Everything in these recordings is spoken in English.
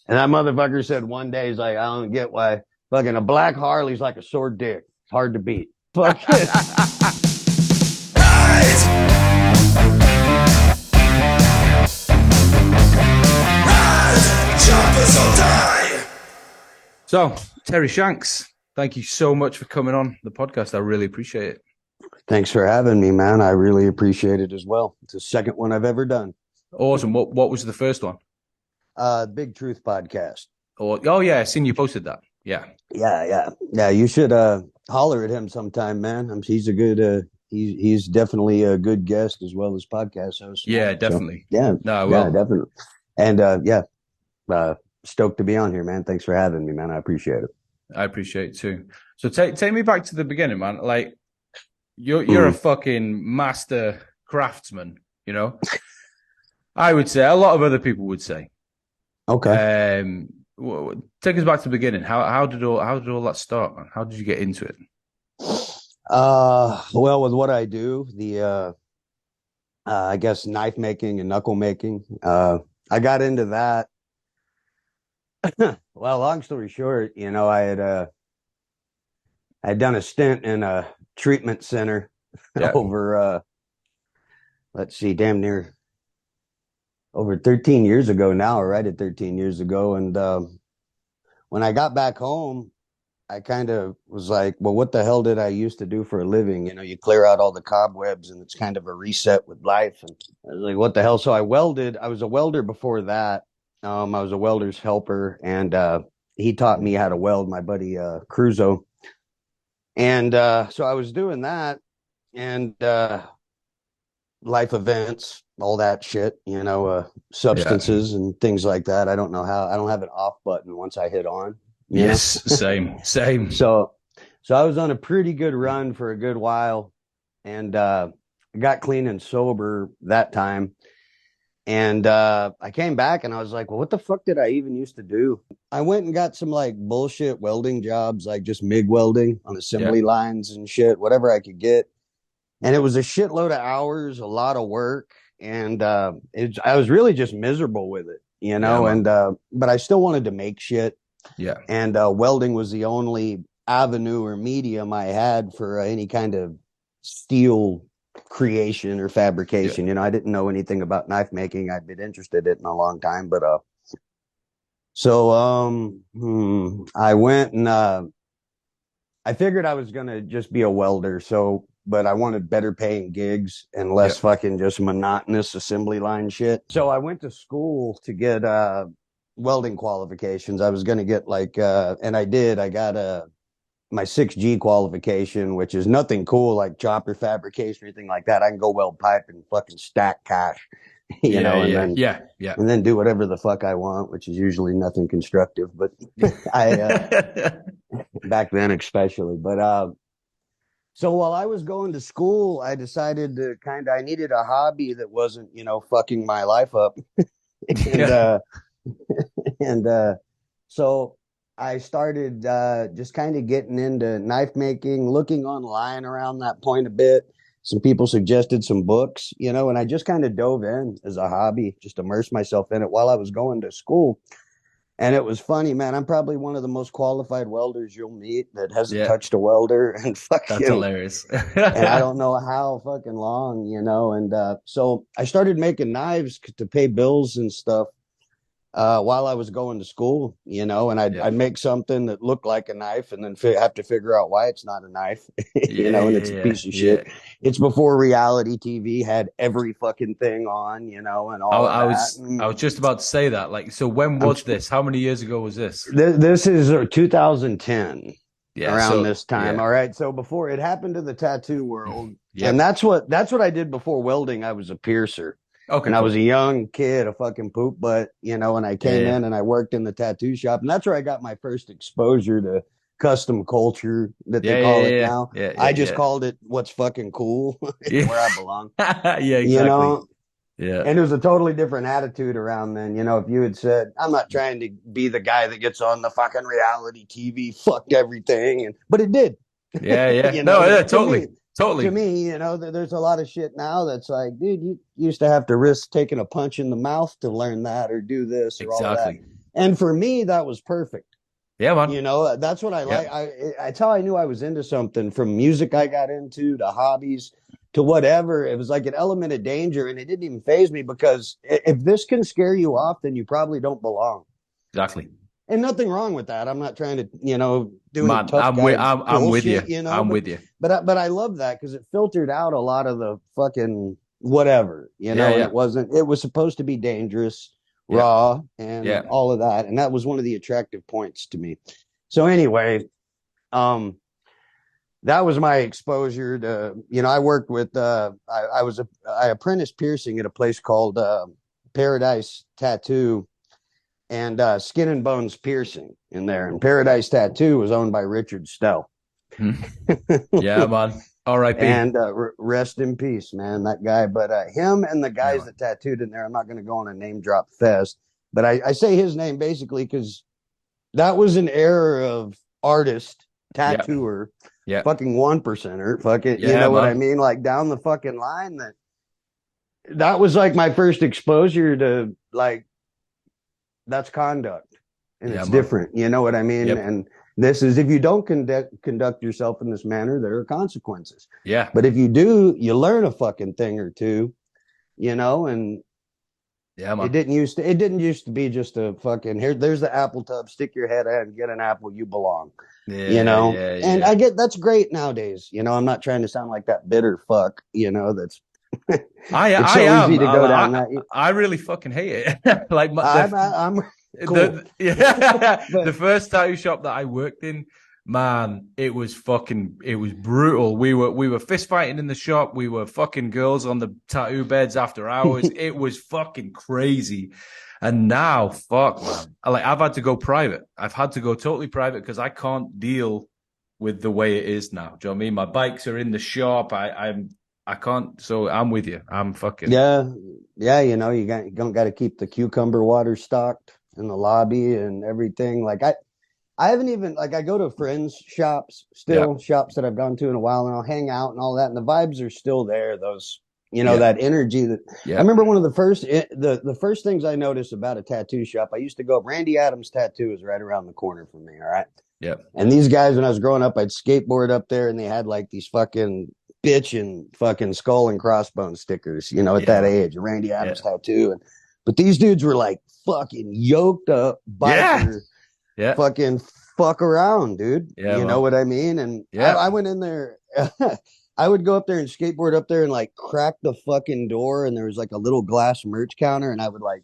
And that motherfucker said one day, he's like, I don't get why fucking a black Harley's like a sore dick. It's hard to beat. Fuck it. Rise! Rise! Jumpers will die! So, Terry Shanks, thank you so much for coming on the podcast. I really appreciate it. Thanks for having me, man. I really appreciate it as well. It's the second one I've ever done. Awesome. What was the first one? Big Truth podcast. Oh yeah, I seen you posted that. Yeah. Yeah. You should holler at him sometime, man. He's a good he's definitely a good guest as well as podcast host. Yeah, definitely. So, yeah. No, well, definitely. And stoked to be on here, man. Thanks for having me, man. I appreciate it. I appreciate it too. So take me back to the beginning, man. Like you're a fucking master craftsman, you know? I would say, a lot of other people would say. Okay. Take us back to the beginning. How did all that start, man? How did you get into it? Well, with what I do, the I guess knife making and knuckle making. I got into that. Well, long story short, I had done a stint in a treatment center over let's see, damn near over 13 years ago now, or right at 13 years ago. And when I got back home, I kind of was like, well, what the hell did I used to do for a living? You clear out all the cobwebs and it's kind of a reset with life. And I was like, what the hell? So I welded. I was a welder before that. I was a welder's helper, and he taught me how to weld, my buddy Cruzo. And so I was doing that, and life events, all that shit, substances and things like that. I don't know how. I don't have an off button once I hit on. Yes, same. So I was on a pretty good run for a good while, and got clean and sober that time. And I came back and I was like, well, what the fuck did I even used to do? I went and got some like bullshit welding jobs, like just MIG welding on assembly lines and shit, whatever I could get. And it was a shitload of hours, a lot of work. And I was really just miserable with it, but I still wanted to make shit. Yeah. And welding was the only avenue or medium I had for any kind of steel creation or fabrication. I didn't know anything about knife making. I'd been interested in it in a long time, but I went and I figured I was gonna just be a welder. But I wanted better paying gigs and less fucking just monotonous assembly line shit. So I went to school to get welding qualifications. I was gonna get and I did. I got my 6G qualification, which is nothing cool like chopper fabrication or anything like that. I can go weld pipe and fucking stack cash, and then do whatever the fuck I want, which is usually nothing constructive. But I back then especially. But so while I was going to school, I decided to I needed a hobby that wasn't, fucking my life up. and so I started just kind of getting into knife making, looking online around that point a bit. Some people suggested some books, and I just kind of dove in as a hobby, just immersed myself in it while I was going to school. And it was funny, man. I'm probably one of the most qualified welders you'll meet that hasn't touched a welder. And that's hilarious. And I don't know how fucking long, And so I started making knives to pay bills and stuff. While I was going to school, and I'd make something that looked like a knife and then have to figure out why it's not a knife, and it's a piece of shit. It's before reality TV had every fucking thing on, and all I was just about to say that. Like, so when was this? How many years ago was this? This is 2010. Around this time. All right. So before it happened to the tattoo world, and that's what I did before welding. I was a piercer. Okay, and I was a young kid, a fucking poop butt, and I came in and I worked in the tattoo shop, and that's where I got my first exposure to custom culture that they call it now. I just called it what's fucking cool, where I belong. Exactly. And it was a totally different attitude around then. If you had said, I'm not trying to be the guy that gets on the fucking reality TV, fucked everything, but it did. Totally. To me, there's a lot of shit now that's like, dude, you used to have to risk taking a punch in the mouth to learn that or do this or all that. And for me, that was perfect. Yeah, man. You know, that's what I like. That's how I knew I was into something, from music I got into to hobbies to whatever. It was like an element of danger, and it didn't even faze me, because if this can scare you off, then you probably don't belong. Exactly. And nothing wrong with that. I'm not trying to, do any Man, tough guy I'm with you. bullshit, I'm but with you. I love that, because it filtered out a lot of the fucking whatever, and it was supposed to be dangerous, raw, and all of that. And that was one of the attractive points to me. So anyway, that was my exposure to, I worked with, I apprenticed piercing at a place called Paradise Tattoo and Skin and Bones Piercing in there. And Paradise Tattoo was owned by Richard Stell. Yeah, man. R.I.P. And rest in peace, man, that guy. But him and the guys that tattooed in there, I'm not going to go on a name drop fest, but I say his name basically because that was an era of artist, tattooer, fucking 1%er, fucking, you know what I mean? Like down the fucking line. That was like my first exposure to, like, that's conduct, and it's different. You know what I mean? And this is, if you don't conduct yourself in this manner, there are consequences. Yeah. But if you do, you learn a fucking thing or two, and it didn't used to be just a fucking, there's the apple tub, stick your head in, get an apple, you belong. And I get, that's great nowadays. I'm not trying to sound like that bitter fuck, that's it's so easy to go down that. I really fucking hate it. Like I'm cool. The first tattoo shop that I worked in, man, it was brutal. We were fist fighting in the shop. We were fucking girls on the tattoo beds after hours. It was fucking crazy. And now, fuck, man. I've had to go private. I've had to go totally private because I can't deal with the way it is now. Do you know what I mean? My bikes are in the shop. I can't. So I'm with you. I'm fucking. Yeah. You don't got to keep the cucumber water stocked in the lobby and everything. Like I haven't even, like, I go to friends' shops still, shops that I've gone to in a while, and I'll hang out and all that. And the vibes are still there. Those, that energy that I remember. One of the first things I noticed about a tattoo shop, I used to go, Randy Adams Tattoo is right around the corner from me. All right. Yeah. And these guys, when I was growing up, I'd skateboard up there, and they had like these fucking bitch and fucking skull and crossbone stickers, at that age, a Randy Adams tattoo. But these dudes were like fucking yoked up biker, fucking fuck around, dude. You know what I mean? And I went in there. I would go up there and skateboard up there and like crack the fucking door, and there was like a little glass merch counter, and I would like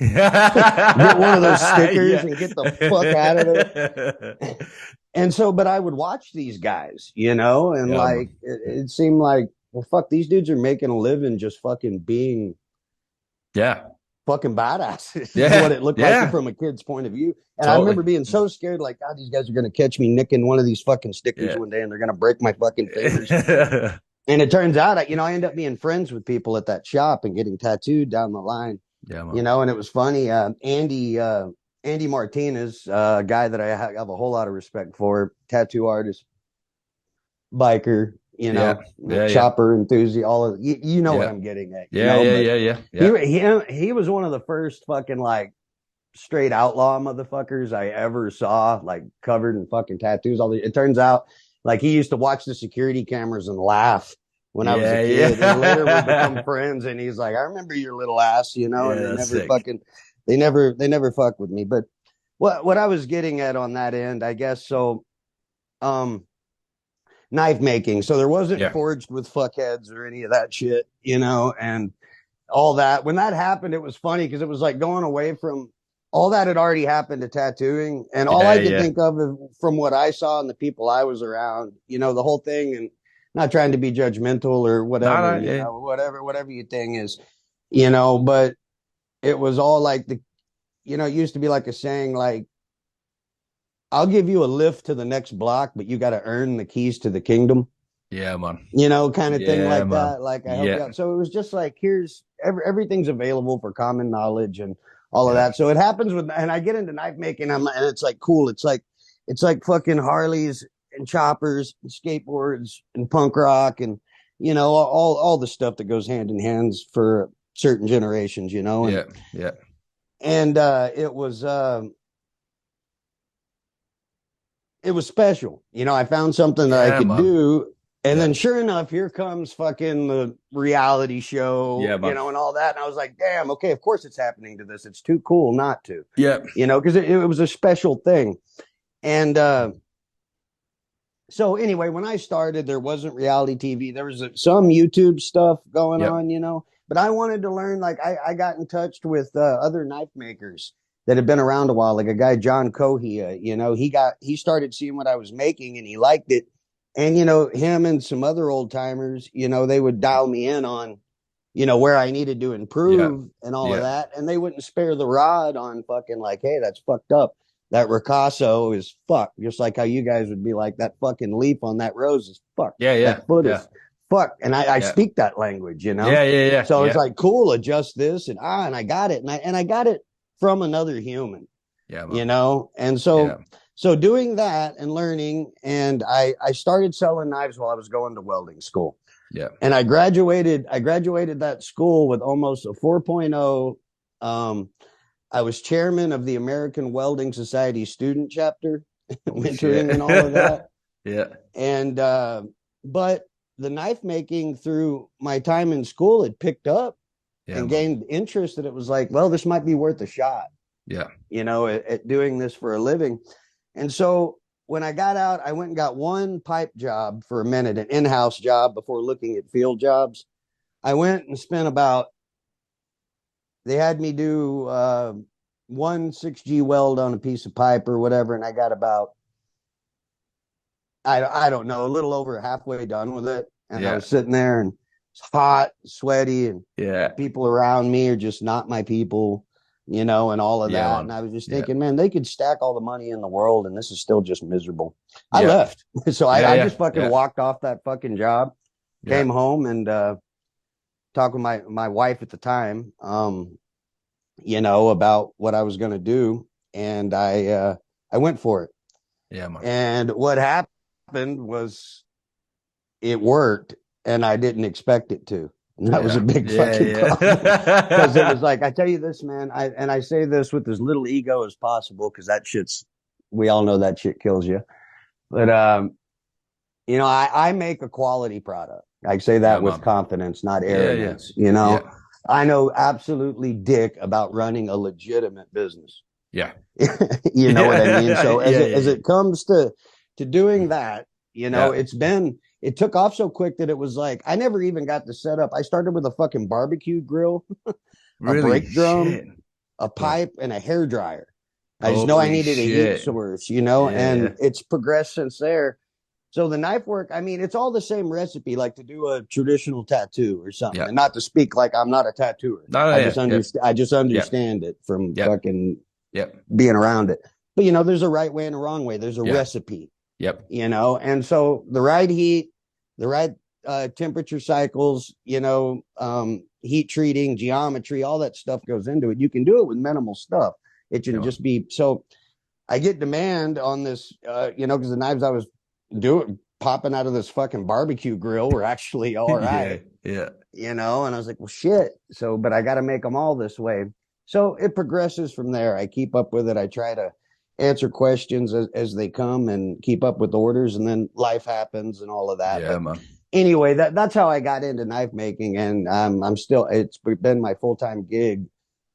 get one of those stickers and get the fuck out of there. And so, but I would watch these guys, and like, it seemed like, well, fuck, these dudes are making a living just fucking being fucking badasses. Yeah. What it looked like from a kid's point of view. And I remember being so scared, like, God, these guys are going to catch me nicking one of these fucking stickers one day, and they're going to break my fucking fingers. And it turns out, I end up being friends with people at that shop and getting tattooed down the line. Yeah, and it was funny. Andy Martinez, a guy that I have a whole lot of respect for, tattoo artist, biker, chopper enthusiast, all of what I'm getting at. He was one of the first fucking like straight outlaw motherfuckers I ever saw, like covered in fucking tattoos. It turns out, like, he used to watch the security cameras and laugh when I was a kid. And later we become friends, and he's like, I remember your little ass, and they never fuck with me. But what I was getting at on that end, I guess, so knife making. So there wasn't forged with fuckheads or any of that shit, and all that. When that happened, it was funny because it was like going away from all that had already happened to tattooing. And all I could think of from what I saw and the people I was around, the whole thing, and not trying to be judgmental or whatever, whatever your thing is, but it was all like it used to be like a saying, like, I'll give you a lift to the next block, but you got to earn the keys to the kingdom. Yeah, man. Kind of thing like that. Like, I help you out. So it was just like, here's everything's available for common knowledge and all of that. So it happens and I get into knife making, and it's like, cool. It's like fucking Harleys and choppers and skateboards and punk rock and, all the stuff that goes hand in hand for certain generations, And And it was special. I found something that I Yeah, could man. do. And Yeah. then sure enough, here comes fucking the reality show, Yeah, man. and all that. And I was like, damn, okay, of course it's happening to this. It's too cool not to, Yeah. because it was a special thing. And so anyway, when I started, there wasn't reality TV. There was some YouTube stuff going Yep. on, but I wanted to learn. Like I got in touch with other knife makers that had been around a while, like a guy, John Cohea. He started seeing what I was making and he liked it. And, him and some other old timers, they would dial me in on, where I needed to Yeah. improve and all of Yeah. that. And they wouldn't spare the rod on fucking like, hey, that's fucked up. That Ricasso is fucked. Just like how you guys would be like, that fucking leaf on that rose is fucked. Yeah. Yeah. That foot Yeah. is fucked. And I Yeah. speak that language, Yeah. Yeah. Yeah. So yeah. it's like, cool, adjust this. And I got it. And I got it from another human, Yeah, man. And so, Yeah. so doing that and learning, and I started selling knives while I was going to welding school. Yeah. And I graduated that school with almost a 4.0. I was chairman of the American Welding Society student chapter, mentoring and all of that. Yeah. And but the knife making through my time in school had picked up and gained interest, that it was like, well, this might be worth a shot. Yeah. At doing this for a living. And so when I got out, I went and got one pipe job for a minute, an in-house job, before looking at field jobs. I went and spent they had me do one 6G weld on a piece of pipe or whatever. And I got about, I don't know, a little over halfway done with it. And I was sitting there and it's hot, sweaty, and people around me are just not my people, and all of that. Man. And I was just thinking, man, they could stack all the money in the world and this is still just miserable. I left. So I just fucking walked off that fucking job, came home and talked with my wife at the time, about what I was going to do. And I went for it. Yeah, man. And what happened was it worked and I didn't expect it to. And that was a big fucking problem. Because it was like, I tell you this, man, I say this with as little ego as possible, because we all know that shit kills you. But, I make a quality product. I say that with confidence, not arrogance, I know absolutely dick about running a legitimate business. Yeah. You know what I mean? So as it comes to doing that, it took off so quick that it was like, I never even got to set up. I started with a fucking barbecue grill, a brake drum, a pipe, and a hair dryer. I just know I needed a heat source, and it's progressed since there. So the knife work, I mean, it's all the same recipe, like to do a traditional tattoo or something. And not to speak like I'm not a tattooer. I just understand it from fucking being around it. But there's a right way and a wrong way. There's a recipe. Yep. And so the right heat, the right temperature cycles, heat treating, geometry, all that stuff goes into it. You can do it with minimal stuff. It should just be. So I get demand on this, because the knives I was popping out of this fucking barbecue grill were actually all right. And I was like, well, shit. So, but I got to make them all this way. So it progresses from there. I keep up with it. I try to answer questions as they come and keep up with orders, and then life happens and all of that. Yeah, man. Anyway, that's how I got into knife making, and it's been my full-time gig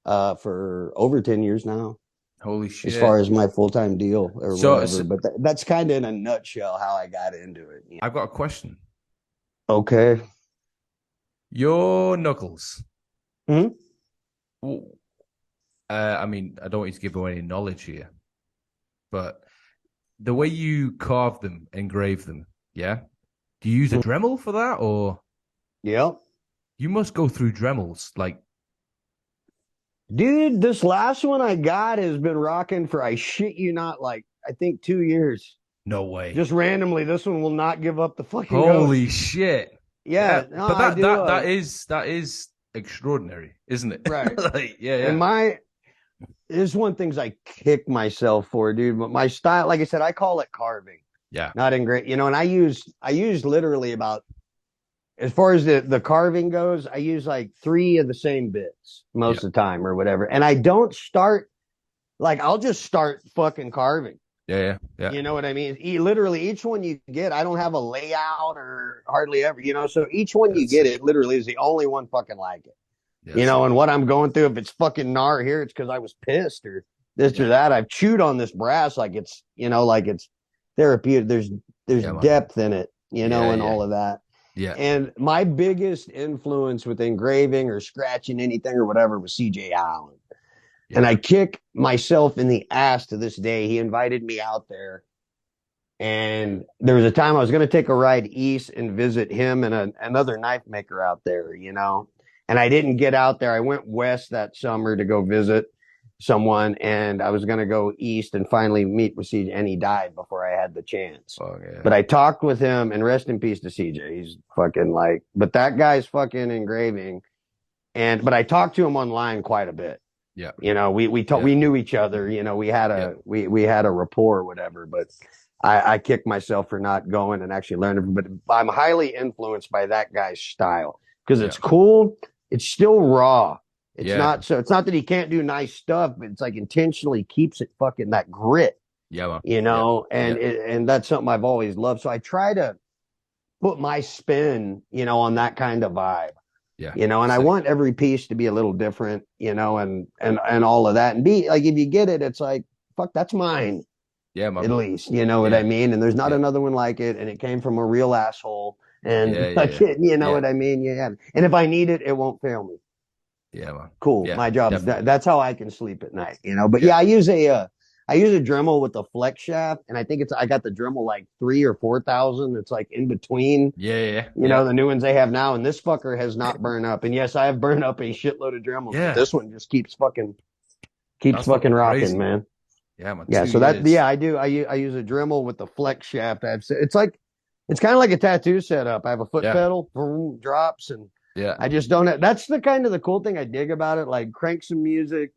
for over 10 years now. Holy shit. As far as my full-time deal or whatever. But that's kind of in a nutshell how I got into it. I've got a question. Okay. Your knuckles. Hmm? I mean, I don't want you to give away any knowledge here, but the way you carve them, engrave them, do you use a Dremel for that, or? Yep. You must go through Dremels, like. Dude, this last one I got has been rocking for, I shit you not, like, I think 2 years. No way. Just randomly, this one will not give up the fucking Holy shit. Yeah. No, but that is extraordinary, isn't it? Right. Like, yeah. And there's one things I kick myself for, dude. But my style, like I said, I call it carving. Yeah. Not engraving. And I used literally about as far as the carving goes, I use like 3 of the same bits most of the time or whatever. And I don't start like I'll just start fucking carving. Yeah. You know what I mean? Literally each one you get, I don't have a layout or hardly ever, so each one you That's get, sick. it literally is the only one fucking like it. Yeah, And what I'm going through, if it's fucking gnar here, it's because I was pissed or this or Yeah. that. I've chewed on this brass like it's, like it's therapeutic. There's Yeah, man. depth in it, and Yeah. all of that. Yeah. And my biggest influence with engraving or scratching anything or whatever was CJ Allen. And I kick myself in the ass to this day. He invited me out there. And there was a time I was going to take a ride east and visit him and another knife maker out there, And I didn't get out there. I went west that summer to go visit someone, and I was going to go east and finally meet with CJ, and he died before I had the chance. Oh, yeah. But I talked with him, and rest in peace to CJ. He's fucking but that guy's fucking engraving. But I talked to him online quite a bit. Yeah. We knew each other, we had we had a rapport or whatever, but I kicked myself for not going and actually learning, but I'm highly influenced by that guy's style because it's cool. It's still raw. It's not that he can't do nice stuff, but it's like intentionally keeps it fucking that grit, and that's something I've always loved. So I try to put my spin, on that kind of vibe. Yeah. And I want every piece to be a little different, and all of that. And be like, if you get it, it's like, fuck, that's mine. Yeah, man. At least, what I mean? And there's not another one like it. And it came from a real asshole. And what I mean? Yeah. And if I need it, it won't fail me. Yeah, man. Cool. Yeah, my job is that's how I can sleep at night, but I use a Dremel with a flex shaft, and I think I got the Dremel like 3,000 or 4,000. It's like in between. Yeah. The new ones they have now, and this fucker has not burned up. And yes, I have burned up a shitload of Dremels. Yeah. But this one just keeps fucking rocking, crazy. Man. Yeah, man. Yeah. So I do. I use a Dremel with the flex shaft. It's kind of like a tattoo setup. I have a foot pedal, boom, drops, and I just don't have. That's the kind of the cool thing I dig about it. Like crank some music.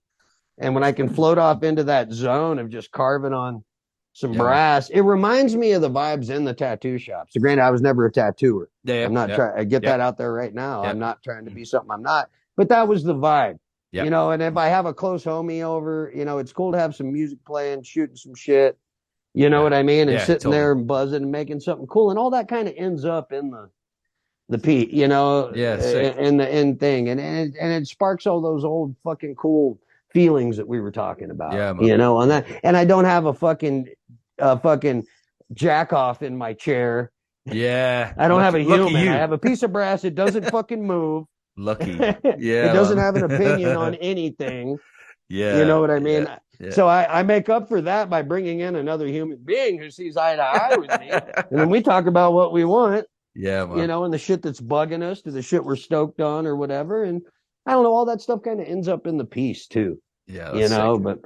And when I can float off into that zone of just carving on some brass, it reminds me of the vibes in the tattoo shop. So granted, I was never a tattooer. I'm not trying. I get that out there right now. I'm not trying to be something I'm not. But that was the vibe, And if I have a close homie over, it's cool to have some music playing, shooting some shit. You know what I mean? And sitting there and buzzing and making something cool, and all that kind of ends up in the Pete, in the end thing, and it sparks all those old fucking cool feelings that we were talking about, on that. And I don't have a fucking jack off in my chair. Yeah. I don't have a human. I have a piece of brass. It doesn't fucking move. Lucky. It doesn't have an opinion on anything. You know what I mean? Yeah. So I make up for that by bringing in another human being who sees eye to eye with me. And then we talk about what we want. Yeah, man. And the shit that's bugging us to the shit we're stoked on or whatever. And I don't know, all that stuff kind of ends up in the piece too. Yeah, but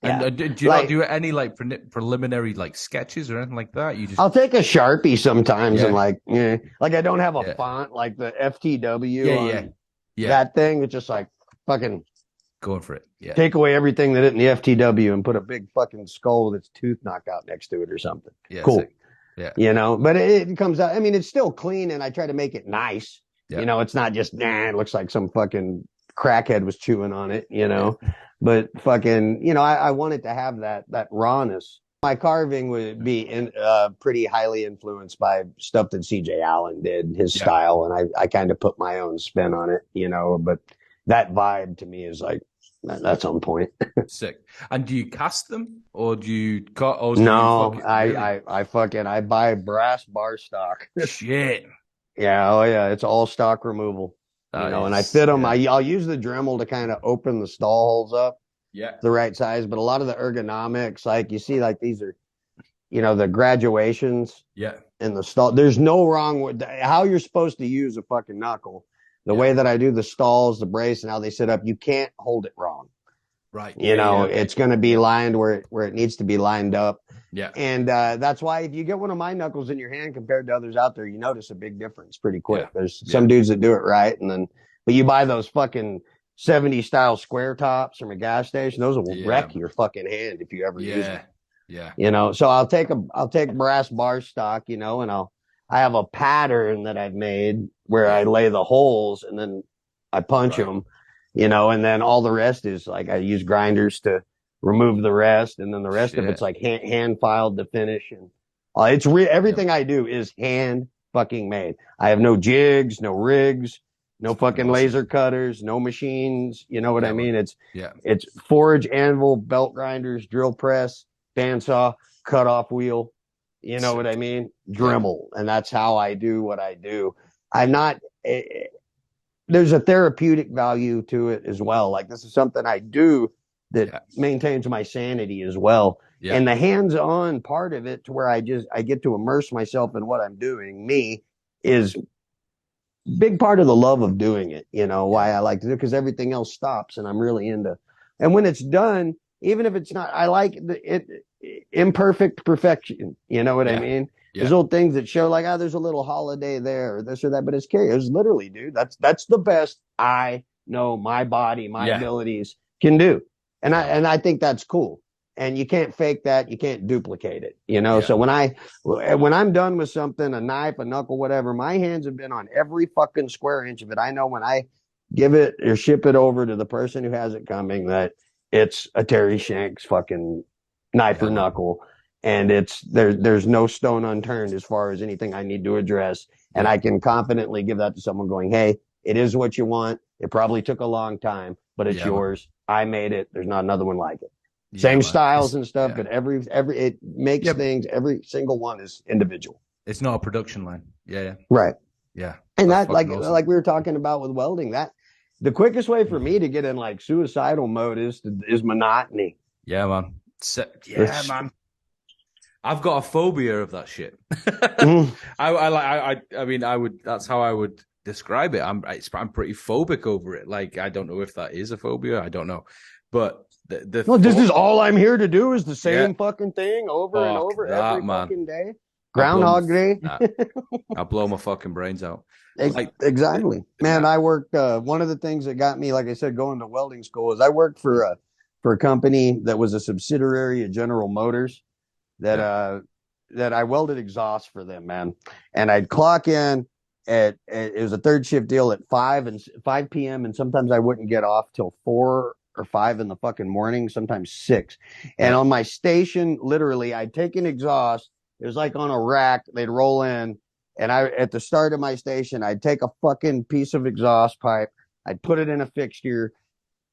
and do you not do any like preliminary like sketches or anything like that? I'll take a Sharpie sometimes and like I don't have a font like the FTW that thing. It's just like fucking going for it. Yeah, take away everything that isn't the FTW and put a big fucking skull with its tooth knocked out next to it or something. Yeah, cool. Sick. Yeah, but it comes out. I mean, it's still clean, and I try to make it nice. Yeah. It's not just it looks like some fucking crackhead was chewing on it, but fucking, I wanted to have that rawness. My carving would be pretty highly influenced by stuff that CJ Allen did, his style, and I kind of put my own spin on it, but that vibe to me is like, that's on point. Sick. And do you cast them or do you cut? Or no, I buy brass bar stock. Shit. Yeah. Oh yeah. It's all stock removal. And I fit them. I'll use the Dremel to kind of open the stall holes up. Yeah. The right size. But a lot of the ergonomics, like you see, like these are, the graduations. Yeah. In the stall. There's no wrong with how you're supposed to use a fucking knuckle. The way that I do the stalls, the brace, and how they sit up, you can't hold it wrong. Right. It's going to be lined where it needs to be lined up. Yeah. And that's why if you get one of my knuckles in your hand compared to others out there, you notice a big difference pretty quick. Yeah. There's some dudes that do it right. But you buy those fucking 70 style square tops from a gas station, those will wreck your fucking hand if you ever use them. Yeah. So I'll take brass bar stock, and I have a pattern that I've made where I lay the holes and then I punch them, and then all the rest is like I use grinders to remove the rest, and then the rest of it's like hand filed to finish. And everything I do is hand fucking made. I have no jigs, no rigs, no fucking laser cutters, no machines. You know what I mean? It's forge, anvil, belt grinders, drill press, bandsaw, cutoff wheel. You know what I mean? Dremel. And that's how I do what I do. I'm not, there's a therapeutic value to it as well. Like this is something I do that maintains my sanity as well. Yeah. And the hands-on part of it to where I get to immerse myself in what I'm doing, is big part of the love of doing it, why I like to do it, because everything else stops and I'm really into. And when it's done, even if it's not, I like imperfect perfection. You know what I mean? Yeah. There's old things that show like, there's a little holiday there or this or that, but it's literally, dude, that's the best I know my body, my abilities can do. And I think that's cool. And you can't fake that. You can't duplicate it, So when I'm done with something, a knife, a knuckle, whatever, my hands have been on every fucking square inch of it. I know when I give it or ship it over to the person who has it coming that it's a Terry Shanks fucking knife or knuckle. And there's no stone unturned as far as anything I need to address. And I can confidently give that to someone going, hey, it is what you want. It probably took a long time, but it's yours. I made it. There's not another one like it. Same styles and stuff, but every it makes things, every single one is individual. It's not a production line. Yeah. Right. Yeah. And that like we were talking about with welding, that the quickest way for me to get in like suicidal mode is monotony. Yeah, man. Man. I've got a phobia of that shit. I mean, that's how I would describe it. I'm pretty phobic over it. Like, I don't know if that is a phobia. I don't know. But this is all I'm here to do is the same fucking thing over and over every fucking day. Groundhog Day. I blow my fucking brains out. Exactly. Man, I worked, one of the things that got me, like I said, going to welding school is I worked for a company that was a subsidiary of General Motors that I welded exhaust for them, man. And I'd clock in it was a third shift deal at 5 p.m. and sometimes I wouldn't get off till 4 or 5 in the fucking morning, sometimes 6. And on my station, literally, I'd take an exhaust. It was like on a rack. They'd roll in. And at the start of my station, I'd take a fucking piece of exhaust pipe. I'd put it in a fixture.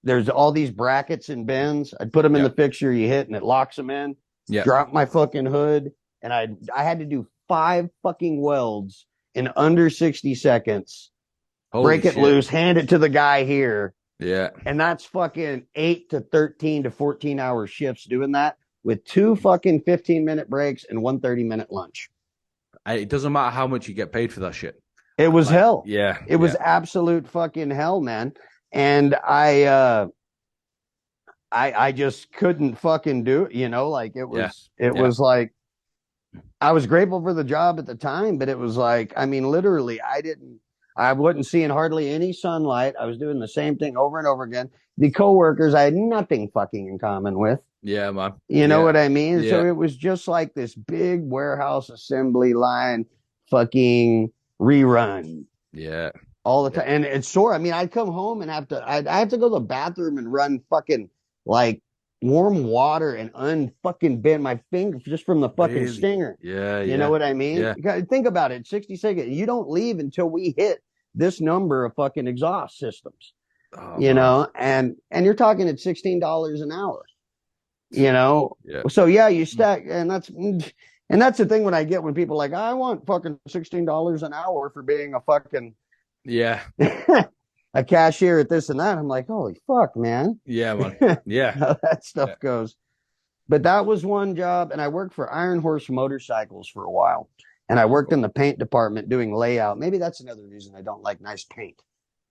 There's all these brackets and bends. I'd put them in the fixture you hit and it locks them in. Drop my fucking hood. And I had to do 5 fucking welds in under 60 seconds. Break it loose, hand it to the guy here. Yeah. And that's fucking 8 to 13 to 14 hour shifts doing that with 2 fucking 15-minute breaks and 1 30-minute lunch. It doesn't matter how much you get paid for that shit. It was hell. Yeah. It was absolute fucking hell, man. And I just couldn't fucking do it, like it was like, I was grateful for the job at the time, but it was like, I mean, literally, I wasn't seeing hardly any sunlight. I was doing the same thing over and over again. The coworkers, I had nothing fucking in common with. Yeah, man. You know what I mean? Yeah. So it was just like this big warehouse assembly line fucking rerun. Yeah. All the time. And it's sore. I mean, I'd come home and I'd have to go to the bathroom and run fucking like warm water and unfucking bend my finger just from the fucking stinger. Yeah. You know what I mean? Yeah. Think about it. 60 seconds. You don't leave until we hit this number of fucking exhaust systems, and you're talking at $16 an hour, So you stack, and that's the thing when I get when people are like, I want fucking $16 an hour for being a fucking, a cashier at this and that. I'm like, holy fuck, man. Yeah, man. Yeah. How that stuff goes. But that was one job. And I worked for Iron Horse Motorcycles for a while. And I worked in the paint department doing layout. Maybe that's another reason I don't like nice paint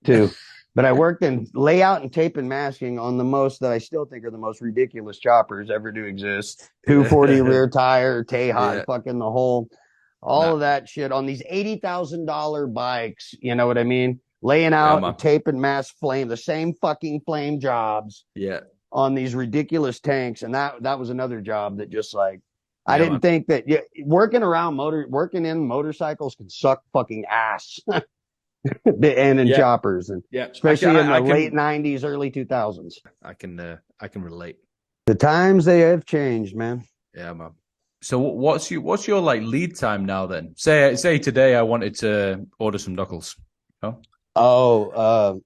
too. But I worked in layout and tape and masking on the most that I still think are the most ridiculous choppers ever to exist. 240 rear tire, Tejas, fucking the whole, all of that shit on these $80,000 bikes. You know what I mean? Laying out tape and mask flame, the same fucking flame jobs. Yeah. On these ridiculous tanks. And that was another job that just like, I didn't think that working in motorcycles can suck fucking ass. And in choppers, and especially in the late 90s, early 2000s. I can relate. The times they have changed, man. Yeah, man. So what's your like lead time now then? Say today I wanted to order some knuckles. Oh,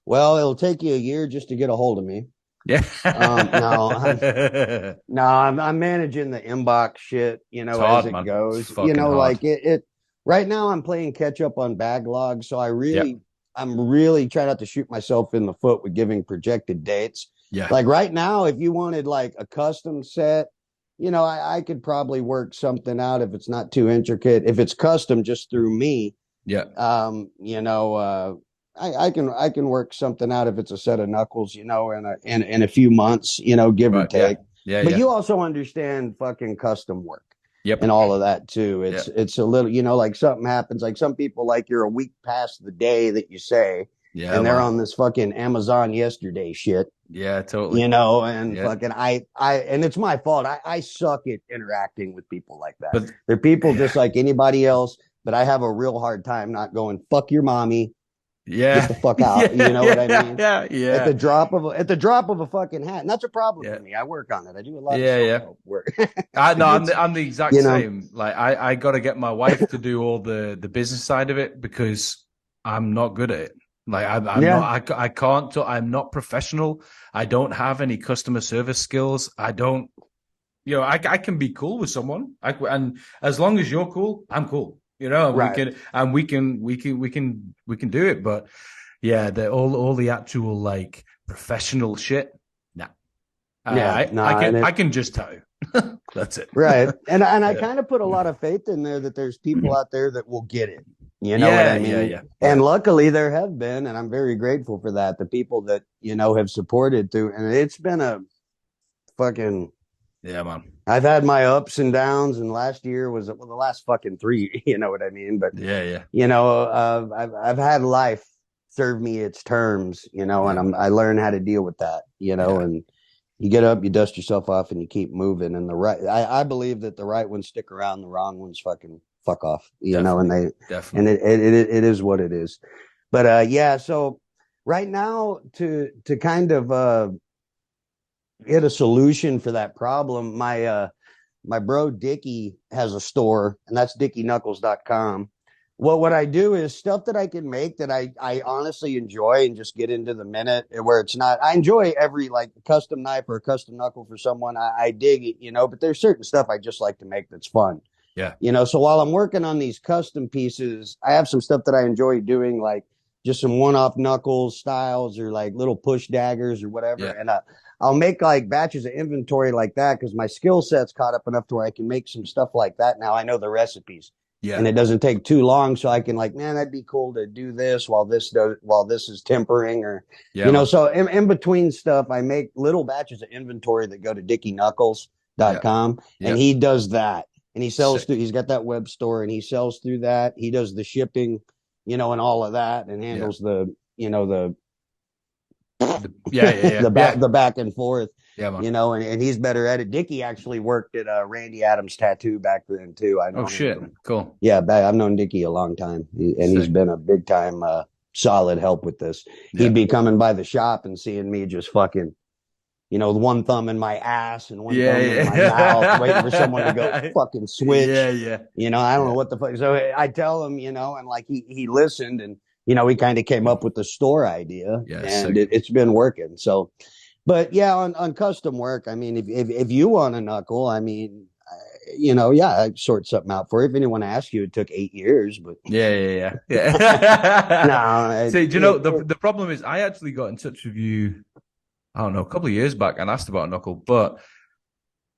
well, it'll take you a year just to get a hold of me. Yeah. I'm managing the inbox shit, as it goes. Like it right now I'm playing catch up on backlog, so I'm really trying not to shoot myself in the foot with giving projected dates. Yeah. Like right now, if you wanted like a custom set, I could probably work something out if it's not too intricate. If it's custom just through me, I can work something out if it's a set of knuckles, in a few months, give or take. But you also understand fucking custom work. And all of that too. It's a little, like something happens, like some people, like you're a week past the day that you say, and they're on this fucking Amazon yesterday shit. Yeah, totally. And fucking and it's my fault. I suck at interacting with people like that. But they're people just like anybody else, but I have a real hard time not going, fuck your mommy. Yeah. Get the fuck out. You know what I mean? Yeah. At the drop of a fucking hat. And that's a problem for me. I work on it. I do a lot of self-help work. I'm the exact same. Like I gotta get my wife to do all the business side of it because I'm not good at it. Like I can't. I'm not professional. I don't have any customer service skills. I don't. I can be cool with someone. And as long as you're cool, I'm cool. Right. We can do it. But yeah, all the actual like professional shit. Nah. I can just tell you. That's it. Right. And I kind of put a lot of faith in there that there's people out there that will get it. You know what I mean? Yeah. And luckily there have been, and I'm very grateful for that. The people that, have supported through, and it's been a fucking, man. I've had my ups and downs, and last year was the last fucking 3, you know what I mean? But I've had life serve me its terms, and I learned how to deal with that, and you get up, you dust yourself off, and you keep moving. And I believe that the right ones stick around, the wrong ones fucking fuck off, and it is what it is. But so right now to kind of get a solution for that problem, my bro Dickie has a store, and that's dickieknuckles.com. Well, what I do is stuff that I can make that I honestly enjoy and just get into the minute, where it's not, I enjoy every like custom knife or a custom knuckle for someone. I dig it, but there's certain stuff I just like to make that's fun. Yeah. So while I'm working on these custom pieces, I have some stuff that I enjoy doing, like just some one-off knuckles styles or like little push daggers or whatever. Yeah. And I'll make like batches of inventory like that because my skill set's caught up enough to where I can make some stuff like that. Now I know the recipes. Yeah. And it doesn't take too long, so I can like, man, that'd be cool to do this while this is tempering, or so in between stuff, I make little batches of inventory that go to dickieknuckles.com, and he does that. And he sells through, he's got that web store, and he sells through that. He does the shipping, and all of that, and handles the back and forth. Yeah, man. And he's better at it. Dickie actually worked at Randy Adams Tattoo back then too. I know. Oh shit, cool. Yeah, I've known Dickie a long time, and he's been a big time solid help with this. He'd be coming by the shop and seeing me just fucking, one thumb in my ass and one thumb in my mouth, waiting for someone to go fucking switch. Yeah. I don't know what the fuck. So I tell him, and like he listened, and he kind of came up with the store idea, and it's been working. So. But yeah, on custom work, I mean, if you want a knuckle, I mean, I'd sort something out for you. If anyone asks you, it took 8 years, but yeah. No, see, do you know the problem is I actually got in touch with you, I don't know, a couple of years back and asked about a knuckle,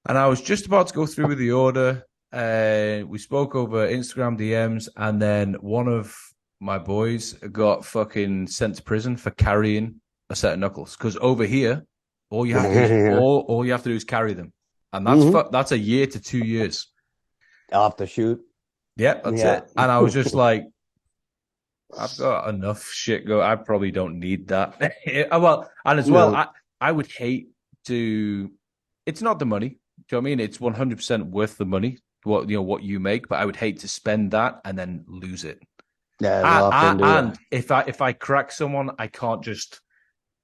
and I was just about to go through with the order. We spoke over Instagram DMs, and then one of my boys got fucking sent to prison for carrying a set of knuckles, because over here, all you have to do is carry them, and that's a year to 2 years. Off the shoot. Yeah, that's it. And I was just like, I've got enough shit go. I probably don't need that. I would hate to. It's not the money. Do you know what I mean? It's 100% worth the money, what you make, but I would hate to spend that and then lose it. Yeah, as often do I. And if I crack someone, I can't just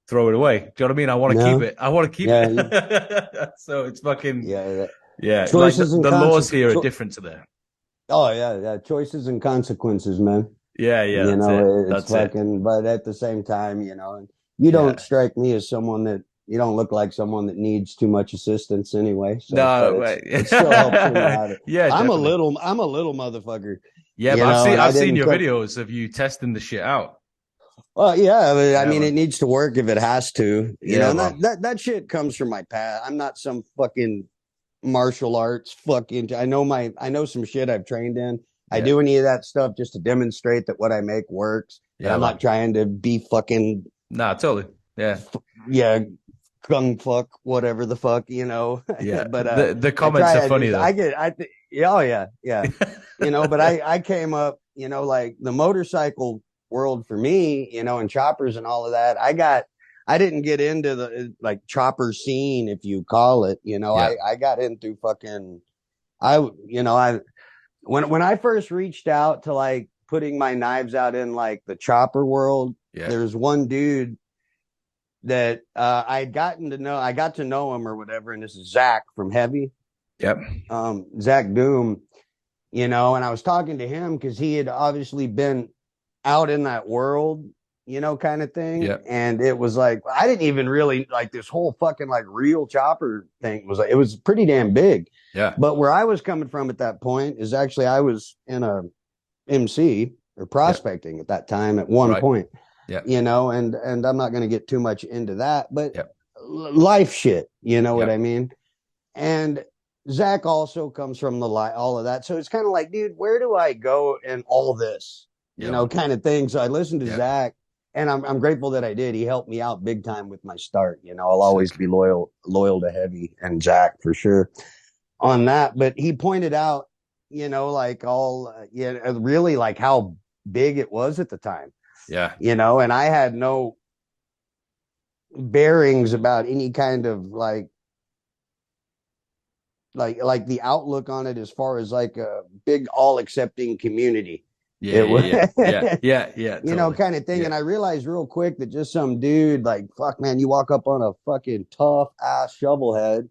throw it away. Do you know what I mean? I want to keep No. it. I want to keep Yeah. it. So it's fucking Yeah. Like Choices and the laws here are consequences. different to there. Oh yeah. Choices and consequences, man. Yeah, You that's know, it. it's That's it. fucking. But at the same time, you know, you Yeah. don't strike me as someone that you don't look like someone that needs too much assistance anyway. So, No, but wait. it still helps when you're at it. Yeah, definitely. I'm a little motherfucker. Yeah, You but know, and I I've seen didn't your come. videos of you testing the shit out. Well, yeah, but, I Yeah, mean, it man. needs to work if it has to, you know, Yeah, and man. that shit comes from my past. I'm not some fucking martial arts fucking. I know some shit I've trained in. I Yeah. do any of that stuff just to demonstrate that what I make works, but Yeah, I'm man. not trying to be fucking, Nah, totally. Yeah. yeah, gung fuck, whatever the fuck, you know. Yeah. But The I comments try. are funny though. Oh yeah, you know. But I came up, you know, like the motorcycle world for me, you know, and choppers and all of that. I didn't get into the like chopper scene, if you call it, you know. Yeah. I got into fucking. I when I first reached out to like putting my knives out in like the chopper world, Yeah. there's one dude that I got to know him or whatever, and this is Zach from Heavy. Yep. Zach Doom, you know, and I was talking to him because he had obviously been out in that world, you know, kind of thing. Yeah. And it was like, I didn't even really like this whole fucking like real chopper thing was like, it was pretty damn big. Yeah. But where I was coming from at that point is actually I was in a MC or prospecting at that time at one point. Yeah. You know, and I'm not going to get too much into that, but life shit, you know what I mean? And Zach also comes from all of that. So it's kind of like, dude, where do I go in all this, you know, kind of thing. So I listened to Zach, and I'm grateful that I did. He helped me out big time with my start. You know, I'll always be loyal to Heavy and Zach for sure on that. But he pointed out, you know, like really like how big it was at the time. Yeah. You know, and I had no bearings about any kind of like the outlook on it as far as like a big all accepting community. Yeah. You know, kind of thing. Yeah. And I realized real quick that just some dude, like, fuck, man, you walk up on a fucking tough ass shovelhead,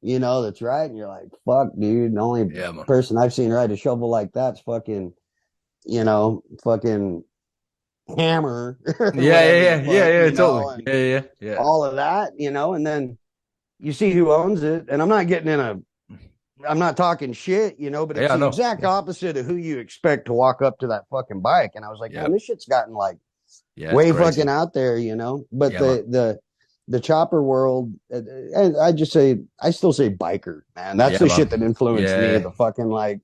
you know, that's right. And you're like, fuck, dude, the only person I've seen ride a shovel like that's fucking, you know, fucking hammer. Totally. Yeah. All of that, you know, and then you see who owns it. And I'm not talking shit, you know, but it's the exact opposite of who you expect to walk up to that fucking bike. And I was like, man, this shit's gotten like way fucking out there, you know. But the chopper world, and I still say biker, man. That's the shit that influenced me. The fucking like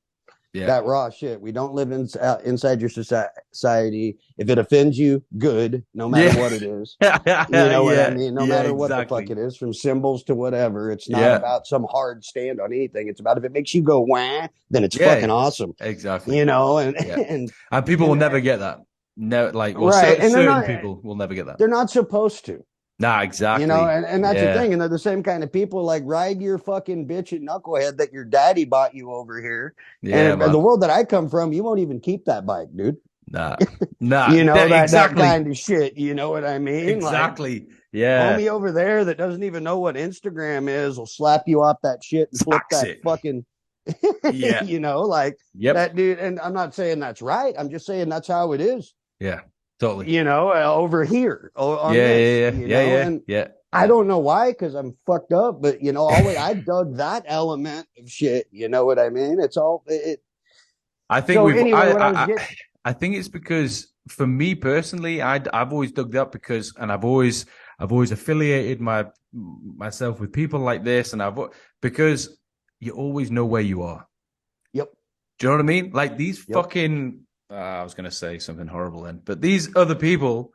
that raw shit. We don't live inside your society. If it offends you, good, no matter what it is. You know what I mean? No matter what the fuck it is, from symbols to whatever. It's not about some hard stand on anything. It's about if it makes you go wah, then it's fucking awesome. Exactly. You know, and people will never get that. No, like certain people will never get that. They're not supposed to. Nah, exactly. You know, and that's the thing. And they're the same kind of people like ride your fucking bitch and knucklehead that your daddy bought you over here. And the world that I come from, you won't even keep that bike, dude. Nah. You know, that kind of shit. You know what I mean? Exactly. Like, homie over there that doesn't even know what Instagram is will slap you off that shit and flip that fucking, you know, like that dude. And I'm not saying that's right. I'm just saying that's how it is. Yeah. Totally. You know, over here. Yeah. I don't know why, because I'm fucked up, but you know, always I dug that element of shit. You know what I mean? It's all it. I think I think it's because for me personally, I've always dug that because, and I've always affiliated myself with people like this, and because you always know where you are. Yep. Do you know what I mean? Like these fucking. I was going to say something horrible then, but these other people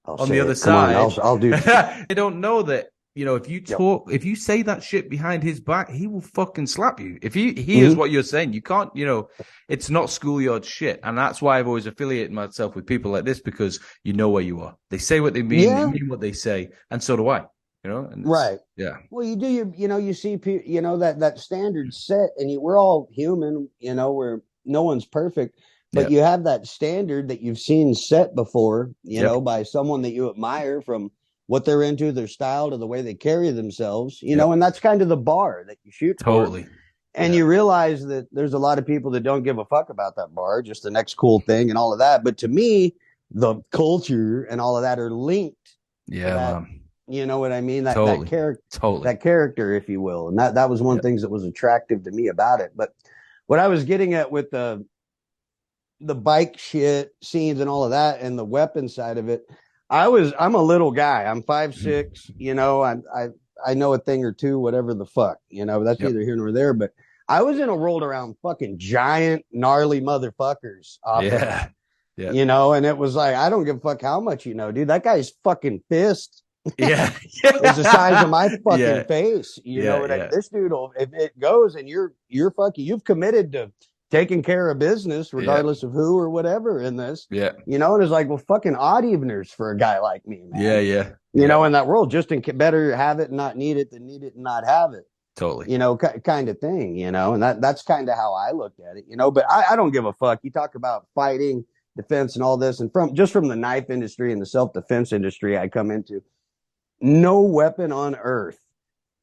on the other side, I'll do. They don't know that, you know, if you say that shit behind his back, he will fucking slap you. If he hears what you're saying, you can't, you know, it's not schoolyard shit. And that's why I've always affiliated myself with people like this, because you know where you are. They say what they mean what they say. And so do I. And Right. yeah, Well, you do, you see, that standard set, and we're all human, where no one's perfect, but yeah, you have that standard that you've seen set before, yep, by someone that you admire, from what they're into, their style, to the way they carry themselves, yep, and that's kind of the bar that you shoot for. totally. And Yeah, you realize that there's a lot of people that don't give a fuck about that bar, just the next cool thing and all of that. But to me, the culture and all of that are linked to yeah, that. man, You know what I mean? That totally, character, totally. if you will. And that was one of Yep. the things that was attractive to me about it. But what I was getting at with the bike shit scenes and all of that, and the weapon side of it, I'm a little guy. I'm 5'6", I know a thing or two, whatever the fuck, that's Yep. neither here nor there. But I was in a world around fucking giant, gnarly motherfuckers operating, Yeah. Yeah. and it was like, I don't give a fuck how much dude. That guy's fucking fist Yeah. is the size of my fucking Yeah. face. You know Yeah. what I mean? Yeah. This dude will, if it goes and you're fucking, you've committed to taking care of business, Yeah. regardless of who or whatever in this, Yeah. and it's like, well, fucking odd eveners for a guy like me, man. Yeah. Yeah. In that world, just better have it and not need it than need it and not have it. Totally. Kind of thing, and that's kind of how I looked at it, but I don't give a fuck. You talk about fighting, defense, and all this, and from the knife industry and the self-defense industry I come into, no weapon on earth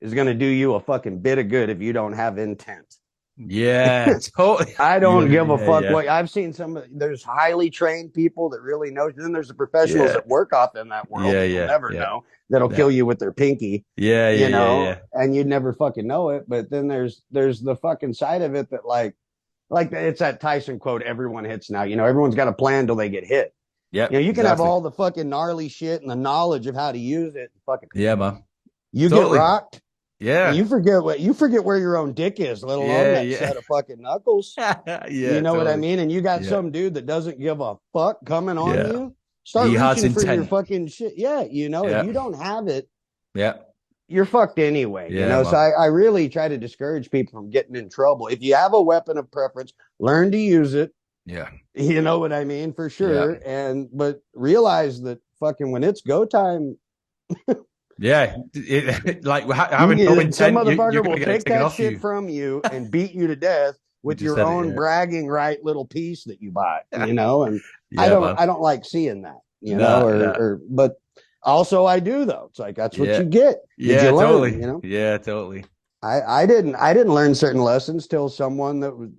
is going to do you a fucking bit of good if you don't have intent. Yeah, totally. I don't give a fuck Yeah. what I've seen. There's highly trained people that really know. Then there's the professionals that work off in that world. Yeah, You'll never yeah. know. That'll kill you with their pinky. Yeah, yeah. And you'd never fucking know it. But then there's the fucking side of it that like it's that Tyson quote, everyone hits now. Everyone's got a plan till they get hit. Yeah. You can have all the fucking gnarly shit and the knowledge of how to use it. Fucking man. You get rocked. Yeah. You forget where your own dick is, let alone that set of fucking knuckles. Yeah. You know what I mean? And you got some dude that doesn't give a fuck coming on you. Start reaching for your fucking shit. Yeah, if you don't have it, you're fucked anyway. So I really try to discourage people from getting in trouble. If you have a weapon of preference, learn to use it. Yeah. You know what I mean? For sure. Yeah. But realize that fucking when it's go time. Yeah, having no intent, some motherfucker will take that shit you from you and beat you to death with your own bragging right little piece that you bought, and I don't like seeing that, but also I do though. It's like, that's what you get. Yeah, you learn, totally. Yeah, totally. I didn't learn certain lessons till someone that was,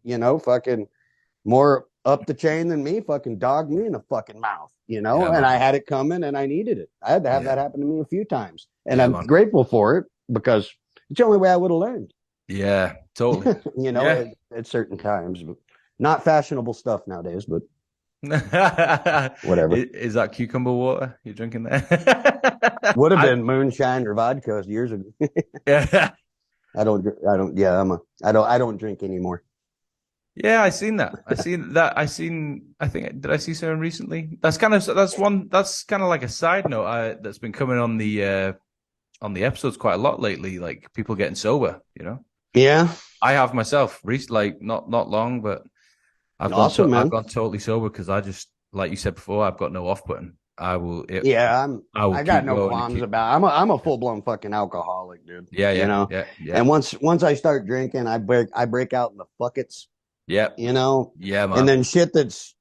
fucking more up the chain than me fucking dogged me in the fucking mouth, and I had it coming and I needed it. I had to have that happen to me a few times, and I'm grateful for it because it's the only way I would have learned. Yeah, totally. At certain times, but not fashionable stuff nowadays, but whatever. Is that cucumber water you're drinking there? Would have been moonshine or vodka years ago. Yeah. I don't drink anymore. Yeah, I seen that. I think, did I see someone recently? That's kind of like a side note that's been coming on the episodes quite a lot lately, like people getting sober, Yeah. I have myself like not long, but I've gone totally sober because I just, like you said before, I've got no off button. I got no qualms about. I'm a full blown fucking alcoholic, dude. Yeah. Yeah. And once I start drinking, I break out in the buckets. Yeah. Yeah, man. And then shit that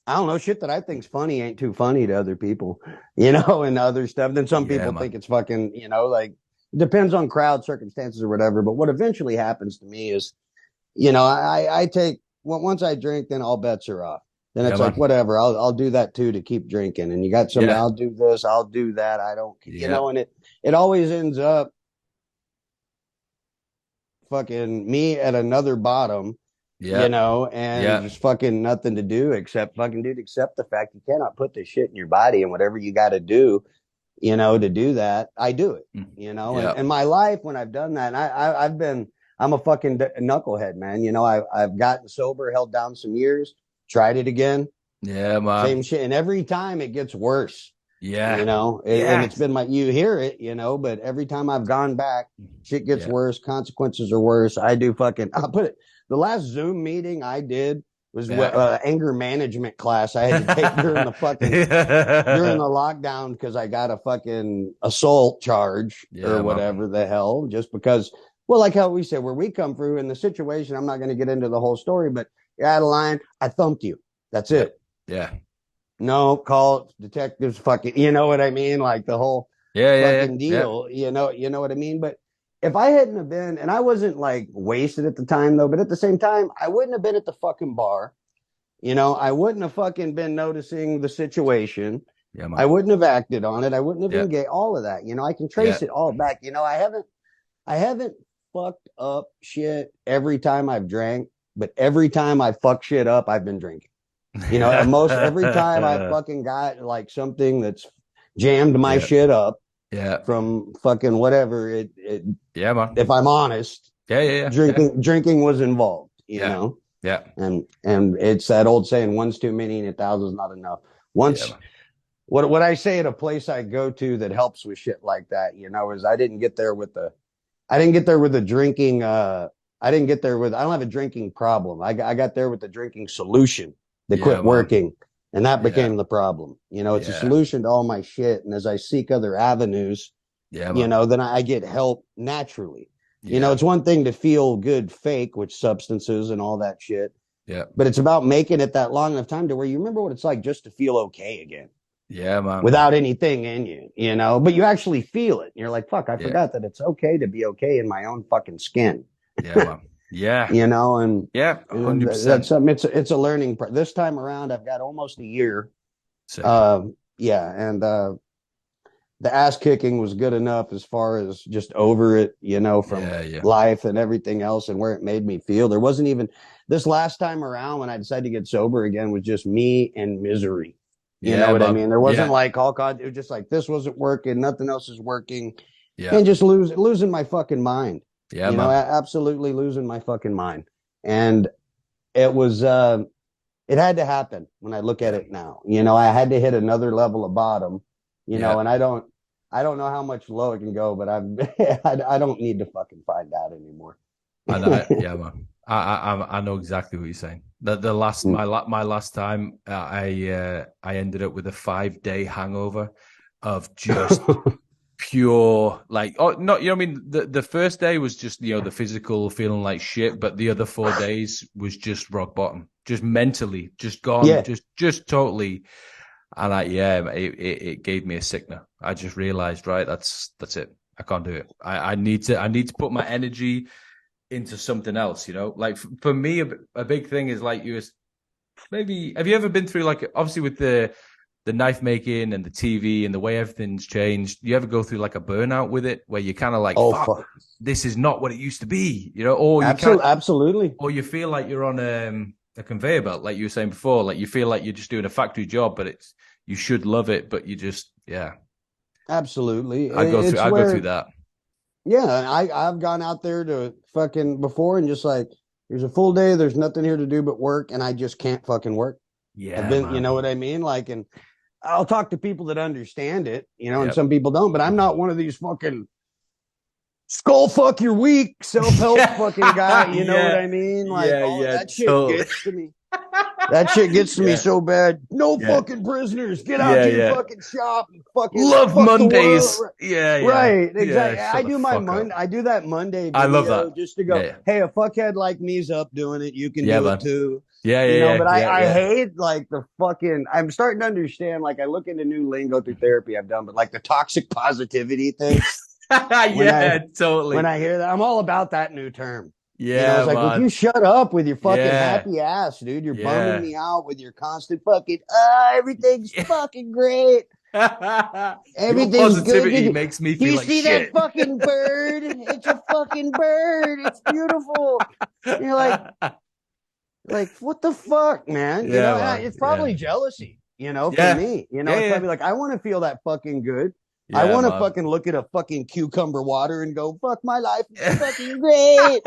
I think's funny ain't too funny to other people, and other stuff. Then some people think it's fucking, like, it depends on crowd circumstances or whatever. But what eventually happens to me is, I take, once I drink, then all bets are off. Then it's like, whatever, I'll do that too to keep drinking. And you got somebody, I'll do this, I'll do that. I don't, and it always ends up fucking me at another bottom. And just fucking nothing to do except accept the fact you cannot put this shit in your body, and whatever you got to do, to do that, I do it, and my life when I've done that, and I'm a fucking knucklehead, man. I've gotten sober, held down some years, tried it again. Yeah, man. Same shit. And every time it gets worse. Yeah. And it's been you hear it, but every time I've gone back, shit gets worse. Consequences are worse. I'll put it. The last Zoom meeting I did was anger management class I had to take during the lockdown because I got a fucking assault charge or whatever the hell, just because. Well, like how we said, where we come through in the situation, I'm not going to get into the whole story, but you're out of line. I thumped you. That's it. Yeah. No, call detectives. Fucking, you know what I mean? Like the whole fucking deal. You know what I mean? But if I hadn't have been, and I wasn't like wasted at the time though, but at the same time, I wouldn't have been at the fucking bar. I wouldn't have fucking been noticing the situation. Yeah, man. I wouldn't have acted on it. I wouldn't have been gay. All of that. I can trace it all back. I haven't fucked up shit every time I've drank, but every time I fuck shit up, I've been drinking. Most every time I fucking got like something that's jammed my shit up. Yeah. From fucking whatever it. Yeah, man. If I'm honest. Yeah. Drinking was involved. You know. Yeah. And it's that old saying, one's too many and 1,000's not enough. What I say at a place I go to that helps with shit like that, is I didn't get there with the drinking. I don't have a drinking problem. I got there with the drinking solution that quit working. And that became the problem. It's a solution to all my shit. And as I seek other avenues, then I get help naturally. It's one thing to feel good fake with substances and all that shit. Yeah. But it's about making it that long enough time to where you remember what it's like just to feel okay again. Yeah, man. Without anything in you, but you actually feel it. And you're like, fuck, I forgot that it's okay to be okay in my own fucking skin. Yeah, man. Yeah. And 100%. That's something. It's a learning. This time around, I've got almost a year. And the ass kicking was good enough as far as just over it, from life and everything else and where it made me feel. There wasn't even this last time around when I decided to get sober again was just me and misery. You know what I mean? There wasn't like all God. It was just like this wasn't working. Nothing else is working. Yeah. And just losing my fucking mind. Yeah. Absolutely losing my fucking mind. And it was, it had to happen when I look at it now. I had to hit another level of bottom, and I don't know how much low it can go, but I don't need to fucking find out anymore. Man. I know exactly what you're saying. My last time, I ended up with a 5-day hangover of just pure the first day was just the physical feeling like shit, but the other 4 days was just rock bottom, just mentally, just gone, just totally. And it gave me a sickener. I just realized, right, that's it. I can't do it. I need to put my energy into something else, like for me, a big thing is like maybe, have you ever been through, like, obviously with the knife making and the TV and the way everything's changed, you ever go through like a burnout with it where you kind of like, fuck, this is not what it used to be, or you absolutely, or you feel like you're on a conveyor belt, like you were saying before, like you feel like you're just doing a factory job, but you should love it, but you just, absolutely. I go through that. Yeah, and I've gone out there to fucking before and just like, there's a full day, there's nothing here to do but work, and I just can't fucking work. Yeah, you know what I mean? Like, and I'll talk to people that understand it, and some people don't, but I'm not one of these fucking skull fuck your week self-help fucking guy. You know what I mean? Like, that shit gets to me. That shit gets to me so bad. No fucking prisoners. Get out to your fucking shop and fucking love Mondays. Right. Exactly. I do my Monday. I do that Monday video. I love that. Just to go, hey, a fuckhead like me's up doing it. You can do it too. But I hate like the fucking, I'm starting to understand, like I look into new lingo through therapy I've done, but like the toxic positivity thing. Totally. When I hear that, I'm all about that new term. Yeah, it's like, would you shut up with your fucking happy ass, dude? You're bumming me out with your constant fucking, everything's fucking great. Everything's positivity good. makes me Do feel you like see shit. that fucking bird? It's a fucking bird. It's beautiful. And you're like, what the fuck, man? It's probably jealousy, for me. It's probably like, I want to feel that fucking good. I want to fucking look at a fucking cucumber water and go, fuck my life. It's fucking great.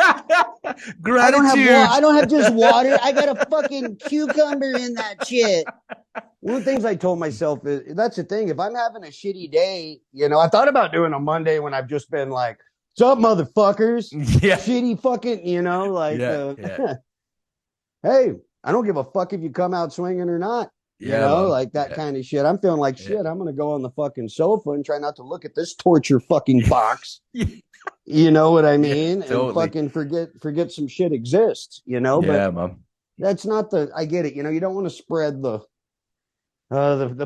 Gratitude. I don't have just water. I got a fucking cucumber in that shit. One of the things I told myself is, that's the thing. If I'm having a shitty day, I thought about doing a Monday when I've just been like, what's up, motherfuckers? Shitty fucking, hey, I don't give a fuck if you come out swinging or not. Yeah, man. Like that kind of shit. I'm feeling like Yeah. shit. I'm going to go on the fucking sofa and try not to look at this torture fucking box. Yeah. You know what I mean? Yeah, totally. And fucking forget some shit exists, Yeah, but man. that's not I get it. You don't want to spread the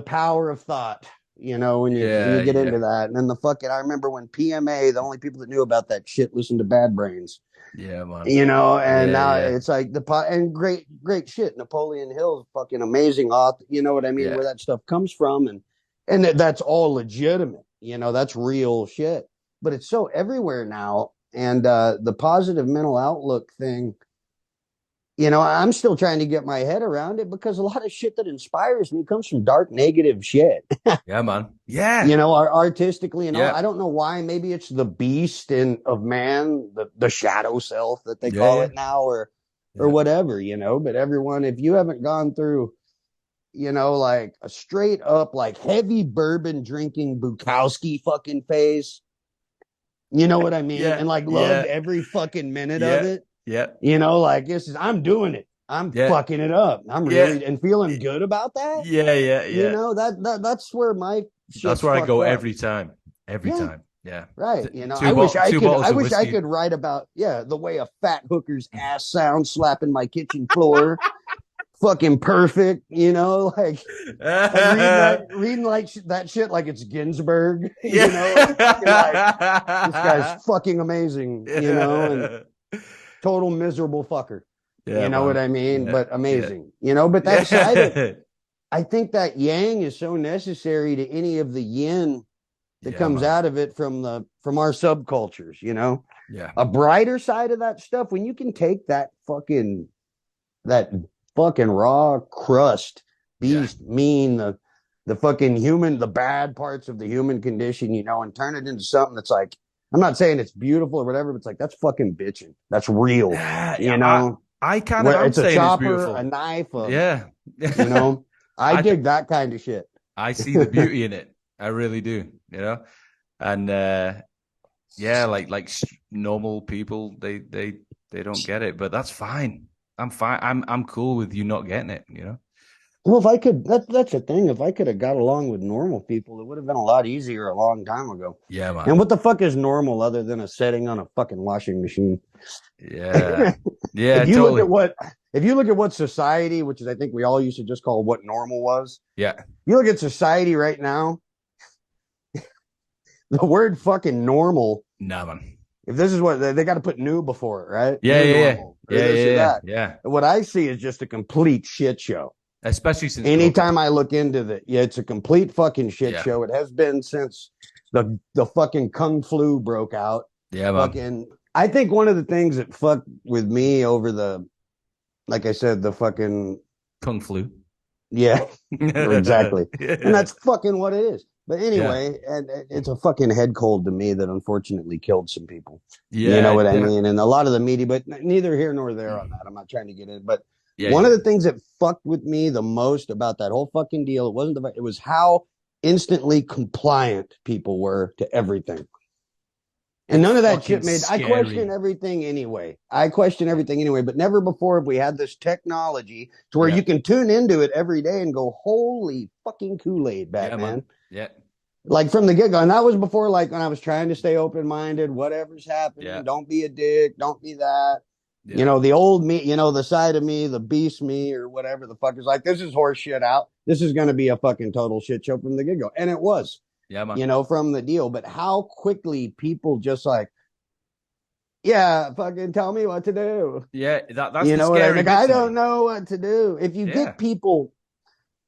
power of thought, when you get into that. And then I remember when PMA, the only people that knew about that shit listened to Bad Brains. Yeah, man. And now it's like and great shit. Napoleon Hill's fucking amazing author. You know what I mean? Yeah. Where that stuff comes from, and that's all legitimate. That's real shit. But it's so everywhere now, and the positive mental outlook thing. I'm still trying to get my head around it because a lot of shit that inspires me comes from dark, negative shit. Yeah, man. Yeah. Artistically, I don't know why. Maybe it's the beast of man, the shadow self that they call it now, or whatever, But everyone, if you haven't gone through, like a straight up, like heavy bourbon drinking Bukowski fucking phase, you know what I mean? And like loved every fucking minute of it. Yeah. Like I'm doing it. I'm fucking it up. I'm really and feeling good about that. Yeah. That's where that's where I go up. every time. Every time. Yeah. Right. I wish I could write about the way a fat hooker's ass sounds slapping my kitchen floor. Fucking perfect, like reading like that shit like it's Ginsburg, like, this guy's fucking amazing, and total miserable fucker. What I mean? Yeah, but amazing, but that side I think that yang is so necessary to any of the yin that comes out of it from our subcultures, a brighter side of that stuff, when you can take that fucking raw crust beast, mean, the fucking human, the bad parts of the human condition, and turn it into something that's like, I'm not saying it's beautiful or whatever, but it's like, that's fucking bitching. That's real. I kind of am it's a saying chopper, it's beautiful. A knife, I dig that kind of shit. I see the beauty in it. I really do, and like normal people, they don't get it, but that's fine. I'm fine. I'm cool with you not getting it, Well, if I could, that's the thing. If I could have got along with normal people, it would have been a lot easier a long time ago. Yeah, man. And what the fuck is normal other than a setting on a fucking washing machine? Yeah. Yeah. If you look at what society, which is I think we all used to just call what normal was. Yeah. You look at society right now, the word fucking normal. Nah, man. If this is what they got to put new before it, right? Yeah. What I see is just a complete shit show. Especially since anytime I look into it's a complete fucking shit show. It has been since the fucking Kung Flu broke out. Yeah, man. I think one of the things that fucked with me over like I said, the fucking Kung Flu. Yeah, exactly. And that's fucking what it is. But anyway, and it's a fucking head cold to me that unfortunately killed some people. Yeah, you know what I mean? And a lot of the media, but neither here nor there on that. I'm not trying to get in. But one of the things that fucked with me the most about that whole fucking deal, it was how instantly compliant people were to everything. And none of that shit made. I question everything anyway. But never before have we had this technology to where you can tune into it every day and go, holy fucking Kool-Aid, Batman. Yeah. Like from the get-go. And that was before, like, when I was trying to stay open-minded, whatever's happening, don't be a dick, don't be that. Yeah. The old me, the side of me, the beast me, or whatever the fuck is like, this is horse shit out. This is going to be a fucking total shit show from the get-go. And it was. Yeah, man. From the deal. But how quickly people just like, fucking tell me what to do. Yeah, that's the scary bit. I don't know what to do. If you get people,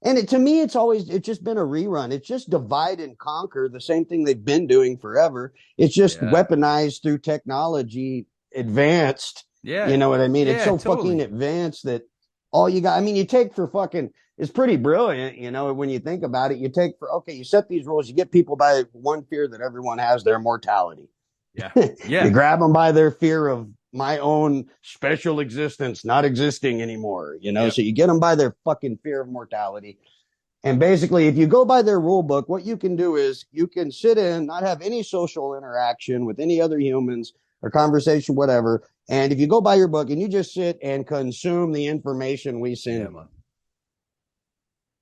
and to me, it's just been a rerun. It's just divide and conquer, the same thing they've been doing forever. It's just weaponized through technology, advanced. Yeah. You know what I mean? Yeah, it's so fucking advanced that all you got, you take for fucking, it's pretty brilliant, when you think about it. You take you set these rules, you get people by one fear that everyone has, their mortality. Yeah. Yeah. You grab them by their fear of my own special existence not existing anymore, so you get them by their fucking fear of mortality. And basically, if you go by their rule book, what you can do is you can sit in, not have any social interaction with any other humans or conversation, whatever, And if you go by your book and you just sit and consume the information we send Yeah, man.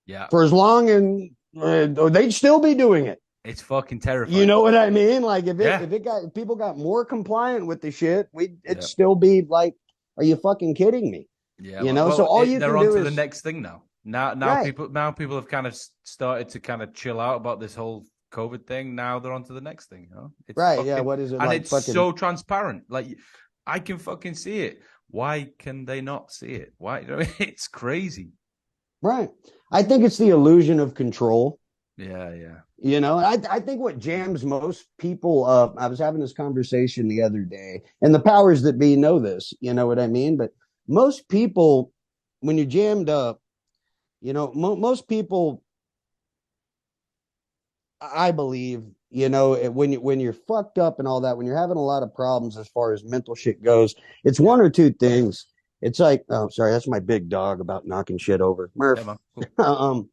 Yeah. for as long and they'd still be doing it. It's fucking terrifying. You know what I mean? Like if people got more compliant with the shit, it'd still be like, are you fucking kidding me? Yeah, you know. So all you they're can on do to is the next thing now. Now right. people have kind of started to kind of chill out about this whole COVID thing. Now they're on to the next thing. You know? It's right. fucking, yeah. What is it? And like it's fucking... so transparent. Like I can fucking see it. Why can they not see it? Why? I mean, it's crazy. Right. I think it's the illusion of control. Yeah, yeah. You know, I think what jams most people up, I was having this conversation the other day, and the powers that be know this, you know what I mean? But most people, when you're jammed up, you know, most people, I believe, you know, when you're fucked up and all that, when you're having a lot of problems as far as mental shit goes, it's one or two things. It's like, oh, sorry, that's my big dog about knocking shit over. Murph. Yeah, cool.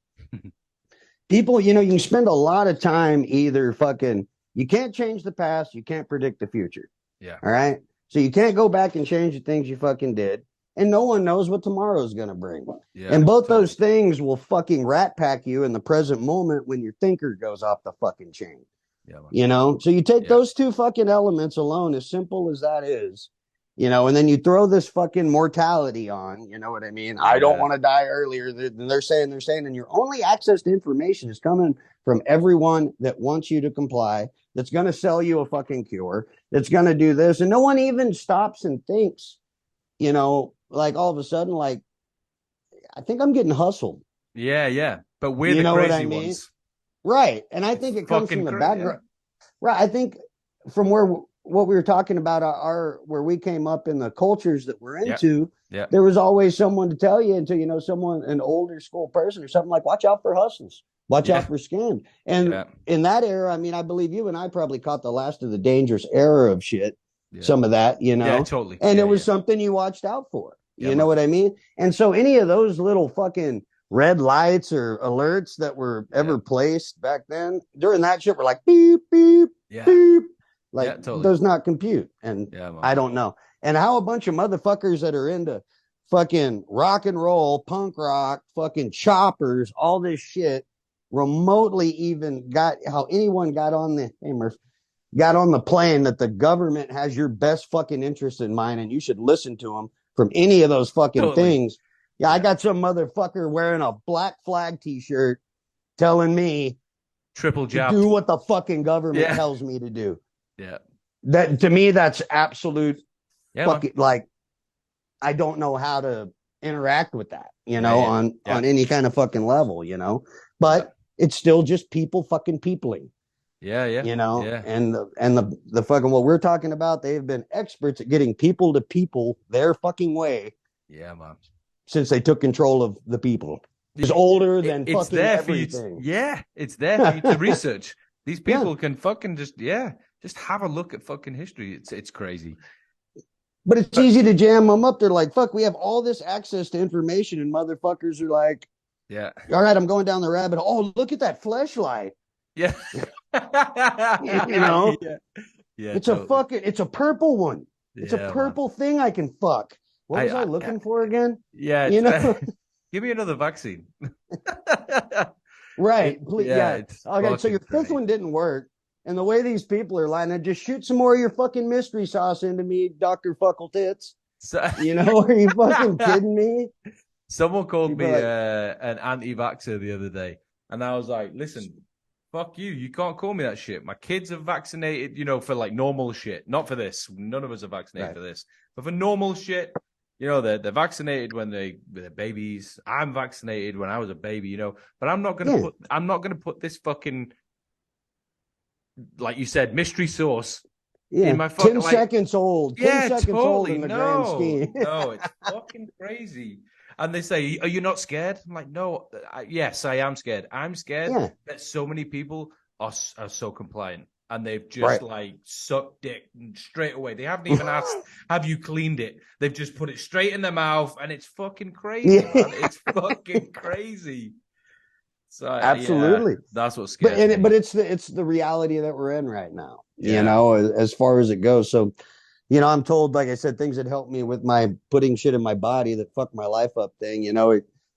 People, you know, you can spend a lot of time either fucking, you can't change the past, you can't predict the future. Yeah. All right. So you can't go back and change the things you fucking did. And no one knows what tomorrow is going to bring. Yeah, and both those things will fucking rat pack you in the present moment when your thinker goes off the fucking chain. Yeah, you know, so you take those two fucking elements alone, as simple as that is, you know, and then you throw this fucking mortality on, you know what I mean? I don't want to die earlier than they're saying, and your only access to information is coming from everyone that wants you to comply, that's going to sell you a fucking cure, that's going to do this. And no one even stops and thinks, you know, like all of a sudden, like, I think I'm getting hustled. Yeah, yeah. But we're the crazy ones. Right. And I think it comes from the background. Yeah. Right. I think from what we were talking about, where we came up in the cultures that we're into, there was always someone to tell you until, you know, an older school person or something like, watch out for hustles, watch out for scams. And in that era, I mean, I believe you and I probably caught the last of the dangerous era of shit, some of that, you know, totally. And it was something you watched out for, you know what I mean? And so any of those little fucking red lights or alerts that were ever placed back then during that shit were like, beep, beep, beep. Like, does not compute. And I don't know. And how a bunch of motherfuckers that are into fucking rock and roll, punk rock, fucking choppers, all this shit, remotely even how anyone got on the plane that the government has your best fucking interest in mind and you should listen to them from any of those fucking things. Yeah, I got some motherfucker wearing a black flag t-shirt telling me triple jab, do what the fucking government tells me to do. Yeah. That to me, that's absolute fucking, like, I don't know how to interact with that, you know, on any kind of fucking level, you know, but it's still just people fucking peopling. Yeah, yeah. You know, and the fucking, what we're talking about, they've been experts at getting people to people their fucking way. Yeah, man. Since they took control of the people. It's older than it's fucking there everything. For you it's there for you to research. These people can fucking just have a look at fucking history. It's crazy. But it's easy to jam them up. They're like, fuck, we have all this access to information, and motherfuckers are like, all right, I'm going down the rabbit hole. Oh, look at that fleshlight. Yeah. You know? Yeah. It's it's a purple one. It's a purple thing I can fuck. What was I looking for again? Yeah, you know, give me another vaccine. Right. Please, okay, so your fifth one didn't work, and the way these people are lying, just shoot some more of your fucking mystery sauce into me, Dr. Fuckle Tits. You know, are you fucking kidding me? Someone called me an anti-vaxxer the other day, and I was like, listen, fuck you. You can't call me that shit. My kids are vaccinated, you know, for like normal shit. Not for this. None of us are vaccinated for this. But for normal shit, you know, they're vaccinated when they're babies. I'm vaccinated when I was a baby, you know. But I'm not gonna put this fucking, like you said, mystery sauce in my fucking 10 seconds old. 10 seconds old in the grand scheme. No, it's fucking crazy. And they say, "Are you not scared?" I'm like, "No, yes, I am scared. I'm scared that so many people are so compliant, and they've just like sucked dick straight away. They haven't even asked, "Have you cleaned it?" They've just put it straight in their mouth, and it's fucking crazy. Man. It's fucking crazy. So absolutely, that's what scares me. But it's the reality that we're in right now. You know, as far as it goes. So, I'm told, like I said, things that help me with my putting shit in my body that fuck my life up thing.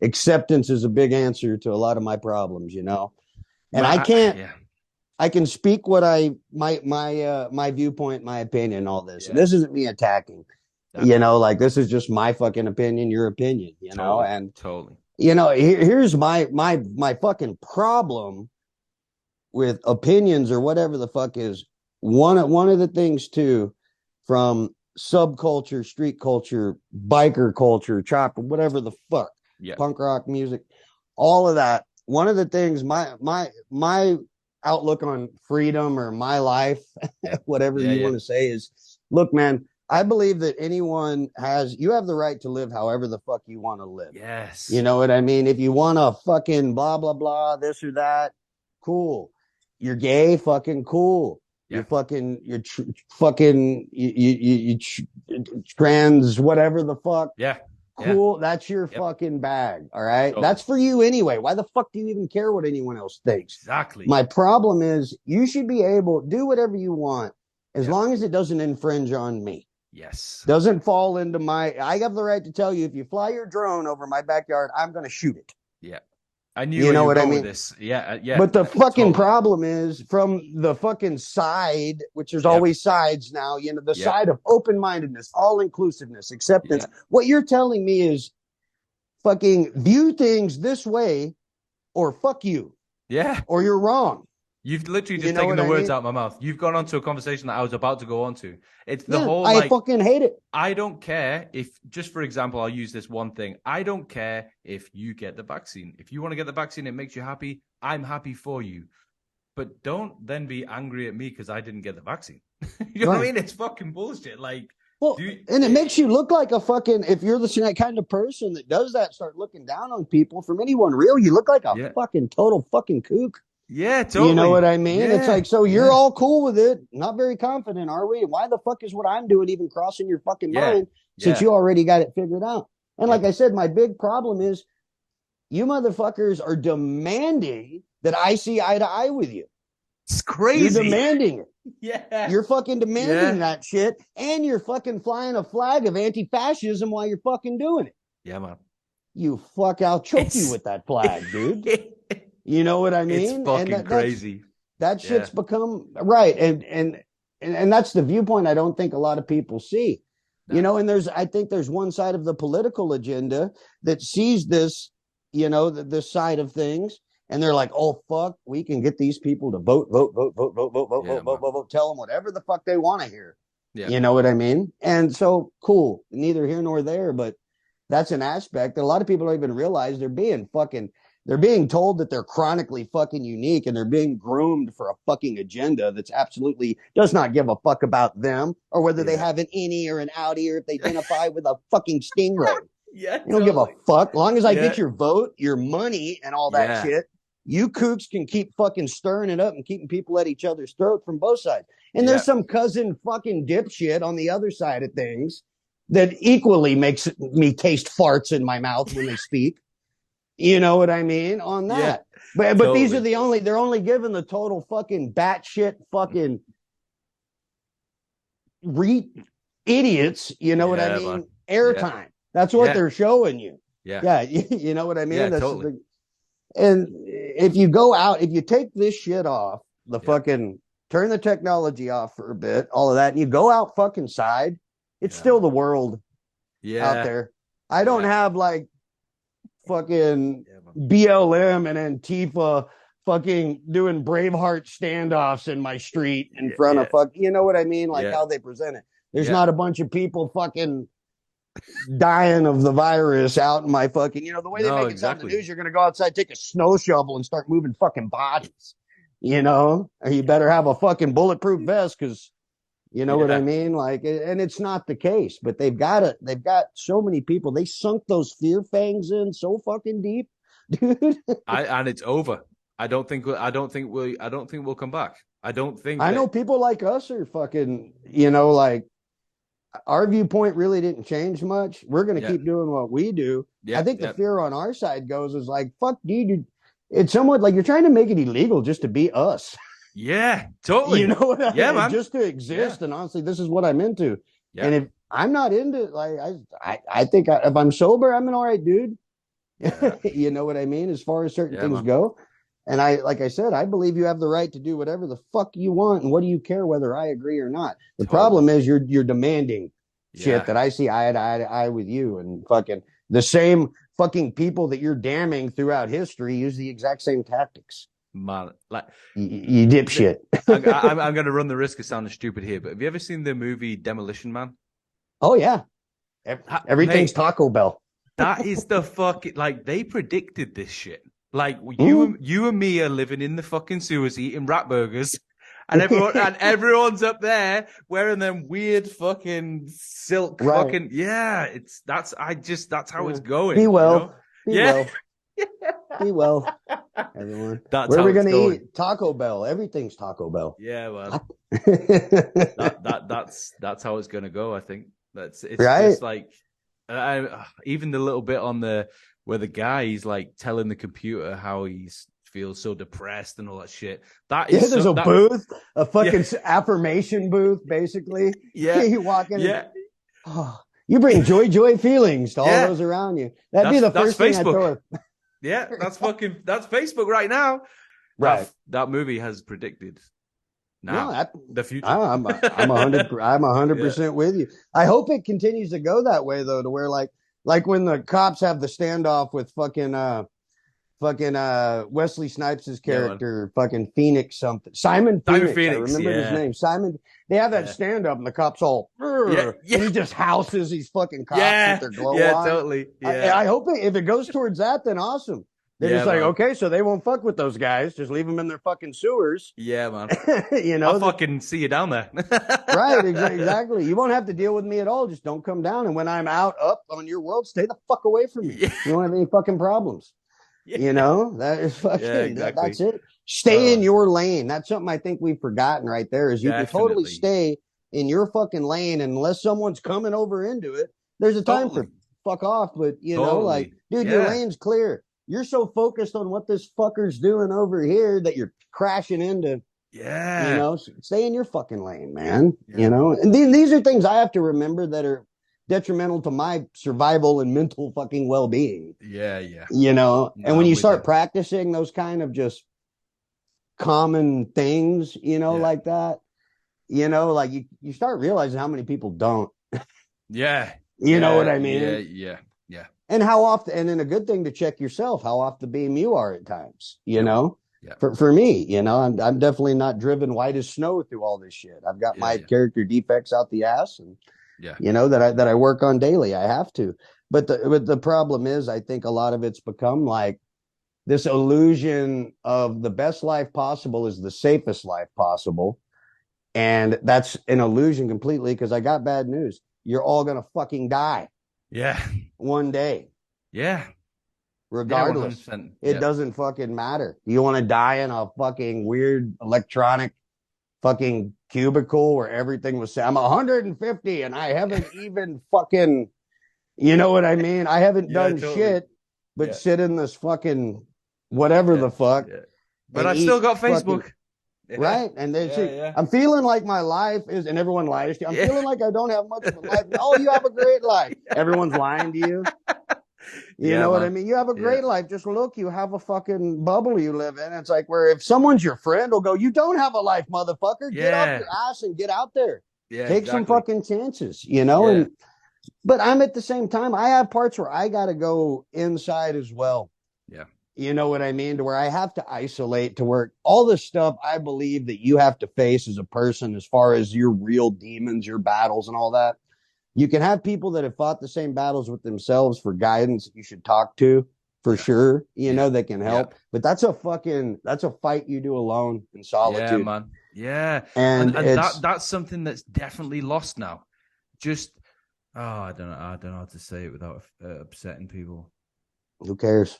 Acceptance is a big answer to a lot of my problems. And Man, I can't. yeah, I can speak what my viewpoint, my opinion, all this. yeah, This isn't me attacking. that, Like this is just my fucking opinion, your opinion. totally, And totally. here's my fucking problem with opinions or whatever the fuck is one of the things too from subculture, street culture, biker culture, chopper, whatever the fuck, Yeah, punk rock music, all of that. One of the things my outlook on freedom or my life, yeah, whatever yeah, you yeah. want to say is, look, man, I believe that you have the right to live however the fuck you want to live. You Yes. know what I mean? If you want to fucking blah, blah, blah, this or that, cool. You're gay, fucking cool. Yeah. Trans, whatever the fuck. Yeah. Cool. Yeah. That's your Yep. fucking bag. All right. Totally. That's for you anyway. Why the fuck do you even care what anyone else thinks? Exactly. My problem is you should be able to do whatever you want as long as it doesn't infringe on me. Yes. Doesn't fall into I have the right to tell you, if you fly your drone over my backyard, I'm going to shoot it. Yeah. I knew you were going with this. Yeah. Yeah. But the fucking problem is from the fucking side, which there's always sides now, the side of open-mindedness, all-inclusiveness, acceptance. Yeah. What you're telling me is fucking view things this way or fuck you. Yeah. Or you're wrong. You've literally just taken the words out of my mouth. You've gone on to a conversation that I was about to go on to. It's the whole, I fucking hate it. I don't care if, just for example, I'll use this one thing. I don't care if you get the vaccine. If you want to get the vaccine, it makes you happy. I'm happy for you. But don't then be angry at me because I didn't get the vaccine. You know what I mean? It's fucking bullshit. Like, and it makes you look like a fucking, if you're the kind of person that does that, start looking down on people from anyone real, you look like a fucking total fucking kook. Yeah, totally. You know what I mean? Yeah. It's like, so you're all cool with it. Not very confident, are we? Why the fuck is what I'm doing even crossing your fucking mind since you already got it figured out? And like I said, my big problem is you motherfuckers are demanding that I see eye to eye with you. It's crazy. You're demanding it. Yeah. You're fucking demanding that shit. And you're fucking flying a flag of anti-fascism while you're fucking doing it. Yeah, man. You fuck, I'll choke you with that flag, dude. You know what I mean? It's fucking crazy. That shit's become right. And that's the viewpoint I don't think a lot of people see. No. And I think there's one side of the political agenda that sees this, this side of things. And they're like, oh, fuck, we can get these people to vote, tell them whatever the fuck they want to hear. Yeah. You know what I mean? And so, cool, neither here nor there, but that's an aspect that a lot of people don't even realize they're being told that they're chronically fucking unique and they're being groomed for a fucking agenda that's absolutely does not give a fuck about them or whether they have an innie or an outie or if they identify with a fucking stingray. Yeah, you don't give a fuck. As long as I get your vote, your money, and all that shit, you kooks can keep fucking stirring it up and keeping people at each other's throat from both sides. And there's some cousin fucking dipshit on the other side of things that equally makes me taste farts in my mouth when they speak. You know what I mean? On that. Yeah, but these are they're only given the total fucking batshit fucking idiots, you know what I mean? Airtime. That's what they're showing you. Yeah. You know what I mean? Yeah, totally. And if you go out, if you take this shit off, the fucking turn the technology off for a bit, all of that, and you go out fucking side, it's still the world out there. I don't have like fucking BLM and Antifa fucking doing Braveheart standoffs in my street in front of you know what I mean? Like how they present it. There's not a bunch of people fucking dying of the virus out in my fucking, the way they make it sound in the news, you're going to go outside, take a snow shovel and start moving fucking bodies, or you better have a fucking bulletproof vest because you know what I mean? Like, and it's not the case, but they've got so many people. They sunk those fear fangs in so fucking deep, dude. And it's over. I don't think we'll come back. I know people like us are fucking, like our viewpoint really didn't change much. We're going to keep doing what we do. I think the fear on our side is like, fuck, dude. It's somewhat like you're trying to make it illegal just to be us. Yeah, totally. You know what I mean? Man. Just to exist. And honestly, this is what I'm into. And if I'm not into it, like I think if I'm sober, I'm an all right dude. Yeah. You know what I mean? As far as certain things Man. go. And like I said, I believe you have the right to do whatever the fuck you want. And what do you care whether I agree or not? The problem is you're demanding shit that I see eye to eye with you, and fucking the same fucking people that you're damning throughout history use the exact same tactics. Man, like you dipshit. I'm going to run the risk of sounding stupid here, but have you ever seen the movie Demolition Man? Oh yeah, everything's Mate, Taco Bell. That is the fucking like they predicted this shit. Like you and me are living in the fucking sewers eating rat burgers, and everyone's up there wearing them weird fucking silk fucking that's how it's going. Be well. You know? Be well. Be well, everyone. That's where how are we it's gonna going. eat? Taco Bell. Everything's Taco Bell. Yeah, well, that's how it's gonna go. I think it's right? just like even the little bit on where the guy he's like telling the computer how he feels so depressed and all that shit. That is there's a booth, a fucking affirmation booth, basically. Yeah, you walk in. Yeah. You bring joy feelings to all those around you. That'd be the first thing I throw. Yeah, that's Facebook right now. Right. That movie has predicted the future. I'm 100% with you. I hope it continues to go that way though, to where like when the cops have the standoff with fucking Wesley Snipes' character, fucking Phoenix something. Simon Phoenix. I remember his name. Simon. They have that stand up and the cops all, and he just houses these fucking cops with their glow on. Yeah, totally. Yeah. I hope if it goes towards that, then awesome. They're just like, okay, so they won't fuck with those guys. Just leave them in their fucking sewers. Yeah, man. I'll fucking see you down there. Right, exactly. You won't have to deal with me at all. Just don't come down. And when I'm up on your world, stay the fuck away from me. Yeah. You don't have any fucking problems. Yeah. That is fucking, exactly. That's it. Stay in your lane. That's something I think we've forgotten right there is you can totally stay in your fucking lane unless someone's coming over into it. There's a time for fuck off, but dude, your lane's clear. You're so focused on what this fucker's doing over here that you're crashing into. Yeah. Stay in your fucking lane, man. Yeah. And these are things I have to remember that are detrimental to my survival and mental fucking well-being. Yeah, yeah. And when you start practicing those kind of just common things, like that, like you start realizing how many people don't. Yeah. You know what I mean? Yeah. And how often, and then a good thing to check yourself, how off the beam you are at times, Yeah. For me, I'm definitely not driven white as snow through all this shit. I've got my character defects out the ass, and that I work on daily. I have to, but the problem is, I think a lot of it's become like this illusion of the best life possible is the safest life possible, and that's an illusion completely. Because I got bad news: you're all gonna fucking die. Yeah. One day. Yeah. Regardless, it doesn't fucking matter. You want to die in a fucking weird electronic fucking cubicle where everything was, I'm 150 and I haven't even fucking, you know what I mean? I haven't done shit but sit in this fucking whatever the fuck. Yeah. But I've still got Facebook. Fucking, right? And then I'm feeling like my life is, and everyone lies to you. I'm feeling like I don't have much of a life. Oh, you have a great life. Everyone's lying to you. You know what I mean? You have a great life. Just look, you have a fucking bubble you live in. It's like where if someone's your friend will go, you don't have a life, motherfucker. Get off your ass and get out there. Yeah, take some fucking chances, And but I'm at the same time, I have parts where I got to go inside as well. Yeah. You know what I mean? To where I have to isolate, to where all the stuff I believe that you have to face as a person, as far as your real demons, your battles and all that. You can have people that have fought the same battles with themselves for guidance that you should talk to for sure, that can help. But that's a fight you do alone in solitude. Yeah, man. Yeah. And that's something that's definitely lost now. Just, I don't know how to say it without upsetting people. Who cares?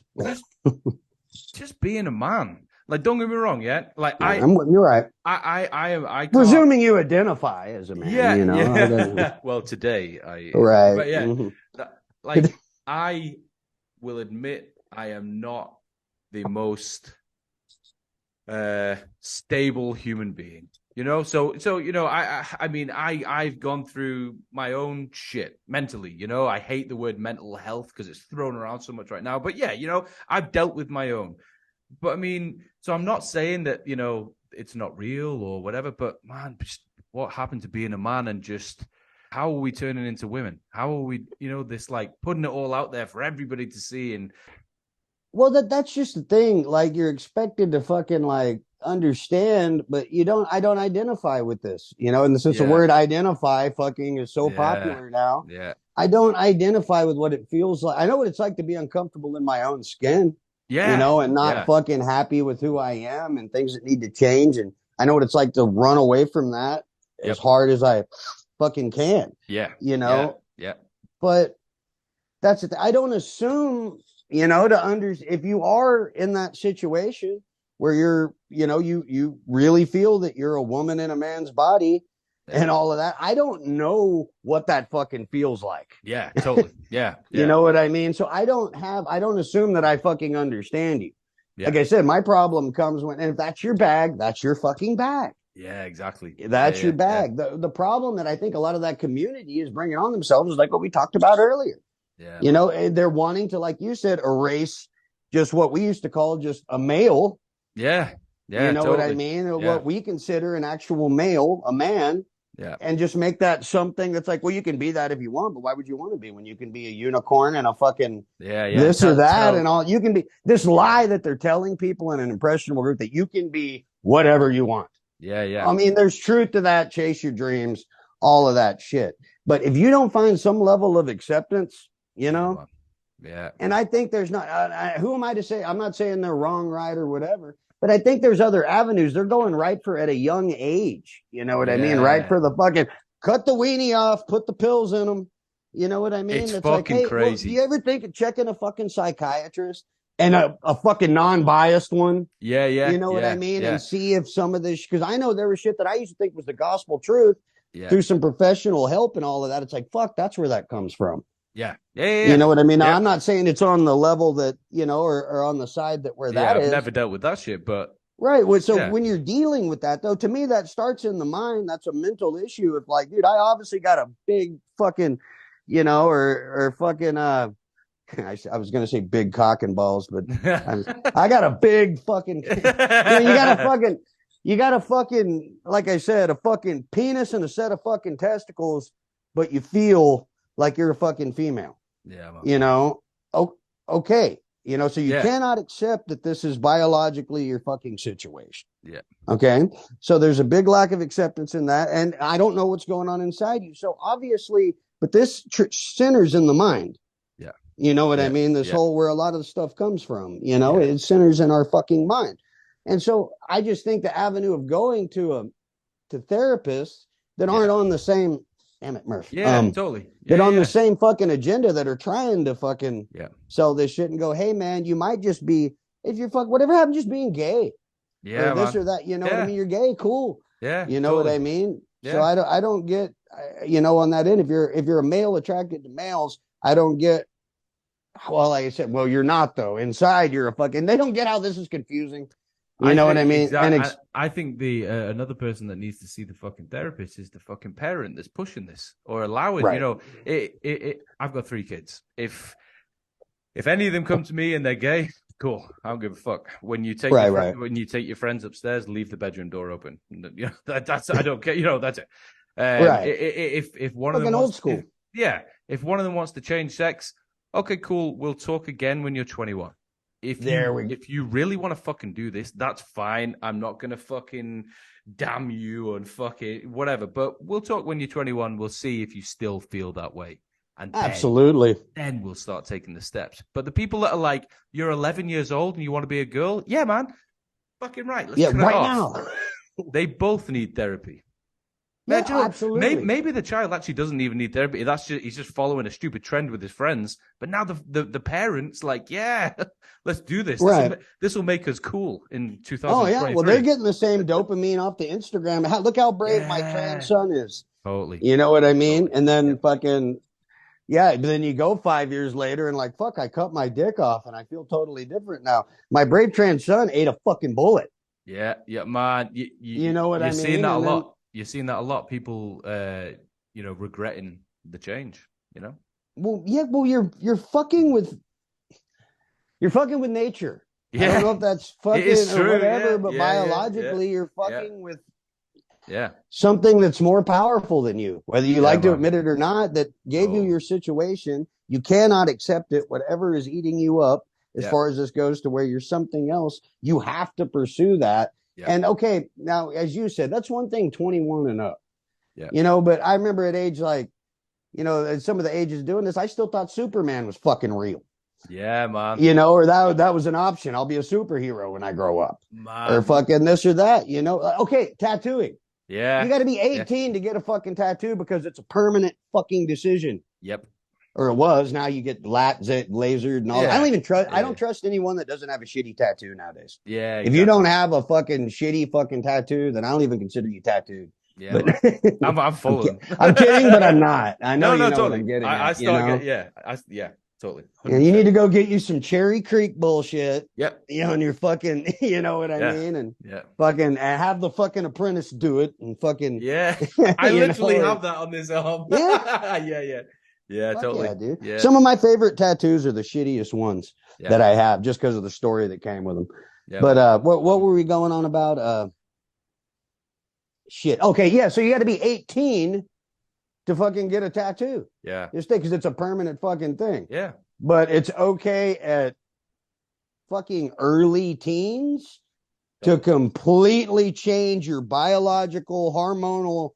Just being a man. Like, don't get me wrong, Like, you're right. I presuming you identify as a man. Yeah. Well, today right. But yeah, I will admit I am not the most stable human being. You know, so you know, I mean, I've gone through my own shit mentally. You know, I hate the word mental health because it's thrown around so much right now. But yeah, you know, I've dealt with my own. But I mean, so I'm not saying that, you know, it's not real or whatever. But man, just what happened to being a man, and just how are we turning into women? How are we, you know, this like putting it all out there for everybody to see? And Well, that's just the thing. Like, you're expected to fucking like understand, but you don't. I don't identify with this. You know, and since the yeah, word identify fucking is so yeah, popular now, yeah, I don't identify with what it feels like. I know what it's like to be uncomfortable in my own skin, you yeah, know, and not yeah, fucking happy with who I am and things that need to change. And I know what it's like to run away from that as yep, hard as I fucking can, yeah, you yeah, know. yeah, But that's it. I don't assume, you know, if you are in that situation where you're, you know, you really feel that you're a woman in a man's body yeah. and all of that. I don't know what that fucking feels like. Yeah, totally. Yeah, You yeah, know what I mean? So I don't assume that I fucking understand you. yeah, Like I said, my problem comes when, and if that's your bag, that's your fucking bag. yeah, exactly. Yeah, That's your yeah, yeah, bag. The problem that I think a lot of that community is bringing on themselves is like what we talked about earlier. yeah, You man. know, they're wanting to, like you said, erase just what we used to call just a male. Yeah, You yeah, know what I totally. mean? Yeah, What we consider an actual male, a man, yeah, and just make that something that's like, well, you can be that if you want, but why would you want to be when you can be a unicorn and a fucking yeah, yeah. this or that and Tell. all? You can be this lie that they're telling people in an impressionable group that you can be whatever you want. Yeah, yeah, I mean, there's truth to that. Chase your dreams, all of that shit. But if you don't find some level of acceptance, you yeah, know, man. Yeah, and I think there's not, who am I to say? I'm not saying they're wrong, right, or whatever, but I think there's other avenues. They're going right for at a young age. You know what I mean? Right yeah. for the fucking cut the weenie off, put the pills in them. You know what I mean? It's It's like, fucking hey, well, do crazy. you ever think of checking a fucking psychiatrist and a fucking non biased one? Yeah, You yeah, know what I yeah, mean? And yeah, see if some of this, because I know there was shit that I used to think was the gospel truth yeah, through some professional help and all of that. It's like, fuck, that's where that comes from. yeah, yeah, yeah, You yeah. know what I mean? Now, Yeah, I'm not saying it's on the level that, you know, or on the side that where yeah, that I've is. never dealt with that shit, but Right. Well, so yeah, when you're dealing with that, though, to me, that starts in the mind. That's a mental issue. Of like, dude, I obviously got a big fucking, you know, or fucking, I was going to say big cock and balls, but I got a big fucking, you know, you got a fucking, like I said, a fucking penis and a set of fucking testicles, but you feel like you're a fucking female, yeah, man. you know? Okay. You know, so you Yeah, cannot accept that this is biologically your fucking situation. yeah, Okay. So there's a big lack of acceptance in that. And I don't know what's going on inside you. So obviously, but this centers in the mind. yeah, You know what I yeah, mean? This yeah, whole where a lot of the stuff comes from, you know, yeah, it centers in our fucking mind. And so I just think the avenue of going to therapists that yeah, aren't on the same, damn it, Murph, yeah, totally. that Yeah, on the yeah, same fucking agenda that are trying to fucking yeah, sell this shit and go, hey man, you might just be, if you're fuck whatever happened, just being gay or yeah, this man. or that, you know what I Yeah, mean? You're gay, cool. yeah, You know what I totally. mean? So Yeah. I don't get, you know, on that end, if you're a male attracted to males, I don't get, well, like I said, well, you're not though. Inside, you're a fucking. They don't get how this is confusing. You I know what think I mean? And I think the another person that needs to see the fucking therapist is the fucking parent that's pushing this or allowing. You right, know, I've got 3 kids. If any of them come to me and they're gay, cool. I don't give a fuck. When you take right, when you take your friends upstairs, leave the bedroom door open. You know, that's I don't care. You know, that's it. right. If one of them Fucking old wants, school. if one of them wants to change sex, okay, cool. We'll talk again when you're 21. There we. If you really want to fucking do this, that's fine. I'm not gonna fucking damn you and fuck it, whatever. But we'll talk when you're 21. We'll see if you still feel that way, and Absolutely. then we'll start taking the steps. But the people that are like, you're 11 years old and you want to be a girl, yeah, man, fucking right. Let's Yeah, cut it right off. now. They both need therapy. Yeah, Man, absolutely. maybe the child actually doesn't even need therapy. He's just following a stupid trend with his friends. But now the parents like, yeah, let's do this. Right. This will make us cool in Oh 2023. yeah. Well, they're getting the same dopamine off the Instagram. Look how brave my trans son is. Totally. You know what I mean? Totally. And then fucking. Yeah, but then you go 5 years later and like, fuck, I cut my dick off and I feel totally different now. My brave trans son ate a fucking bullet. Yeah, yeah, man. You know what I you're mean? seeing that a And then, lot. You're seeing that a lot. People, regretting the change. well, yeah, well, you're fucking with nature. I don't know Yeah, if that's it fucking is or true. whatever, Yeah, but yeah, yeah, yeah, biologically, you're yeah, fucking with yeah, something that's more powerful than you, whether you yeah, like to man. admit it or not, that gave you Totally. your situation. You cannot accept it. Whatever is eating you up, as Yeah, far as this goes, to where you're something else, you have to pursue that. yeah, And okay, now, as you said, that's one thing, 21 and up, yeah, but I remember at age like, at some of the ages doing this, I still thought Superman was fucking real. yeah, man. Or that was an option. I'll be a superhero when I grow up, or Man. fucking this or that. Okay, tattooing. You Yeah, got to be yeah, 18 to get a fucking tattoo because it's a permanent fucking decision. yep, Or it was. Now you get lasered and all that. I yeah, don't even trust. I yeah, don't trust anyone that doesn't have a shitty tattoo nowadays. yeah. If you don't Exactly. have a fucking shitty fucking tattoo, then I don't even consider you tattooed. Yeah, But man. I'm I'm, full of them. I'm kidding, but I'm not. I know No, you no, know what I'm totally. getting I at. start get yeah. Yeah, totally. And you need 100%. to go get you some Cherry Creek bullshit. Yep. And you're fucking, you know what I Yeah. mean? And Yeah. fucking have the fucking apprentice do it and fucking, Yeah. I you literally know, have that on this arm. yeah. Yeah, yeah. Yeah, Fuck totally. yeah, dude. Yeah. Some of my favorite tattoos are the shittiest ones Yeah. that I have, just because of the story that came with them. Yeah, But man. what were we going on about? Shit. Okay, yeah. So you got to be 18 to fucking get a tattoo. Yeah. Just because it's a permanent fucking thing. Yeah. But it's okay at fucking early teens to completely change your biological hormonal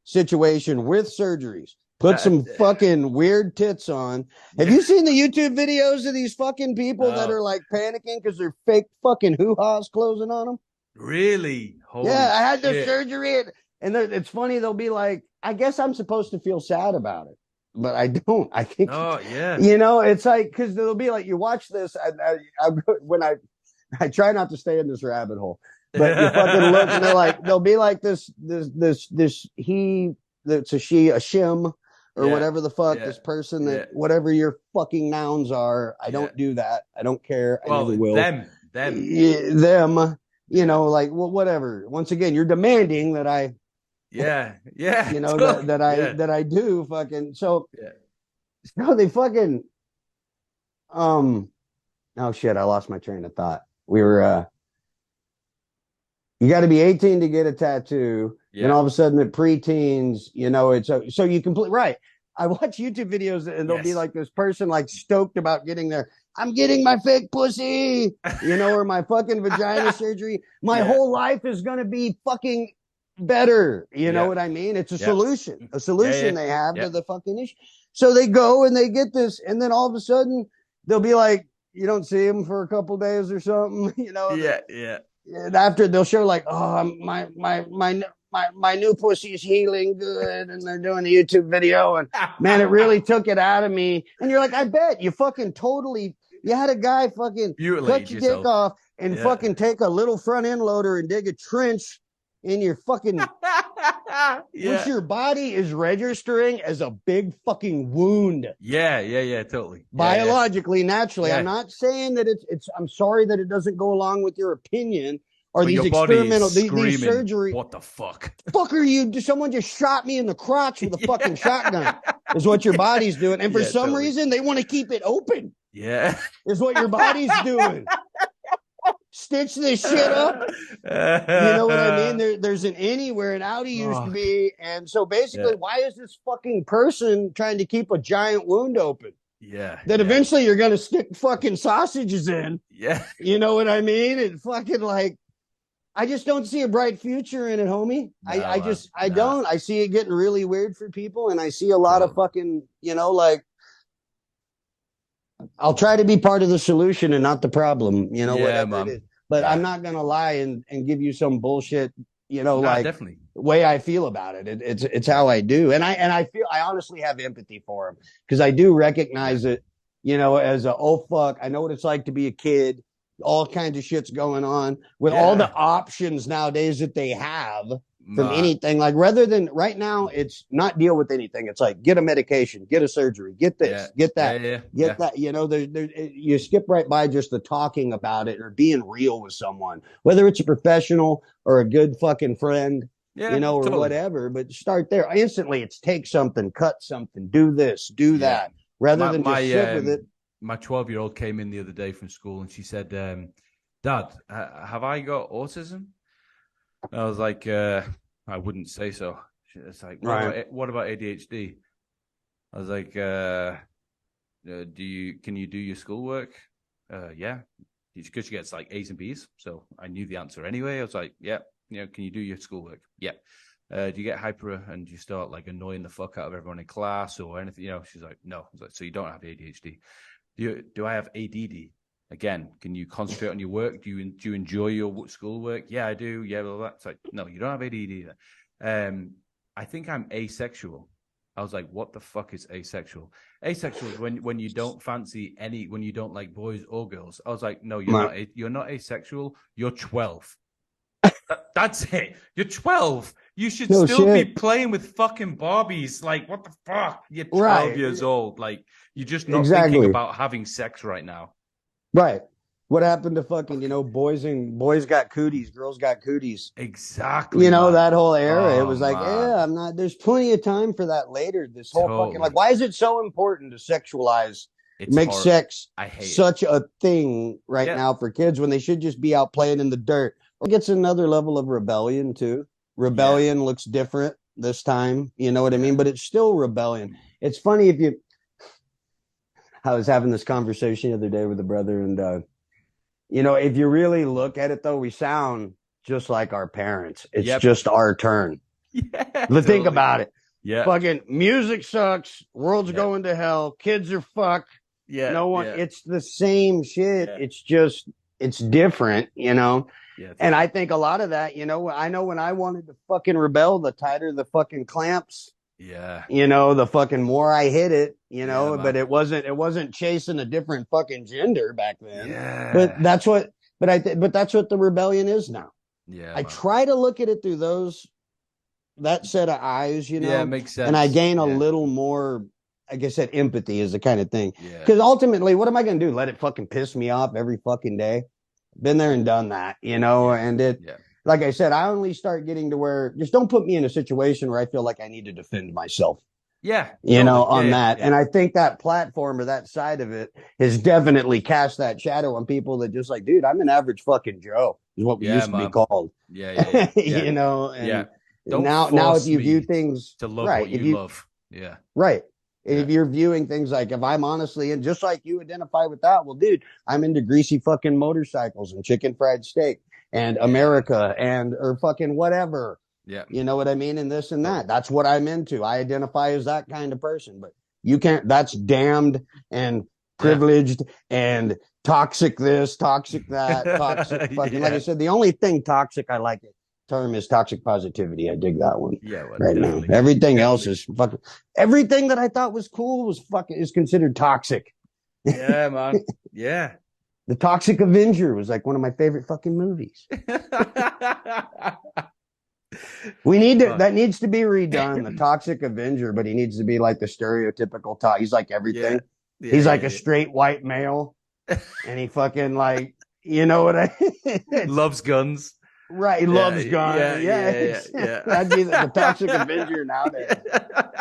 situation with surgeries. Put some fucking weird tits on. Have you seen the YouTube videos of these fucking people that are like panicking because their fake fucking hoo-ha's closing on them? Really? Holy Yeah, I had the shit. surgery. And it's funny. They'll be like, I guess I'm supposed to feel sad about it, but I don't. I think, Oh, yeah. it's like, because they'll be like, you watch this. When I try not to stay in this rabbit hole, but you fucking look and they'll be like this, he, that's a she, a shim, or whatever the fuck, this person that, whatever your fucking nouns are. I don't do that. I don't care. I never will. Them. Like, well, whatever. Once again, you're demanding that I, yeah. that I do fucking. So, no, they fucking, oh shit, I lost my train of thought. We were, you got to be 18 to get a tattoo. Yeah. And all of a sudden at preteens, it's so you complete right. I watch YouTube videos and there'll be like this person like stoked about getting there. I'm getting my fake pussy, or my fucking vagina surgery. My whole life is going to be fucking better. You know what I mean? It's a solution they have to the fucking issue. So they go and they get this, and then all of a sudden they'll be like, you don't see them for a couple days or something, And after they'll show like, oh, my new pussy is healing good, and they're doing a YouTube video, and man, it really took it out of me. And you're like, I bet you fucking totally. You had a guy fucking cut your dick off and fucking take a little front end loader and dig a trench in your fucking, which your body is registering as a big fucking wound. Yeah, totally. Biologically, naturally. I'm not saying that it's, I'm sorry that it doesn't go along with your opinion. Or these experimental, these surgery. What the fuck? Fuck are you? Someone just shot me in the crotch with a fucking shotgun. Is what your body's doing, and for some reason they want to keep it open. Yeah, is what your body's doing. Stitch this shit up. You know what I mean? There's an innie where an outie used to be, and so basically, why is this fucking person trying to keep a giant wound open? Yeah, that eventually you're gonna stick fucking sausages in. Yeah, you know what I mean? And fucking like. I just don't see a bright future in it, homie. No, I don't. I see it getting really weird for people, and I see a lot of fucking, like, I'll try to be part of the solution and not the problem, whatever it is. But I'm not gonna lie and give you some bullshit, like definitely way I feel about it. It's how I do, and I honestly have empathy for him because I do recognize it, as a fuck. I know what it's like to be a kid. All kinds of shit's going on with all the options nowadays that they have. from anything. Like rather than right now, it's not deal with anything. It's like get a medication, get a surgery, get this, get that, get that. You know, you skip right by just the talking about it or being real with someone, whether it's a professional or a good fucking friend. You know, or whatever, but start there. Instantly, it's take something, cut something, do this, do that, rather than just sit with it. My 12-year-old came in the other day from school and she said, Dad, have I got autism? I was like, I wouldn't say so. It's like, what about ADHD? I was like, can you do your schoolwork? Yeah. Because she gets like A's and B's. So I knew the answer anyway. I was like, yeah. You know, can you do your schoolwork? Yeah. Do you get hyper and you start like annoying the fuck out of everyone in class or anything? You know, she's like, no. I was like, so you don't have ADHD? Do I have ADD? Again, can you concentrate on your work? Do you enjoy your schoolwork? Yeah, I do. Yeah, blah, blah. It's like, no, you don't have ADD either. I think I'm asexual. I was like, what the fuck is asexual? Asexual is when you don't fancy when you don't like boys or girls. I was like, no, you're not asexual. You're 12. That's it. You're 12. You should still be playing with fucking Barbies. Like, what the fuck? You're 12 years old. Like, you're just not thinking about having sex right now. Right. What happened to fucking, boys got cooties, girls got cooties. Exactly. That whole era. It was like, there's plenty of time for that later. This whole fucking, like, why is it so important to sexualize, make sex such a thing right now for kids when they should just be out playing in the dirt? Or gets another level of rebellion too. Rebellion looks different this time. You know what I mean? But it's still rebellion. It's funny I was having this conversation the other day with a brother and, if you really look at it though, we sound just like our parents. It's just our turn. Yeah. Think about it. Yeah. Fucking music sucks. World's going to hell. Kids are fucked. Yeah. No one, it's the same shit. Yeah. It's just, it's different, Yeah, and I think a lot of that, I know when I wanted to fucking rebel, the tighter the fucking clamps. Yeah. The fucking more I hit it, but it wasn't chasing a different fucking gender back then. Yeah. But that's what the rebellion is now. Yeah. I try to look at it through that set of eyes, Yeah, it makes sense. And I gain a little more, like I said, empathy is the kind of thing. Yeah. Because ultimately, what am I going to do? Let it fucking piss me off every fucking day? Been there and done that, and like I said, I only start getting to where just don't put me in a situation where I feel like I need to defend myself. Yeah. On that. Yeah. And I think that platform or that side of it has definitely cast that shadow on people that just like, dude, I'm an average fucking Joe is what we used to be called. Yeah. And now if you view things to love what you love. Yeah. Right. If you're viewing things like if I'm honestly, and just like you identify with that, well, dude, I'm into greasy fucking motorcycles and chicken fried steak and America or fucking whatever. Yeah. You know what I mean? And this and that. That's what I'm into. I identify as that kind of person, but you can't, that's damned and privileged and toxic this, toxic that, toxic fucking, like I said, the only thing toxic I like it. Term is toxic positivity. I dig that one. Yeah, well, right now. Everything else is fucking. Everything that I thought was cool is considered toxic. Yeah, man. Yeah. The Toxic Avenger was like one of my favorite fucking movies. That needs to be redone. The Toxic Avenger, but he needs to be like the stereotypical he's like everything. Yeah. He's like a straight white male, and he fucking like what I loves guns. Right, he loves guns. Yeah. That'd be the Toxic Avenger nowadays.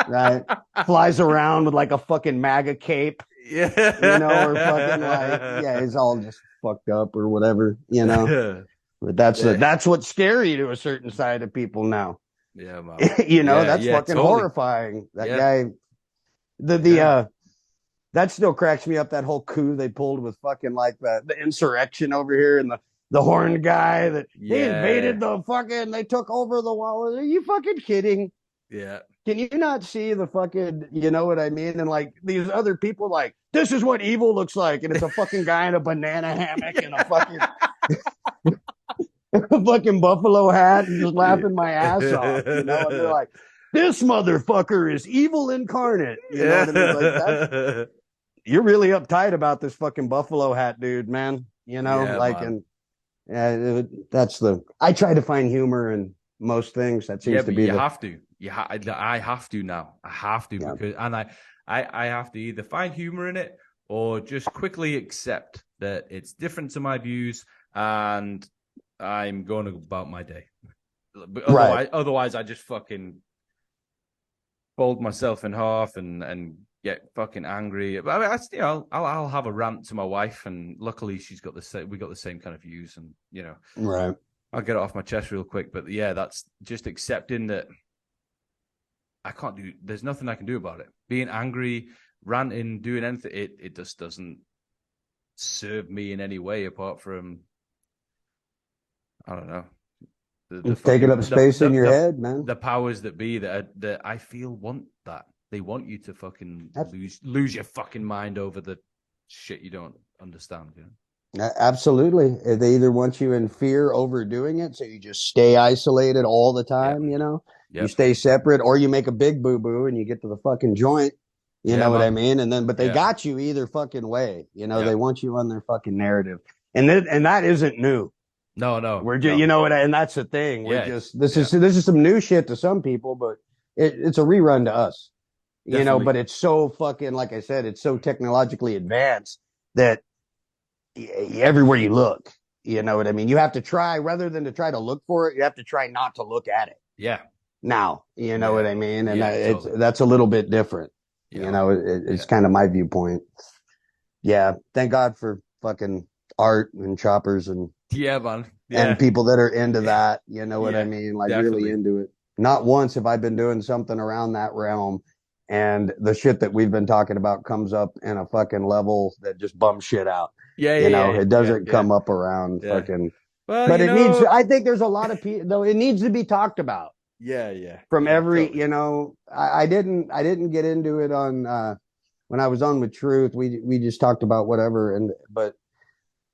Right, flies around with like a fucking MAGA cape. Yeah, or fucking like he's all just fucked up or whatever. But that's what's scary to a certain side of people now. Yeah, man. That's fucking horrifying. That guy, that still cracks me up. That whole coup they pulled with fucking like the insurrection over here and the horned guy that they invaded they took over the wall. Are you fucking kidding? Yeah. Can you not see the fucking, you know what I mean? And like these other people like, this is what evil looks like. And it's a fucking guy in a banana hammock and a fucking, a fucking buffalo hat and just laughing my ass off. And they're like, this motherfucker is evil incarnate. You know what I mean? Like you're really uptight about this fucking buffalo hat, dude, man. And that's I try to find humor and most things. That seems Yeah, to but be you the have to. I have to now. I have to yeah. because, and I have to either find humor in it or just quickly accept that it's different to my views, and I'm going about my day. But Right. otherwise, I just fucking fold myself in half and get fucking angry. But I mean, I'll have a rant to my wife, and luckily she's got we got the same kind of views, and Right. I'll get it off my chest real quick. But yeah, that's just accepting that there's nothing I can do about it. Being angry, ranting, doing anything, it just doesn't serve me in any way apart from, I don't know, the It's taking fucking up space in your head, man. the powers that be that I feel want that. They want you to fucking That's lose your fucking mind over the shit you don't understand. absolutely. They either want you in fear overdoing it, so you just stay isolated all the Yep. time, you Yep. stay separate, or you make a big boo boo and you get to the fucking joint. You Yeah, know what I man. mean? And then, but they Yeah. got you either fucking way. Yeah. They want you on their fucking narrative, and that isn't new. No. We're just, No. and that's the thing. We're Yeah. just this is some new shit to some people, but it's a rerun to us. Definitely. But it's so fucking, like I said, it's so technologically advanced that everywhere you look, you know what I mean? You have to try, rather than to try to look for it, you have to try not to look at it Yeah. now, you know Yeah. what I mean? And Yeah. Totally. that's a little bit different. Yeah. It's kind of my viewpoint. Yeah. Thank God for fucking art and choppers Yeah, man. and Yeah. people that are into that, you know what I Yeah. mean? Like really Definitely. into it. Not once have I been doing something around that realm and the shit that we've been talking about comes up in a fucking level that just bums shit out. Yeah. It doesn't Yeah. come up around Yeah. fucking, Well, but it needs, I think there's a lot of people, though, it needs to be talked about Yeah. from every, Totally. I didn't get into it on, when I was on with Truth, we just talked about whatever. But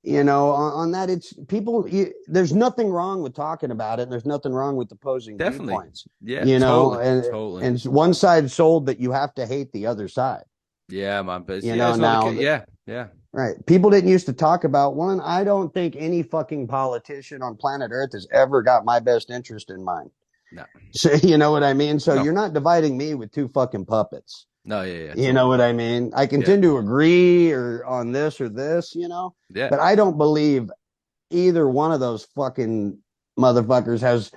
on that, it's people, there's nothing wrong with talking about it. And there's nothing wrong with opposing Definitely. viewpoints, Yeah. Totally. Totally. and one side sold that you have to hate the other side, Yeah, man. But it's not the now, case. Yeah. Yeah. right. People didn't used to talk about one. I don't think any fucking politician on planet Earth has ever got my best interest in mind. No. So, you know what I mean? So No. you're not dividing me with two fucking puppets. No. Yeah. You Totally. know what I mean? I can Yeah. tend to agree or on this or this, Yeah. but I don't believe either one of those fucking motherfuckers has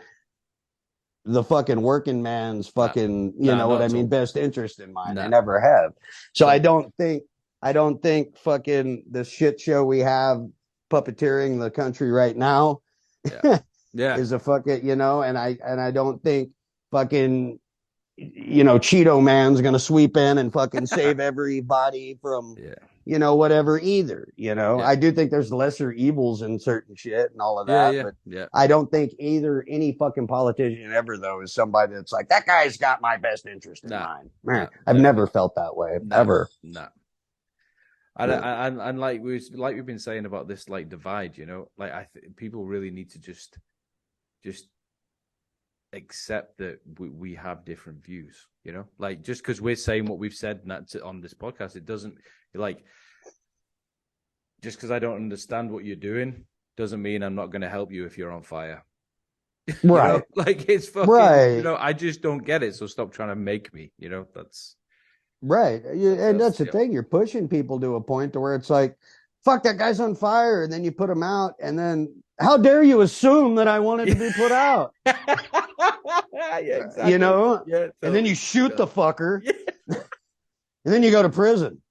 the fucking working man's fucking, you know what I mean, best interest in mind. They never have. So I don't think fucking the shit show we have puppeteering the country right now Yeah. is a fucking, and I don't think fucking, Cheeto Man's gonna sweep in and fucking save everybody from, whatever either. I do think there's lesser evils in certain shit and all of that, but I don't think either any fucking politician ever though is somebody that's like that guy's got my best interest in mind. I've never felt that way ever. No. And like we've been saying about this like divide, like people really need to just accept that we have different views, like just because we're saying what we've said and that's on this podcast, it doesn't like just because I don't understand what you're doing doesn't mean I'm not going to help you if you're on fire. Right. Like it's fucking, right. I just don't get it. So stop trying to make me, that's right. And that's the thing. You're pushing people to a point to where it's like, fuck, that guy's on fire. And then you put him out and then how dare you assume that I wanted to be put out? Yeah, exactly. Yeah, totally. And then you shoot the fucker. And then you go to prison.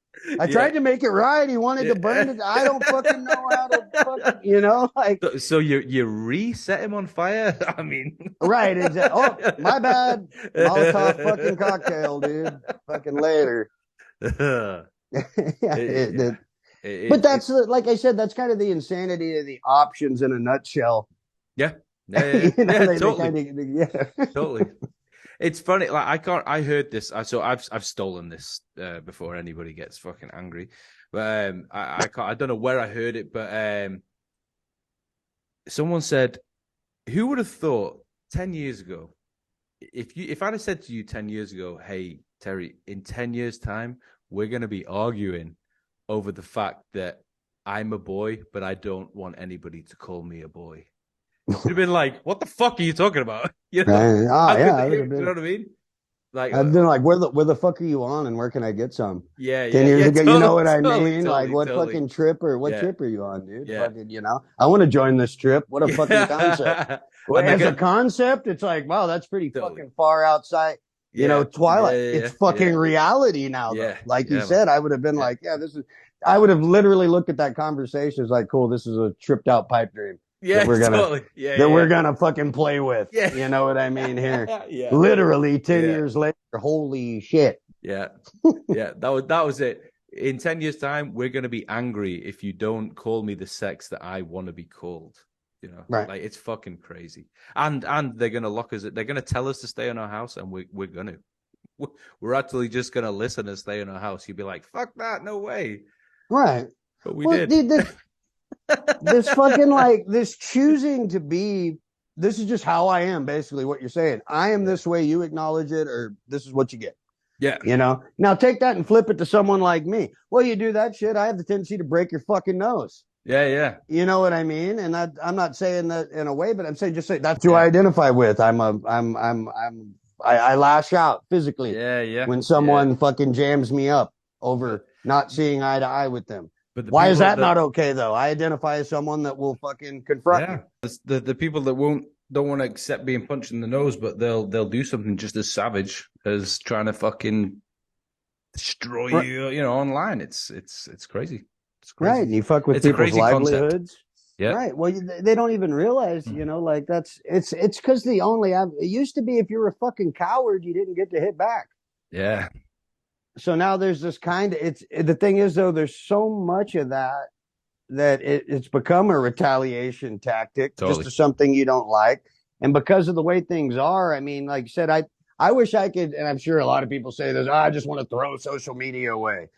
I tried to make it right. He wanted to burn it. I don't fucking know how to fucking, like. So you reset him on fire? I mean. Right, exactly. Oh, my bad. Molotov fucking cocktail, dude. Fucking later. But that's, like I said, that's kind of the insanity of the options in a nutshell. Yeah. Totally. It's funny. Like I heard this. So I've stolen this before anybody gets fucking angry. But I don't know where I heard it. But someone said, "Who would have thought 10 years ago, if I'd have said to you 10 years ago, hey Terry, in 10 years' time, we're going to be arguing over the fact that I'm a boy, but I don't want anybody to call me a boy." You'd have been like, "What the fuck are you talking about?" You know, Right? Oh how yeah, could I would you have know been. what I mean? Like, I've been like, where the fuck are you on, and where can I get some? yeah, 10 years ago, you know totally, what I totally, mean? Like, totally, what totally. fucking trip or what Yeah, trip are you on, dude? yeah, Fucking, I want to join this trip. What a fucking concept. yeah. Well, And they as a get concept, it's like, wow, that's pretty totally. fucking far outside. Yeah, yeah, Twilight. It's yeah, fucking yeah, reality now, though. yeah, Like you yeah, man. said, I would have been Yeah, like, yeah, this is. I would have literally looked at that conversation as like, cool, this is a tripped out pipe dream that yeah, we're gonna totally. Yeah, that we're yeah, gonna fucking play with. yeah, You know what I mean? Here, yeah, yeah, literally 10 yeah, years later, holy shit. yeah, yeah. That was it. In 10 years' time, we're gonna be angry if you don't call me the sex that I want to be called. You know, Right. like it's fucking crazy. And they're gonna lock us. They're gonna tell us to stay in our house, and we're gonna. We're actually just gonna listen and stay in our house. You'd be like, "Fuck that, no way!" Right. But we Well, did. dude, this fucking like this choosing to be. This is just how I am. Basically, what you're saying. I am this way. You acknowledge it, or this is what you get. Yeah, Now take that and flip it to someone like me. Well, you do that shit, I have the tendency to break your fucking nose. yeah, yeah. You know what I mean? And I'm not saying that in a way, but I'm saying just say that's who Yeah. I identify with. I lash out physically Yeah, yeah, when yeah. someone fucking jams me up over not seeing eye to eye with them. But the Why is people that not okay though? I identify as someone that will fucking confront you. the people that don't want to accept being punched in the nose, but they'll do something just as savage as trying to fucking destroy Right. you, online. It's crazy. It's Right. crazy. And you fuck with It's a people's crazy concept. livelihoods. Yeah. Right. Well, they don't even realize, like it's because it used to be if you were a fucking coward, you didn't get to hit back. Yeah. So now there's this the thing is though, there's so much of that it's become a retaliation tactic Totally. just to something you don't like. And because of the way things are, I mean, like you said, I wish I could, and I'm sure a lot of people say this, I just want to throw social media away.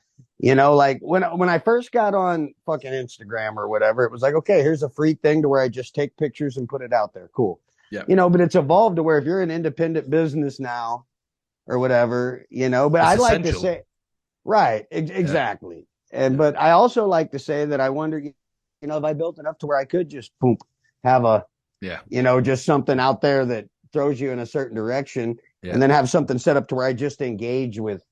Like when I first got on fucking Instagram or whatever, it was like, okay, here's a free thing to where I just take pictures and put it out there. Cool. Yeah. But it's evolved to where if you're an independent business now or whatever, but It's I like essential. to say, right, exactly. But I also like to say that I wonder, if I built it up to where I could just have a, just something out there that throws you in a certain direction, and then have something set up to where I just engage with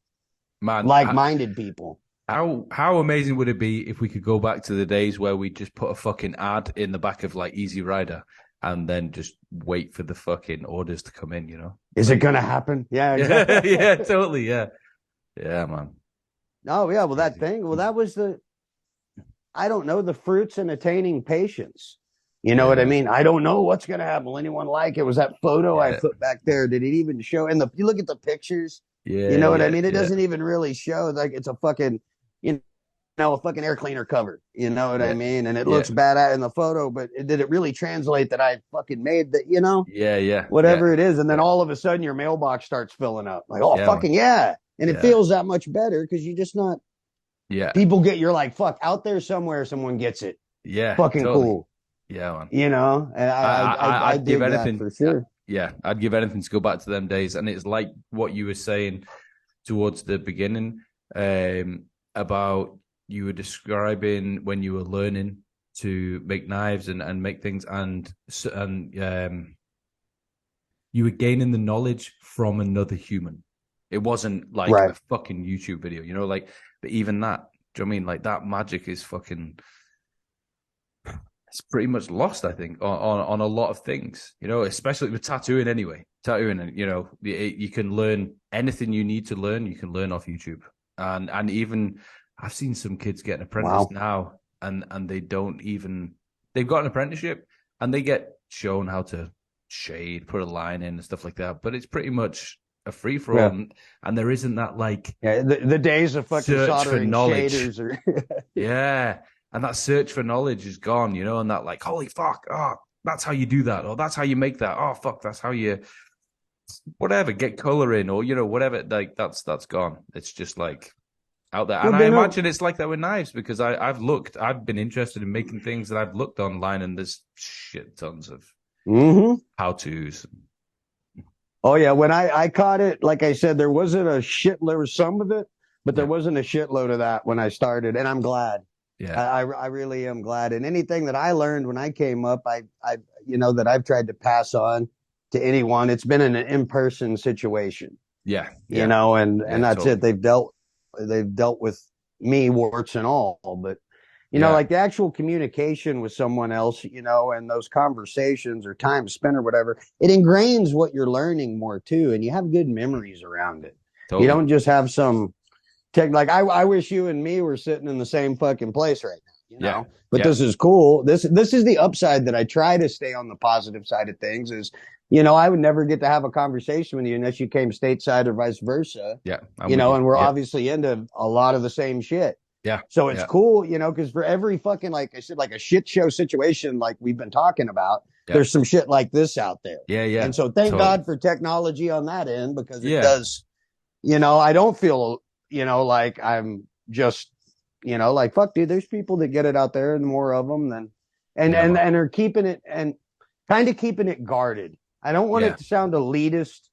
like-minded people. How amazing would it be if we could go back to the days where we just put a fucking ad in the back of like Easy Rider and then just wait for the fucking orders to come in, Is it gonna happen? Yeah, exactly. Yeah, totally, yeah. Yeah, man. Oh yeah, well that was I don't know, the fruits in attaining patience. You know what I mean? I don't know what's gonna happen. Will anyone like it? Was that photo I put back there? Did it even show? And you look at the pictures. Yeah, you know what I mean? It doesn't even really show. Like it's a fucking, a fucking air cleaner cover. You know what I mean? And it looks bad in the photo, but did it really translate that I fucking made that? Whatever it is, and then all of a sudden your mailbox starts filling up. Like, oh fucking yeah, and it feels that much better because you just not. Yeah. People you're like, fuck, out there somewhere, someone gets it. Yeah. Fucking totally. cool. Yeah, man. And I'd give dig anything that for sure. Yeah, I'd give anything to go back to them days. And it's like what you were saying towards the beginning about you were describing when you were learning to make knives and make things, and you were gaining the knowledge from another human. It wasn't like a fucking YouTube video, but even that, do you know what I mean? Like that magic is fucking, it's pretty much lost, I think, on a lot of things, especially with tattooing anyway. Tattooing, you can learn anything you need to learn. You can learn off YouTube. And even I've seen some kids get an apprentice now and they've got an apprenticeship and they get shown how to shade, put a line in and stuff like that. But it's pretty much a free for all, and there isn't that the days of fucking soldering shaders and that search for knowledge is gone, and that like, holy fuck, oh, that's how you do that, or that's how you make that, oh fuck, that's how you whatever, get color in, or whatever, like that's gone. It's just like out there. And I imagine it's like that with knives, because I've been interested in making things, that I've looked online and there's shit tons of how-tos. Oh yeah, when I caught it, like I said, there wasn't a shitload. There was some of it, but there wasn't a shitload of that when I started, and I'm glad. Yeah. I really am glad. And anything that I learned when I came up, that I've tried to pass on to anyone. It's been in an in-person situation, Yeah. you Yeah. know, and Yeah. that's it. Totally. They've dealt with me, warts and all, but Yeah. like the actual communication with someone else, and those conversations or time spent or whatever, it ingrains what you're learning more too, and you have good memories around it. You Totally. don't just have some like I wish you and me were sitting in the same fucking place right now, Yeah. But Yeah. this is cool. This is the upside that I try to stay on the positive side of things is, I would never get to have a conversation with you unless you came stateside or vice versa, Yeah. I'm with you. and we're Yeah. obviously into a lot of the same shit. Yeah. So it's Yeah. cool, because for every fucking, like I said, like a shit show situation like we've been talking about, Yeah. there's some shit like this out there. Yeah. Yeah. And so thank Totally. God for technology on that end because it Yeah. does, I don't feel, like I'm just, like fuck, dude, there's people that get it out there and more of them than, and, Yeah, and, man. and are keeping it and kind of keeping it guarded. I don't want Yeah. it to sound elitist.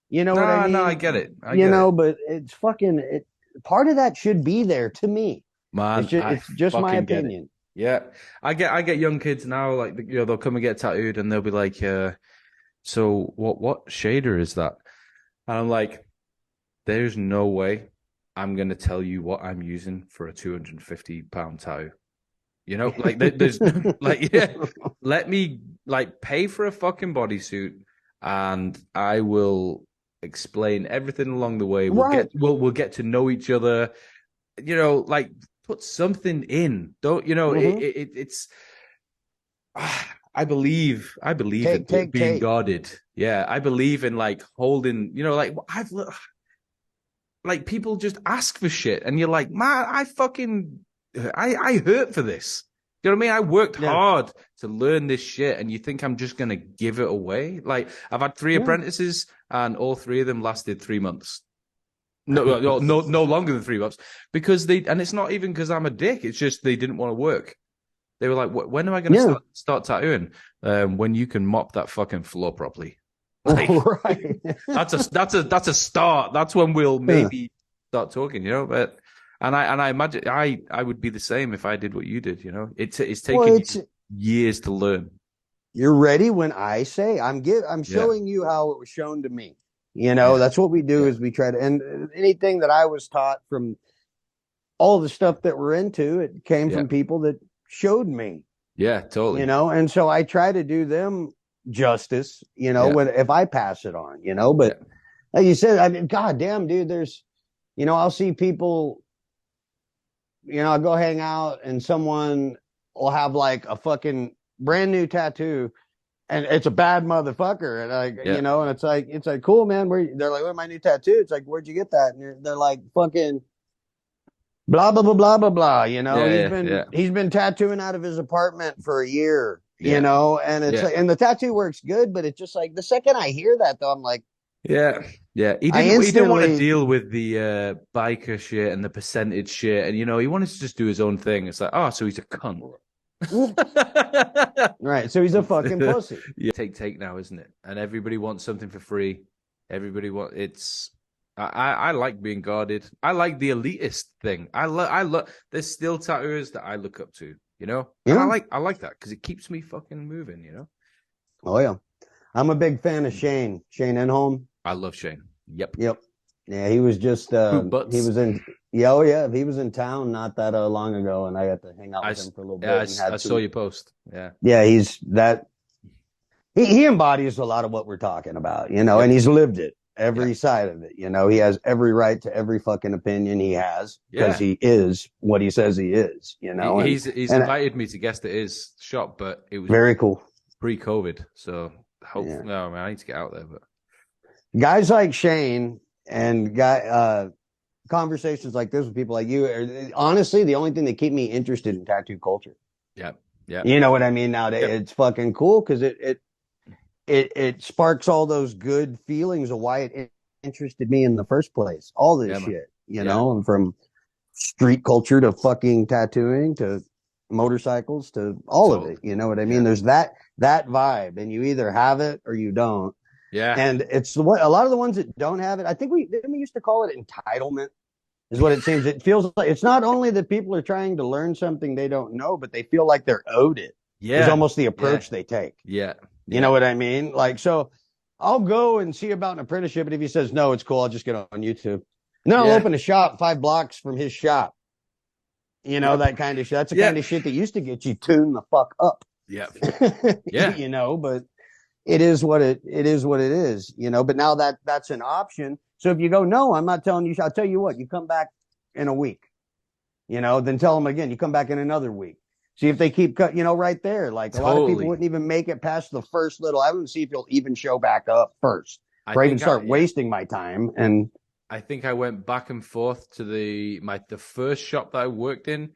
You know what I No, no, I mean? get it. I get it. But it's fucking, part of that should be there to me. Man, I It's just my fucking get it. opinion. Yeah. I get young kids now, like they'll come and get tattooed and they'll be like, so what shader is that? And I'm like, there's no way I'm gonna tell you what I'm using for a 250-pound tattoo. Like there's like, yeah, let me like pay for a fucking bodysuit and I will explain everything along the way. Right. We'll get to know each other. Like put something in. Don't Mhm. it's I believe in being Take. guarded. Yeah, I believe in like holding, like like people just ask for shit and you're like, man, I hurt for this. You know what I mean? I worked Yeah. hard to learn this shit and you think I'm just gonna give it away? Like I've had 3 Yeah. apprentices and all 3 of them lasted 3 months. No longer than 3 months because and it's not even because I'm a dick. It's just they didn't want to work. They were like, when am I going to start tattooing? When you can mop that fucking floor properly. Like, right. that's a start. That's when we'll maybe start talking, But I imagine I would be the same if I did what you did, It's taken years to learn. You're ready when I say I'm showing you how it was shown to me. That's what we do is we try to, and anything that I was taught from all the stuff that we're into, it came from people that showed me. Yeah, totally. And so I try to do them justice, if I pass it on, but like you said, I mean, God damn, dude, there's, I'll see people, I'll go hang out and someone will have like a fucking brand new tattoo and it's a bad motherfucker. And and it's like, cool, man. They're like, where's my new tattoo? It's like, where'd you get that? And they're like, fucking blah, blah, blah, blah, blah, blah. He's been tattooing out of his apartment for a year, and it's like, and the tattoo works good, but it's just like the second I hear that though, I'm like, yeah. He didn't want to deal with the biker shit and the percentage shit. And, he wanted to just do his own thing. It's like, oh, so he's a cunt. Right. So he's a fucking pussy. Yeah. Take now, isn't it? And everybody wants something for free. I like being guarded. I like the elitist thing. I love there's still tattooers that I look up to, And I like that because it keeps me fucking moving, Oh yeah. I'm a big fan of Shane Enholm. I love Shane. Yep. Yeah, he was just he was in he was in town not that long ago, and I got to hang out with him for a little bit. I saw your post. Yeah. Yeah, he's that. He embodies a lot of what we're talking about, and he's lived it every side of it. He has every right to every fucking opinion he has because he is what he says he is. He's invited me to guest at his shop, but it was very cool pre-COVID, so hopefully, no, man, I need to get out there, but. Guys like Shane and conversations like this with people like you are honestly the only thing that keep me interested in tattoo culture. Yeah. Yeah. You know what I mean? Nowadays it's fucking cool because it sparks all those good feelings of why it interested me in the first place. All this shit, and from street culture to fucking tattooing to motorcycles to all of it. You know what I mean? There's that vibe, and you either have it or you don't. Yeah. And it's a lot of the ones that don't have it. I think we used to call it entitlement. is what it seems. It feels like it's not only that people are trying to learn something they don't know, but they feel like they're owed it. Is almost the approach they take. Yeah. You know what I mean? Like, so I'll go and see about an apprenticeship, and if he says no, it's cool, I'll just get on YouTube. And then I'll open a shop 5 blocks from his shop. You know, that kind of shit. That's the kind of shit that used to get you tuned the fuck up. Yeah. You know, but it is what it is, you know, but now that's an option. So if you go, no, I'm not telling you, I'll tell you what, you come back in a week, you know, then tell them again, you come back in another week. See if they keep cut, you know, right there. Like a lot of people wouldn't even make it past the first little. I wouldn't see if you'll even show back up first. Or even start wasting my time. And I think I went back and forth to the first shop that I worked in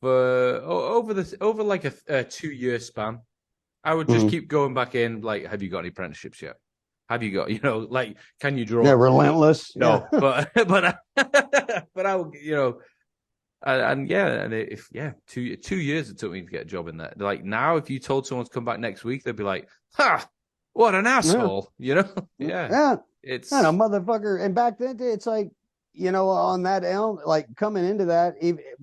for over like a 2-year span. I would just keep going back in. Like, have you got any apprenticeships yet? Have you got, you know, like, can you draw? They're relentless. No, but I would, you know, and 2 years it took me to get a job in there. Like now, if you told someone to come back next week, they'd be like, "Ha, what an asshole," you know? It's not a motherfucker. And back then, it's like, you know, on that like coming into that,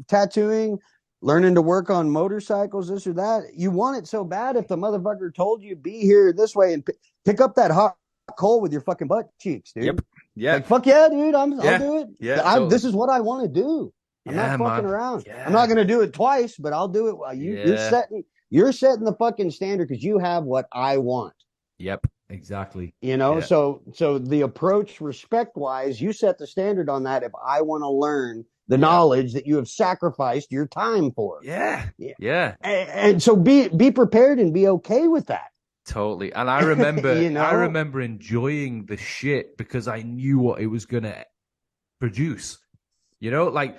tattooing, learning to work on motorcycles, this or that. You want it so bad if the motherfucker told you be here this way and pick up that hot coal with your fucking butt cheeks, dude. Yep. Yeah. Like, fuck yeah, dude. I'll do it. Yeah. Totally. This is what I want to do. I'm not fucking around. Yeah. I'm not going to do it twice, but I'll do it while you're setting the fucking standard because you have what I want. Yep. Exactly. You know, so the approach respect wise, you set the standard on that. If I want to learn the knowledge that you have sacrificed your time for. Yeah. And so be prepared and be okay with that. Totally. And I remember, I remember enjoying the shit because I knew what it was going to produce, you know, like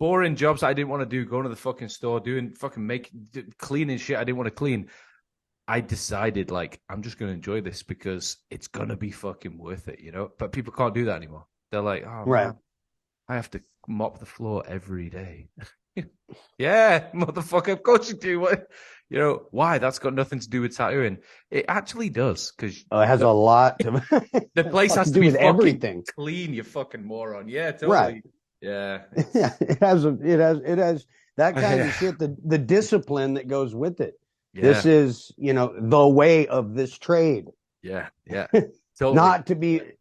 boring jobs I didn't want to do, going to the fucking store, doing fucking cleaning shit I didn't want to clean. I decided, like, I'm just going to enjoy this because it's going to be fucking worth it, you know? But people can't do that anymore. They're like, oh, man, I have to mop the floor every day. Yeah, motherfucker, of course you do. What, you know, why? That's got nothing to do with tattooing. It actually does, because it has a lot to the place has to be with everything clean, you fucking moron. Yeah, totally. Right. Yeah. Yeah, it has that kind of shit, the discipline that goes with it. Yeah. This is, you know, the way of this trade. Yeah. Totally.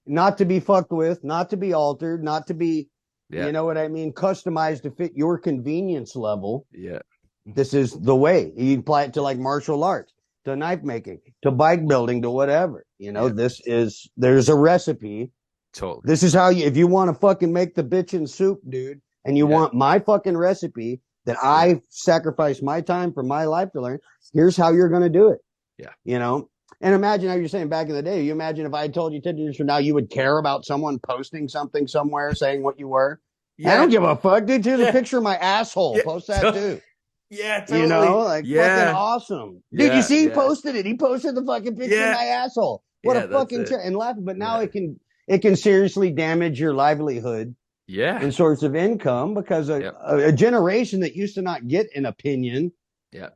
Not to be fucked with, not to be altered, not to be, you know what I mean, customized to fit your convenience level. Yeah. This is the way. You apply it to like martial arts, to knife making, to bike building, to whatever. You know, there's a recipe. Totally. This is how if you want to fucking make the bitchin' soup, dude, and you want my fucking recipe that I sacrifice my time for my life to learn, here's how you're going to do it. Yeah. You know? And imagine how you're saying back in the day, you imagine if I had told you 10 years from now, you would care about someone posting something somewhere saying what you were. Yeah. I don't give a fuck, dude. Take a picture of my asshole. Yeah. Post that too. Yeah, totally. You know, like fucking awesome. Dude, you see he posted it. He posted the fucking picture of my asshole. What a fucking and laughing. But now it can seriously damage your livelihood. Yeah. And source of income because a generation that used to not get an opinion. Yeah.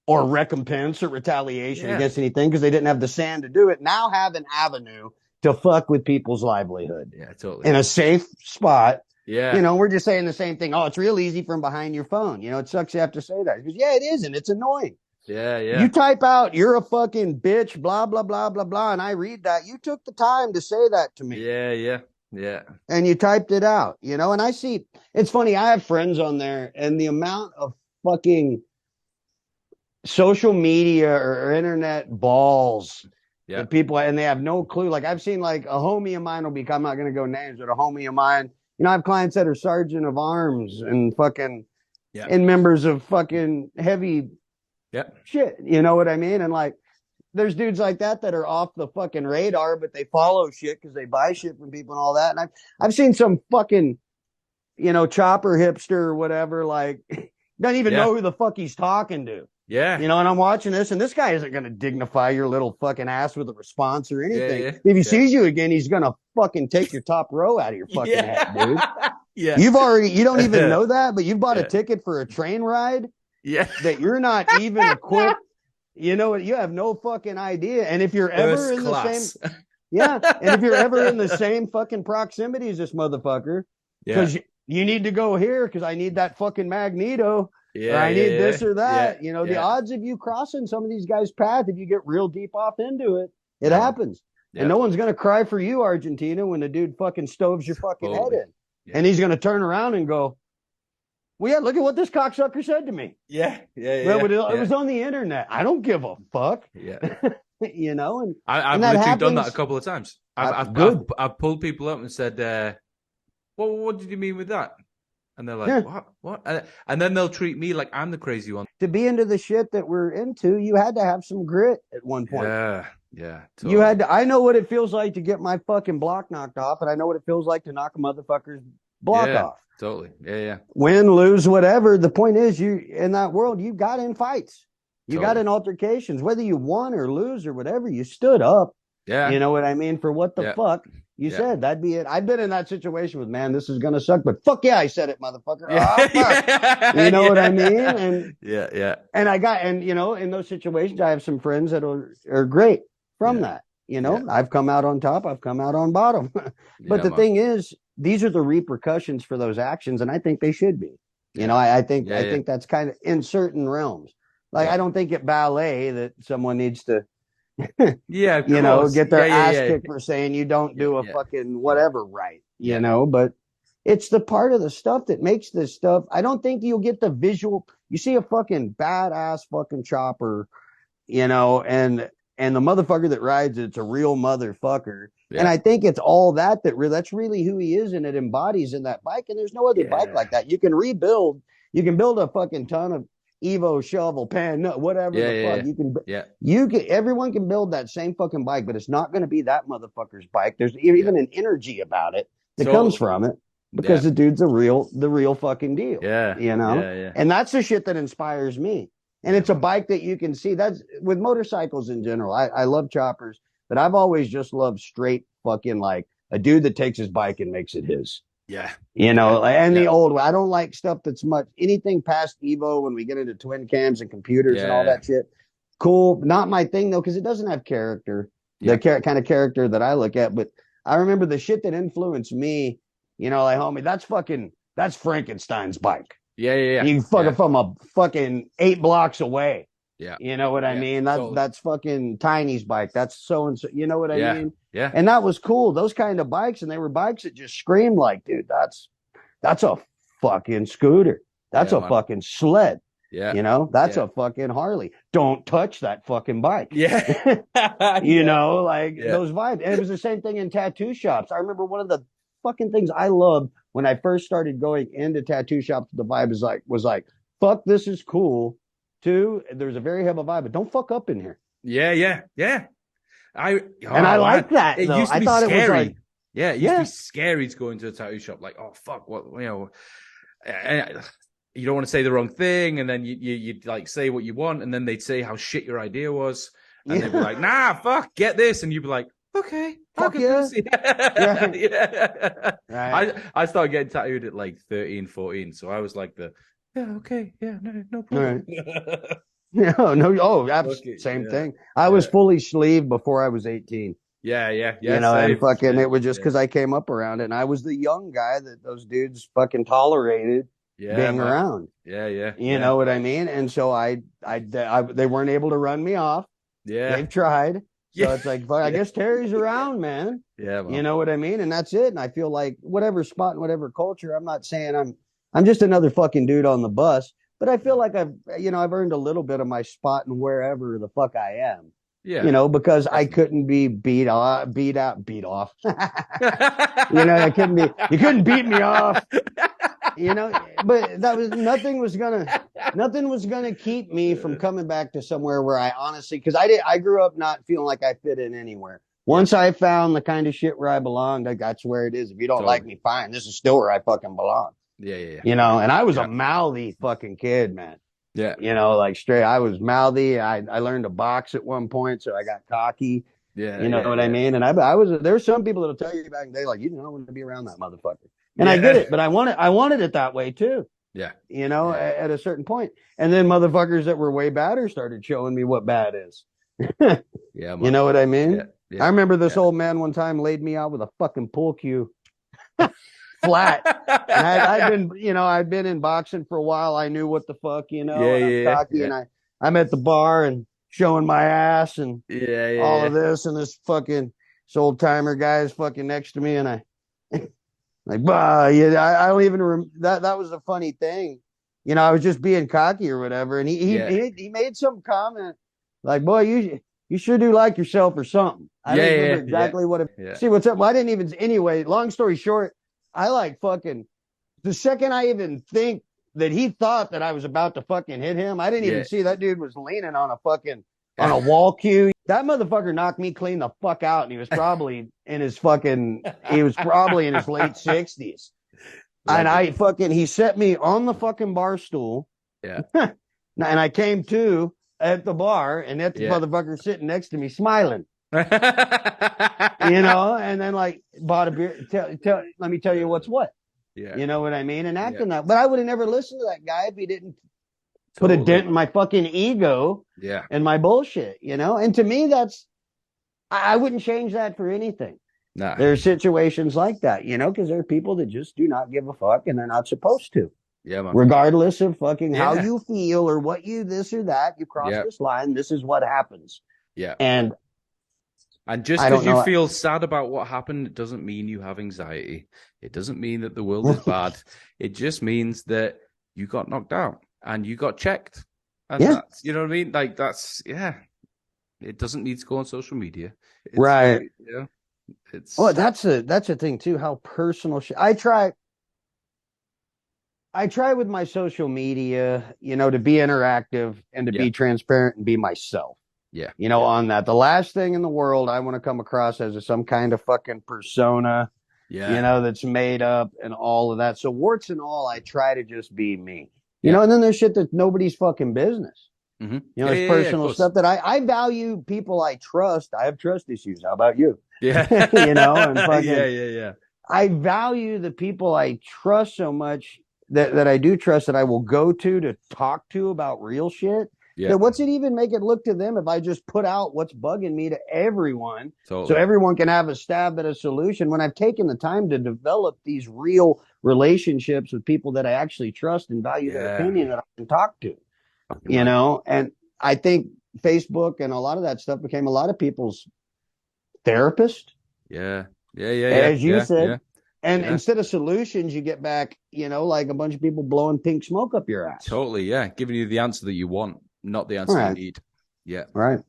Or recompense or retaliation against anything because they didn't have the sand to do it. Now have an avenue to fuck with people's livelihood. Yeah, totally. In a safe spot. Yeah. You know, we're just saying the same thing. Oh, it's real easy from behind your phone. You know, it sucks you have to say that. Because, it isn't. It's annoying. Yeah. You type out, you're a fucking bitch, blah, blah, blah, blah, blah, and I read that. You took the time to say that to me. Yeah. And you typed it out, you know, and I see, it's funny. I have friends on there and the amount of fucking social media or internet balls that people, and they have no clue. Like I've seen like a homie of mine I'm not going to go names, but a homie of mine, you know, I have clients that are sergeant of arms and fucking, and members of fucking heavy shit. You know what I mean? And like, there's dudes like that are off the fucking radar, but they follow shit because they buy shit from people and all that. And I've seen some fucking, you know, chopper hipster or whatever, like doesn't even know who the fuck he's talking to. Yeah. You know, and I'm watching this, and this guy isn't going to dignify your little fucking ass with a response or anything. Yeah. If he sees you again, he's going to fucking take your top row out of your fucking head, dude. Yeah. You don't even know that, but you've bought a ticket for a train ride that you're not even equipped. You know what? You have no fucking idea. And if you're ever in the same, and if you're ever in the same fucking proximity as this motherfucker, because you need to go here because I need that fucking magneto. Yeah, or I need this or that. Yeah, you know, the odds of you crossing some of these guys' path, if you get real deep off into it, it happens. Yeah. And no one's going to cry for you, Argentina, when the dude fucking stoves your fucking head in. Yeah. And he's going to turn around and go, well, yeah, look at what this cocksucker said to me. Yeah. Well, it was on the internet. I don't give a fuck. Yeah. You know, and I've literally done that a couple of times. I've pulled people up and said, well, what did you mean with that? And they're like, what? And then they'll treat me like I'm the crazy one. To be into the shit that we're into, you had to have some grit at one point. Yeah. Totally. You had to. I know what it feels like to get my fucking block knocked off, and I know what it feels like to knock a motherfucker's block off. Totally. Yeah. Win, lose, whatever. The point is, you in that world, you got in fights. You got in altercations. Whether you won or lose or whatever, you stood up. Yeah. You know what I mean? For what the fuck you said. That'd be it. I've been in that situation with, man, this is going to suck, but fuck yeah, I said it, motherfucker. Oh, you know what I mean? And And I got, and you know, in those situations, I have some friends that are great from that. You know, I've come out on top. I've come out on bottom. But the thing is, these are the repercussions for those actions. And I think they should be, you know, I think that's kind of in certain realms. Like, I don't think at ballet that someone needs to, you know, get their ass kicked for saying you don't do a fucking whatever right, you know, but it's the part of the stuff that makes this stuff. I don't think you'll get the visual. You see a fucking badass fucking chopper, you know, and the motherfucker that rides it's a real motherfucker. And I think it's all that's really who he is, and it embodies in that bike. And there's no other bike like that. You can rebuild. You can build a fucking ton of Evo, shovel, pan, whatever the fuck. You can everyone can build that same fucking bike, but it's not going to be that motherfucker's bike. There's even an energy about it that comes from it because the dude's the real fucking deal. You know? And that's the shit that inspires me. And it's a bike that you can see. That's with motorcycles in general. I love choppers, but I've always just loved straight fucking like a dude that takes his bike and makes it his. You know, and the old I don't like stuff that's anything past Evo when we get into twin cams and computers and all that shit. Cool. Not my thing though, because it doesn't have character. The kind of character that I look at. But I remember the shit that influenced me, you know, like, homie, that's Frankenstein's bike. You fucking from a fucking 8 blocks away. You know what I mean? That's fucking Tiny's bike. That's so and so. You know what I mean? And that was cool. Those kind of bikes, and they were bikes that just screamed like, dude, that's a fucking scooter. That's a fucking sled. You know, that's a fucking Harley. Don't touch that fucking bike. You know, like those vibes. And it was the same thing in tattoo shops. I remember one of the fucking things I loved when I first started going into tattoo shops. The vibe was like, fuck, this is cool. 2, there's a very heavy vibe, but don't fuck up in here. I like that. It used to be scary. It was like, it used to be scary to go into a tattoo shop. Like, oh fuck, what, you know, you don't want to say the wrong thing, and then you like say what you want, and then they'd say how shit your idea was, and they'd be like, nah, fuck, get this, and you'd be like, okay, fuck I started getting tattooed at like 13, 14, so I was like no problem. Same thing. I was fully sleeved before I was 18. You know, and fucking it was just because I came up around it, and I was the young guy that those dudes fucking tolerated being around. You know what I mean? And so they weren't able to run me off. They've tried. So it's like, but I guess Terry's around, man. You know what I mean? And that's it. And I feel like whatever spot and whatever culture, I'm not saying I'm just another fucking dude on the bus, but I feel like I've earned a little bit of my spot in wherever the fuck I am. You know, because I couldn't be beat off. You know, you couldn't beat me off. You know, but nothing was gonna keep me from coming back to somewhere where I honestly, because I grew up not feeling like I fit in anywhere. Once I found the kind of shit where I belonged, that's where it is. If you don't like me, fine. This is still where I fucking belong. You know, and I was a mouthy fucking kid, man. You know, like straight, I was mouthy. I learned to box at one point, so I got cocky. You know what I mean? And there's some people that'll tell you back in the day, like, you don't want to be around that motherfucker. And I get it, but I wanted it that way too. You know, at a certain point. And then motherfuckers that were way badder started showing me what bad is. You know what I mean? I remember this old man one time laid me out with a fucking pool cue. flat. And I'd been in boxing for a while. I knew what the fuck, and I'm cocky, and I'm at the bar and showing my ass and all of this, and this old timer guy is fucking next to me, and I like, bah, yeah, I don't even that was a funny thing. I was just being cocky or whatever, and he made some comment like, boy, you sure do like yourself or something. I don't remember exactly what it. See what's up. Well, I didn't even. Anyway, long story short, I like fucking. The second I even think that he thought that I was about to fucking hit him, I didn't even see that dude was leaning on a wall cue. That motherfucker knocked me clean the fuck out, and he was probably in his late 60s. And he set me on the fucking bar stool. Yeah. And I came to at the bar, and that motherfucker sitting next to me smiling. And then like bought a beer. Let me tell you what's what. Yeah. You know what I mean? And acting that. But I would have never listened to that guy if he didn't put a dent in my fucking ego and my bullshit, And to me, I wouldn't change that for anything. Nah. There are situations like that, because there are people that just do not give a fuck and they're not supposed to. Yeah, man. Regardless of fucking how you feel or what you this or that, you cross this line, this is what happens. Yeah. And just because you feel sad about what happened, it doesn't mean you have anxiety. It doesn't mean that the world is bad. It just means that you got knocked out and you got checked. And that's, you know what I mean? Like that's, it doesn't need to go on social media. Right. It's that's a thing too, how personal I try with my social media, to be interactive and to be transparent and be myself. Yeah. On that. The last thing in the world I want to come across as some kind of fucking persona, that's made up and all of that. So warts and all, I try to just be me. And then there's shit that's nobody's fucking business. Mm-hmm. There's personal stuff that I value people I trust. I have trust issues. How about you? Yeah. And fucking, yeah. I value the people I trust so much that I do trust that I will go to talk to about real shit. Yeah. What's it even make it look to them if I just put out what's bugging me to everyone so everyone can have a stab at a solution when I've taken the time to develop these real relationships with people that I actually trust and value their opinion that I can talk to, and I think Facebook and a lot of that stuff became a lot of people's therapist. Yeah. As you said. Yeah. And instead of solutions, you get back, like a bunch of people blowing pink smoke up your ass. Totally. Yeah. Giving you the answer that you want. Not the answer you need. Yeah. Right.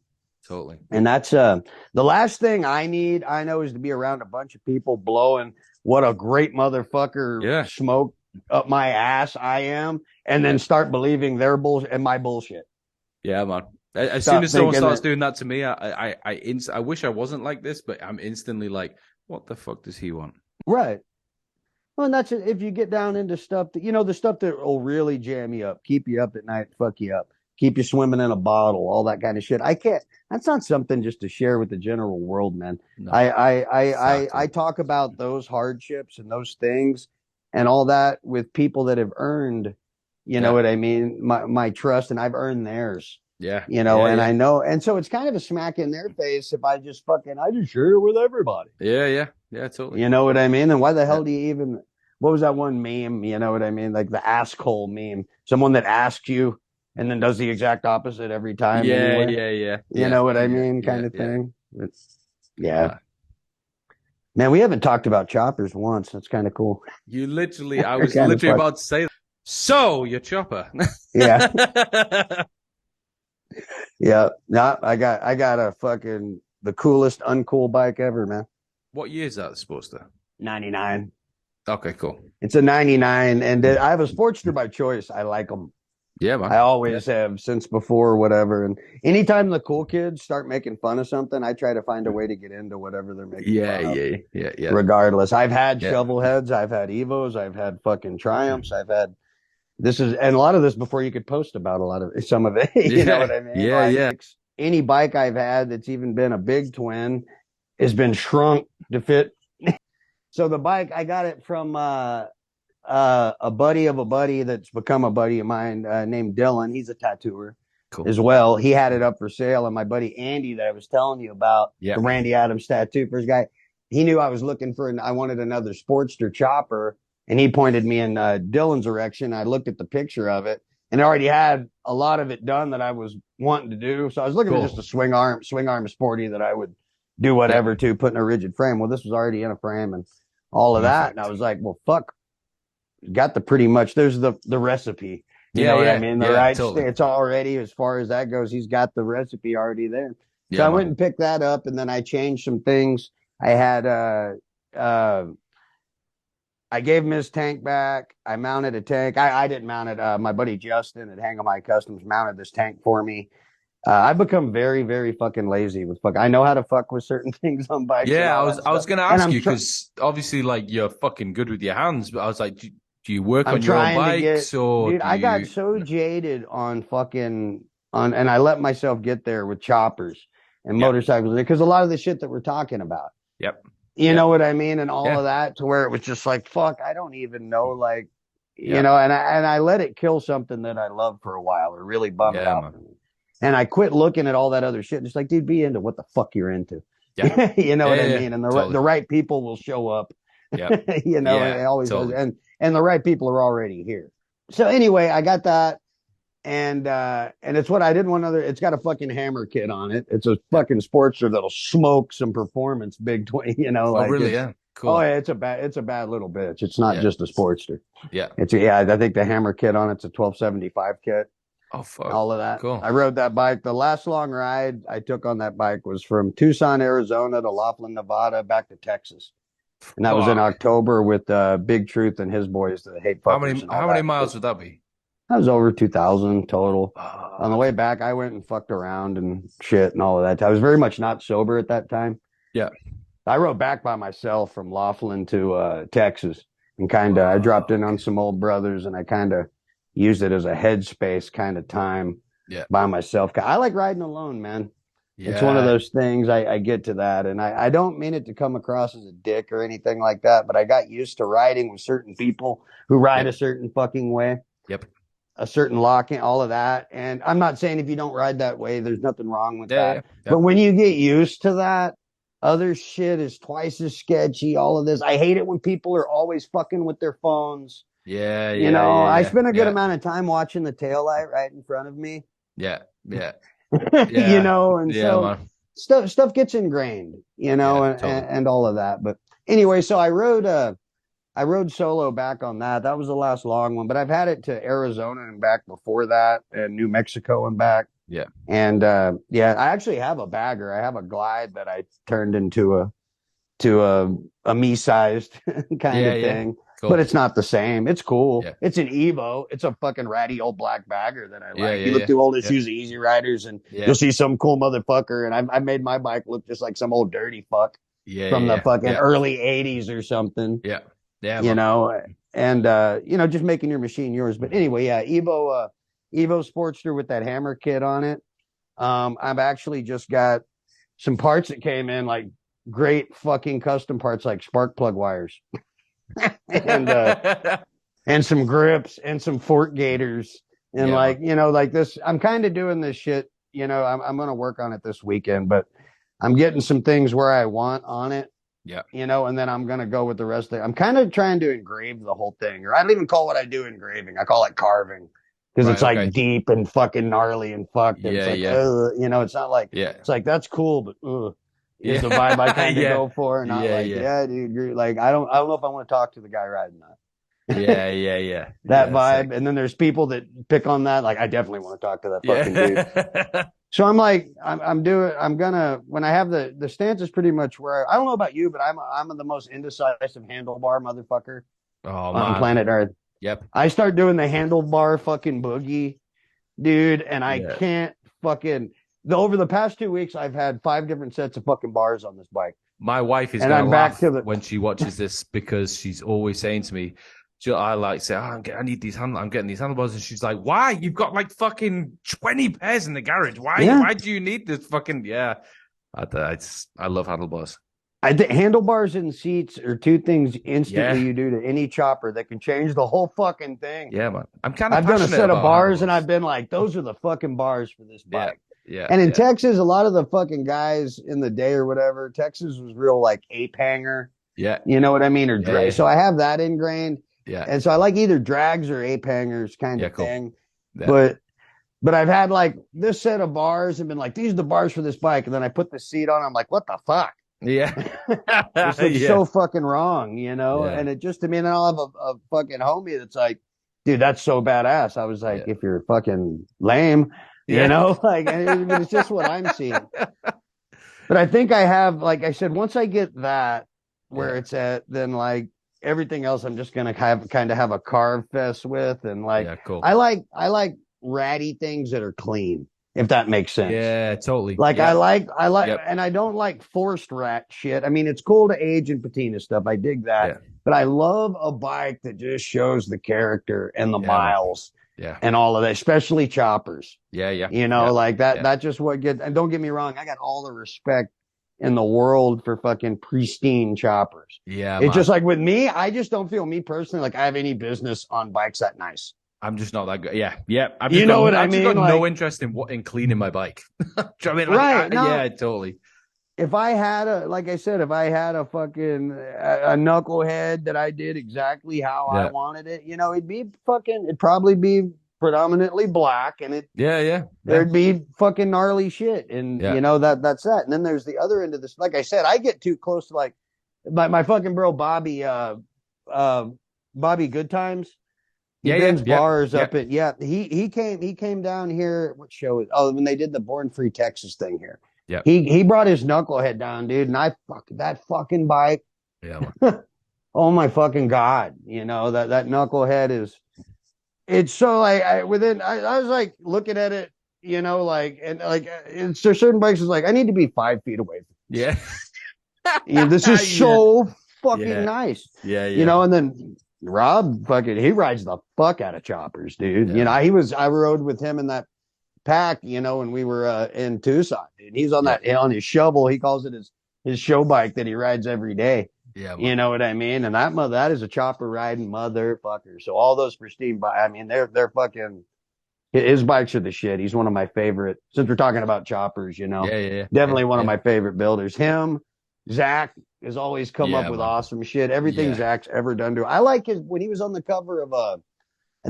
Totally. And that's the last thing I know is to be around a bunch of people blowing what a great motherfucker smoke up my ass I am, and then start believing their bullshit and my bullshit. Yeah, man. As soon as someone starts doing that to me, I wish I wasn't like this, but I'm instantly like, what the fuck does he want? Right. Well, and that's if you get down into stuff that, the stuff that will really jam you up, keep you up at night, fuck you up. Keep you swimming in a bottle, all that kind of shit. That's not something just to share with the general world, man. No, I talk about those hardships and those things and all that with people that have earned, you know what I mean? My trust, and I've earned theirs. Yeah. I know. And so it's kind of a smack in their face if I just share it with everybody. Yeah, totally. You know what I mean? And why the hell do you even, what was that one meme? You know what I mean? Like the asshole meme. Someone that asks you and then does the exact opposite every time. Yeah. You know what I mean? Kind of thing. Man, we haven't talked about choppers once. That's kind of cool. I was literally about to say that. So, your chopper. Yeah. Yeah. No, I got a fucking the coolest uncool bike ever, man. What year is that supposed to? 99. Okay, cool. It's a 99, and I have a Sportster by choice. I like them. Yeah, man. I always have since before, whatever. And anytime the cool kids start making fun of something, I try to find a way to get into whatever they're making fun of. Yeah. Regardless. I've had shovel heads, I've had Evos, I've had fucking Triumphs, I've had and a lot of this before you could post about some of it. You know what I mean? Yeah. Any bike I've had that's even been a big twin has been shrunk to fit. So the bike, I got it from a buddy of a buddy that's become a buddy of mine named Dylan. He's a tattooer as well. He had it up for sale, and my buddy Andy that I was telling you about, the Randy Adams tattoo first guy, he knew I was looking for, I wanted another Sportster chopper, and he pointed me in Dylan's direction. I looked at the picture of it, and I already had a lot of it done that I was wanting to do. So I was looking for just a swing arm sporty that I would do whatever to, put in a rigid frame. Well, this was already in a frame and all of that. And I was like, well, fuck, got the pretty much, there's the recipe. You know what I mean? The right totally. It's already, as far as that goes, he's got the recipe already there. So I went and picked that up, and then I changed some things. I had I gave him his tank back. I mounted a tank. I didn't mount it. My buddy Justin at Hang on My Customs mounted this tank for me. I've become very, very fucking lazy with fuck. I know how to fuck with certain things on bikes. Yeah, I was gonna ask you, because obviously, like, you're fucking good with your hands, but I was like, do you work on your own bikes, or dude, I got so jaded on fucking and I let myself get there with choppers and motorcycles, because a lot of the shit that we're talking about. You know what I mean? And all of that, to where it was just like, fuck, I don't even know, like, you know, and I let it kill something that I loved for a while, or really bummed out. And I quit looking at all that other shit. Just like, dude, be into what the fuck you're into. You know what I mean? And the right people will show up. You know, it always does. And the right people are already here. So anyway, I got that. And it's what I didn't want other. It's got a fucking hammer kit on it. It's a fucking Sportster that'll smoke some performance big 20, you know. Oh, really? Yeah. Cool. Oh yeah, it's a bad little bitch. It's not just a Sportster. Yeah. I think the hammer kit on it's a 1275 kit. Oh fuck. All of that. Cool. I rode that bike. The last long ride I took on that bike was from Tucson, Arizona to Laughlin, Nevada, back to Texas. And that was in October with Big Truth and his boys, the Hate Fuckers. How many miles would that be? That was over 2,000 total. On the way back, I went and fucked around and shit and all of that. I was very much not sober at that time. Yeah. I rode back by myself from Laughlin to Texas, and I dropped in on some old brothers, and I kind of used it as a headspace kind of time by myself. I like riding alone, man. Yeah. It's one of those things. I get to that, and I don't mean it to come across as a dick or anything like that, but I got used to riding with certain people who ride a certain fucking way. Yep. A certain locking, all of that. And I'm not saying if you don't ride that way, there's nothing wrong with that. Yeah. But when you get used to that, other shit is twice as sketchy, all of this. I hate it when people are always fucking with their phones. Yeah. You know, I spend a good amount of time watching the taillight right in front of me. Yeah. You know, and so stuff gets ingrained, you know, and all of that. But anyway, so I rode solo back on that. That was the last long one, but I've had it to Arizona and back before that, and New Mexico and back. Yeah. And I actually have a bagger. I have a Glide that I turned into a me-sized kind of thing. Cool. But it's not the same. It's cool. Yeah. It's an Evo. It's a fucking ratty old black bagger that I like. You look through all the shoes, Easy Riders, and you'll see some cool motherfucker. And I made my bike look just like some old dirty fuck from the fucking early 80s or something. Yeah. Yeah. You know, and, you know, just making your machine yours. But anyway, Evo Sportster with that hammer kit on it. I've actually just got some parts that came in, like great fucking custom parts, like spark plug wires and some grips and some fork gators. And like, you know, like this, I'm kind of doing this shit, you know, I'm going to work on it this weekend, but I'm getting some things where I want on it. Yeah. You know, and then I'm going to go with the rest of it. I'm kind of trying to engrave the whole thing, or I don't even call what I do engraving. I call it carving, because it's like deep and fucking gnarly and fucked. And it's like, you know, it's not like, it's like, that's cool, but is the vibe I kind of go for. And not dude, like, I don't know if I want to talk to the guy riding that. That vibe. And then there's people that pick on that. Like, I definitely want to talk to that fucking dude. So I'm like, when I have the stance is pretty much where I don't know about you, but I'm the most indecisive handlebar motherfucker on planet Earth. Yep. I start doing the handlebar fucking boogie, dude, and I can't fucking. Over the past 2 weeks, I've had 5 different sets of fucking bars on this bike. My wife is going to laugh when she watches this, because she's always saying to me, I like say, I need these I'm getting these handlebars, and she's like, why? You've got like fucking 20 pairs in the garage. Why do you need this fucking I love handlebars. I think handlebars and seats are two things instantly you do to any chopper that can change the whole fucking thing. Yeah, man. I've done a set of bars, and I've been like, those are the fucking bars for this bike. Yeah. And in Texas, a lot of the fucking guys in the day or whatever, Texas was real like ape hanger. Yeah. You know what I mean? Or drag. Yeah. So I have that ingrained. Yeah. And so I like either drags or ape hangers kind of Cool. thing. Yeah. But I've had like this set of bars and been like, these are the bars for this bike. And then I put the seat on. I'm like, what the fuck? Yeah. This looks so fucking wrong, you know? Yeah. And it just, I mean, I'll have a fucking homie that's like, dude, that's so badass. I was like, if you're fucking lame, you know, like, it's just what I'm seeing. But I think I have, like I said, once I get that where it's at, then like everything else, I'm just gonna kind of have a carve fest with, and like, cool. I like ratty things that are clean, if that makes sense. Yeah, totally. Like I like, and I don't like forced rat shit. I mean, it's cool to age and patina stuff. I dig that, but I love a bike that just shows the character and the miles. And all of that, especially choppers. You know, like that. That's just what gets. And don't get me wrong, I got all the respect in the world for fucking pristine choppers. It's just like with me, I just don't feel, me personally, like I have any business on bikes that nice. I'm just not that good. Yeah. I've just got like, no interest in cleaning my bike. I mean, right? Totally. If I had like I said, if I had a fucking a knucklehead that I did exactly how I wanted it, you know, it'd probably be predominantly black, and there'd be fucking gnarly shit, and you know, that's that. And then there's the other end of this. Like I said, I get too close to like my fucking bro Bobby Good Times. He bends bars up at he came down here. What show is? Oh, when they did the Born Free Texas thing here. Yeah. He brought his knucklehead down, dude, and that fucking bike. Yeah. Oh my fucking God. You know, that knucklehead it's so like I was like looking at it, you know, like, and like there's certain bikes is like, I need to be 5 feet away from this. This is so fucking nice. You know, and then Rob he rides the fuck out of choppers, dude. You know, I rode with him in that pack, you know, when we were in Tucson, dude. He's on on his shovel. He calls it his show bike that he rides every day. You know what I mean? And that is a chopper riding motherfucker. So all those pristine bikes, I mean, they're fucking, his bikes are the shit. He's one of my favorite, since we're talking about choppers, you know. Definitely one of my favorite builders. Him, Zach has always come up with awesome shit. Everything Zach's ever done to. I like when he was on the cover of I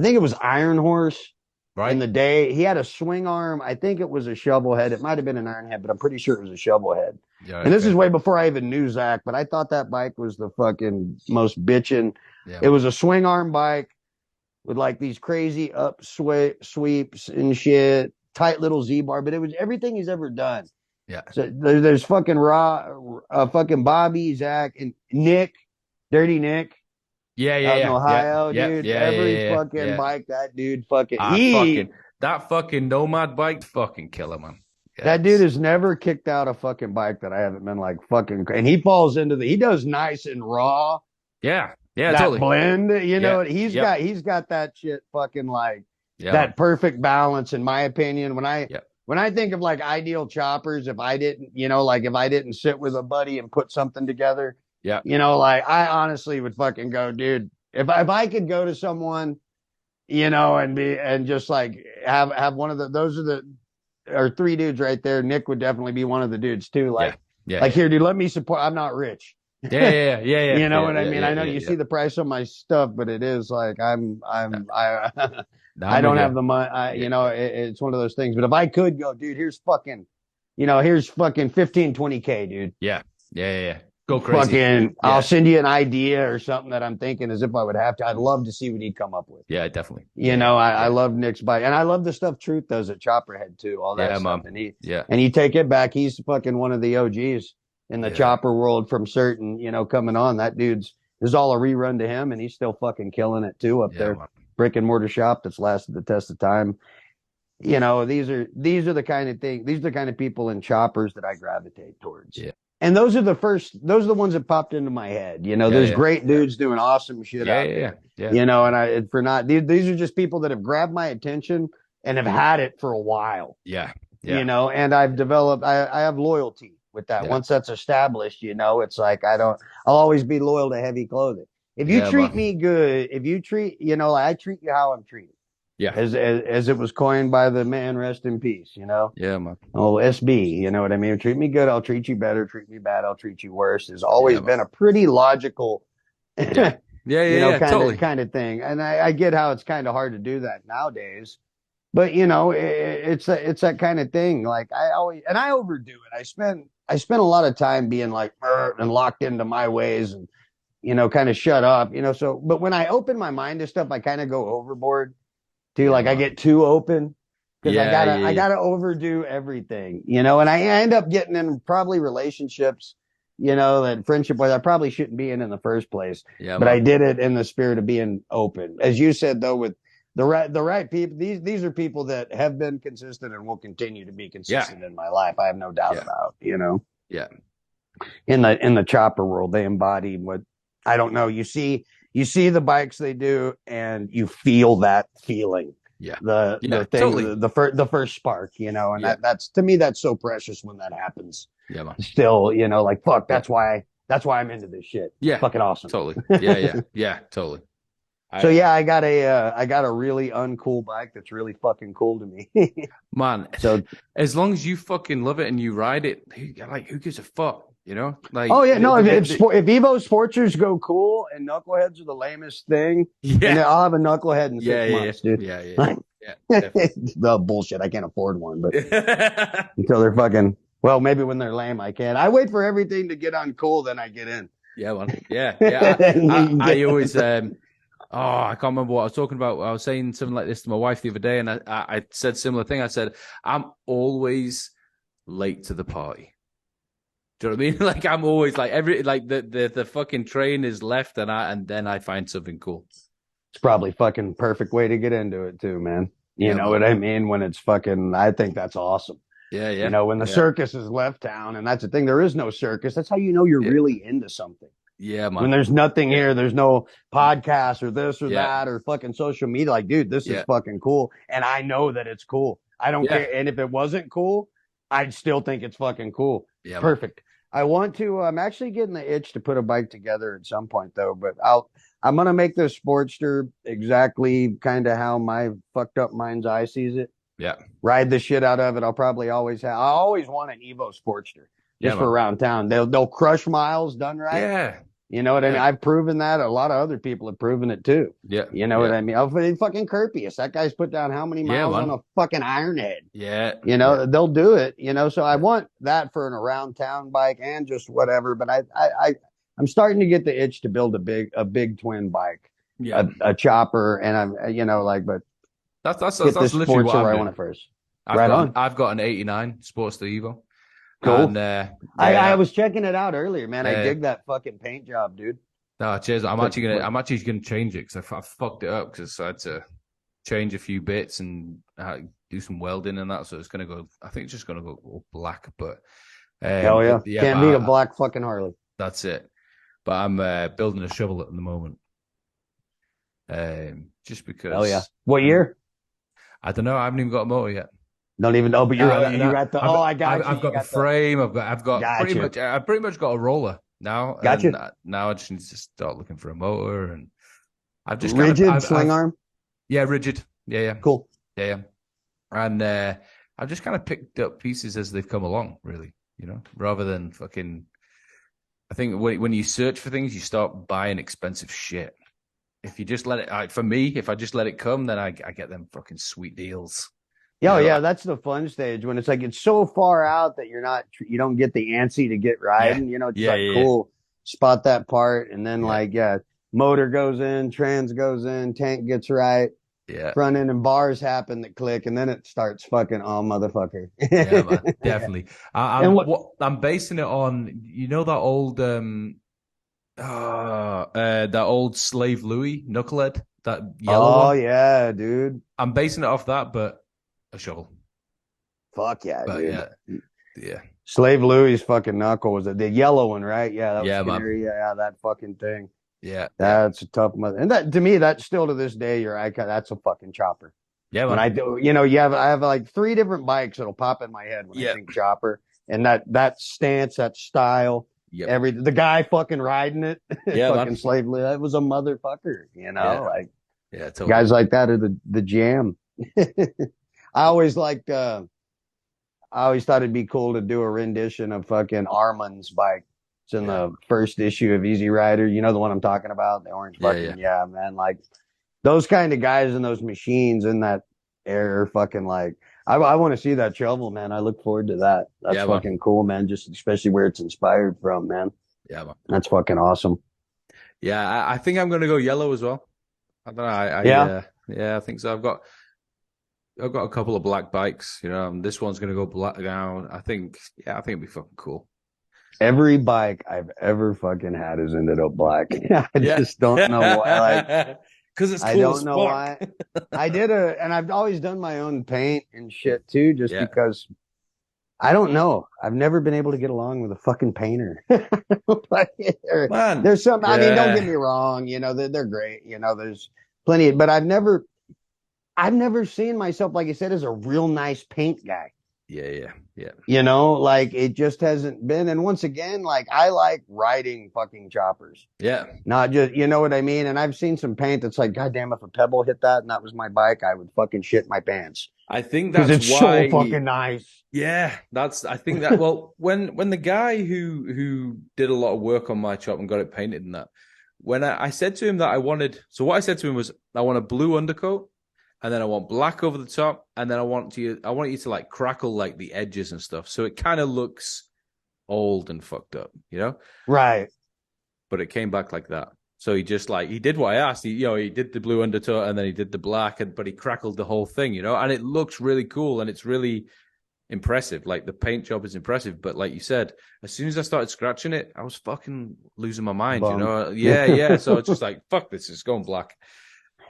think it was Iron Horse. In the day, he had a swing arm. I think it was a shovel head. It might have been an iron head, but I'm pretty sure it was a shovel head. And this is way before I even knew Zach, but I thought that bike was the fucking most bitchin'. It was a swing arm bike with like these crazy up sweeps and shit, tight little Z bar, but it was everything he's ever done. So there's fucking fucking Bobby, Zach, and Nick, Dirty Nick. In Ohio, dude. Every fucking bike that dude that fucking Nomad bike, fucking killer, man. That dude has never kicked out a fucking bike that I haven't been like fucking, and he falls into he does nice and raw. That totally. Blend, you know, he's got that shit fucking like that perfect balance, in my opinion. When I think of like ideal choppers, if I didn't sit with a buddy and put something together. You know, like I honestly would fucking go, dude, if I could go to someone, you know, and just like have one of those are 3 dudes right there. Nick would definitely be one of the dudes too. Like, here, dude, let me support. I'm not rich. You know what I mean? I know you see the price on my stuff, but it is like I don't have the money. You know, it's one of those things. But if I could go, dude, here's fucking 15, 20K, dude. Go crazy. Fucking, I'll send you an idea or something that I'm thinking as if I would have to. I'd love to see what he'd come up with. Definitely. You know, I love Nick's bike, and I love the stuff Truth does at Chopperhead too. All that stuff. And you take it back. He's fucking one of the OGs in the chopper world from certain, you know, coming on. That this is all a rerun to him, and he's still fucking killing it too up there. Man. Brick and mortar shop that's lasted the test of time. You know, these are the kind of things. These are the kind of people in choppers that I gravitate towards. And those are the ones that popped into my head. You know, there's great dudes doing awesome shit out there. You know, and these are just people that have grabbed my attention and have had it for a while. You know, and I've developed, I have loyalty with that. Once that's established, you know, it's like, I'll always be loyal to heavy clothing. If you treat me good, I treat you how I'm treated. Yeah. As it was coined by the man, rest in peace, you know? Yeah, man. Oh, SB, you know what I mean? Treat me good, I'll treat you better. Treat me bad, I'll treat you worse. Has always Yeah, man. been a pretty logical, Yeah. Yeah, you yeah, know, yeah. Totally. kind of thing. And I get how it's kind of hard to do that nowadays. But you know, it's that kind of thing. Like I overdo it. I spend a lot of time being like and locked into my ways and you know, kind of shut up, you know. So, but when I open my mind to stuff, I kind of go overboard too. Yeah, Like I man. get too open because Yeah, I yeah, gotta overdo everything, you know. And I end up getting in probably relationships, you know, that friendship wise I probably shouldn't be in the first place. yeah, But I man. did it in the spirit of being open, as you said though, with the right people. These are people that have been consistent and will continue to be Yeah, consistent in my life. I have no doubt yeah, about, you know, yeah, in the chopper world, they embody what I don't know. You see the bikes they do, and you feel that feeling. yeah, The yeah. thing, Totally. the first spark, you know, and Yeah, that's to me that's so precious when that happens. yeah, man. Still, you know, like fuck, Yeah, that's why I'm into this shit. It's yeah. fucking awesome. Totally. Yeah, yeah, yeah. Totally. So I, yeah, I got a really uncool bike that's really fucking cool to me. man, So as long as you fucking love it and you ride it, who gives a fuck? You know, oh like yeah, no, if Evo Sporters go cool and knuckleheads are the lamest thing, and yeah, I'll have a knucklehead in yeah, six yeah, months, dude. yeah, yeah, yeah, definitely. The bullshit. I can't afford one, but Yeah, until they're fucking well, maybe when they're lame, I can. I wait for everything to get uncool, then I get in. man. Yeah, yeah. I always I can't remember what I was talking about. I was saying something like this to my wife the other day, and I said similar thing. I said, I'm always late to the party. Do you know what I mean? Like I'm always like the fucking train is left and then I find something cool. It's probably fucking perfect way to get into it too, man. You Yeah, know man. what I mean? When it's fucking, I think that's awesome. Yeah, You yeah. know, when the Yeah. circus has left town, and that's the thing, there is no circus. That's how you know you're Yeah. really into something. Yeah, When man. there's nothing Yeah. here, there's no podcast or this or Yeah. that or fucking social media. Like, dude, this is Yeah. fucking cool. And I know that it's cool. I don't Yeah. care. And if it wasn't cool, I'd still think it's fucking cool. Yeah, man. Perfect. I'm actually getting the itch to put a bike together at some point though, but I'm going to make this Sportster exactly kind of how my fucked up mind's eye sees it. Yeah. Ride the shit out of it. I always want an Evo Sportster Yeah, just for man. around town. They'll crush miles done right. Yeah. You know what I mean? Yeah. I've proven that. A lot of other people have proven it too. Yeah. You know what I mean? Oh, fucking Kirpius. That guy's put down how many Yeah, miles man. on a fucking iron head? Yeah. You know, Yeah. they'll do it, you know. So I Yeah. want that for an around town bike and just whatever. But I'm starting to get the itch to build a big twin bike, Yeah. a chopper, and I'm, you know, like, but That's get this literally sports what I'm where I doing. want it first. Right on. I've got an 89 Sportster Evo. Cool. And I was checking it out earlier, man. I Yeah. dig that fucking paint job, dude. No, cheers. I'm actually gonna change it because I fucked it up because I had to change a few bits and do some welding and that. So it's gonna go. I think it's just gonna go all black. But Hell yeah, can't beat a black fucking Harley. That's it. But I'm building a shovel at the moment. Just because. Hell yeah. What year? I don't know. I haven't even got a motor yet. Don't even know, but you're at the. I got you. I've got the frame. I've got pretty Gotcha. much. I've pretty much got a roller now. Gotcha. And now I just need to start looking for a motor, and I've just rigid sling arm. Yeah, rigid. Yeah, yeah. Cool. Yeah, yeah. And I've just kind of picked up pieces as they've come along, really. You know, rather than fucking. I think when you search for things, you start buying expensive shit. If you just let it, for me, if I just let it come, then I get them fucking sweet deals. Yeah, yeah, that's the fun stage when it's like it's so far out that you don't get the antsy to get riding. Yeah. You know, it's cool, spot that part, and then motor goes in, trans goes in, tank gets right, front end and bars happen that click, and then it starts fucking motherfucker. Yeah, man, definitely. I'm basing it on that old Slave Louis knucklehead, that yellow one. Oh yeah, dude. I'm basing it off that, but a shovel. Fuck yeah, but dude. Yeah. Slave Louis' fucking knuckle was the yellow one, right? Yeah, that was man. Yeah, that fucking thing. Yeah, that's a tough mother. And that to me, that's still to this day your icon. That's a fucking chopper. Yeah, man. When I do, you know, I have like 3 different bikes that'll pop in my head when I think chopper, and that stance, that style, the guy fucking riding it, fucking Slave Louis, that was a motherfucker, you know, like. Yeah, totally. Guys like that are the jam. I always liked. I always thought it'd be cool to do a rendition of fucking Armand's bike. It's in the first issue of Easy Rider. You know the one I'm talking about, the orange fucking yeah, man. Like those kind of guys and those machines in that era, fucking like. I want to see that shovel, man. I look forward to that. That's fucking cool, man. Just especially where it's inspired from, man. Yeah, man. That's fucking awesome. Yeah, I think I'm gonna go yellow as well. I don't know. Yeah, I think so. I've got a couple of black bikes, you know. And this one's gonna go black down. I think it'd be fucking cool. Every bike I've ever fucking had has ended up black. I just don't know why. Like, because it's cool. I don't know why. And I've always done my own paint and shit too, just because I don't know. I've never been able to get along with a fucking painter. Man, there's some. I mean, don't get me wrong. You know, they're great. You know, there's plenty. But I've never seen myself, like I said, as a real nice paint guy. Yeah. You know, like it just hasn't been. And once again, like I like riding fucking choppers. Yeah. Not just, you know what I mean? And I've seen some paint that's like, goddamn, if a pebble hit that and that was my bike, I would fucking shit my pants. I think that's it's why so fucking nice. Yeah, I think that well, when the guy who did a lot of work on my chop and got it painted and that, when I said to him that what I said to him was I want a blue undercoat. And then I want black over the top, and then I want you to like crackle like the edges and stuff, so it kind of looks old and fucked up, you know? Right. But it came back like that. So he did what I asked. He did the blue undertone, and then he did the black, but he crackled the whole thing, you know? And it looks really cool, and it's really impressive. Like the paint job is impressive, but like you said, as soon as I started scratching it, I was fucking losing my mind, you know? Yeah. So it's just like, fuck this, it's going black.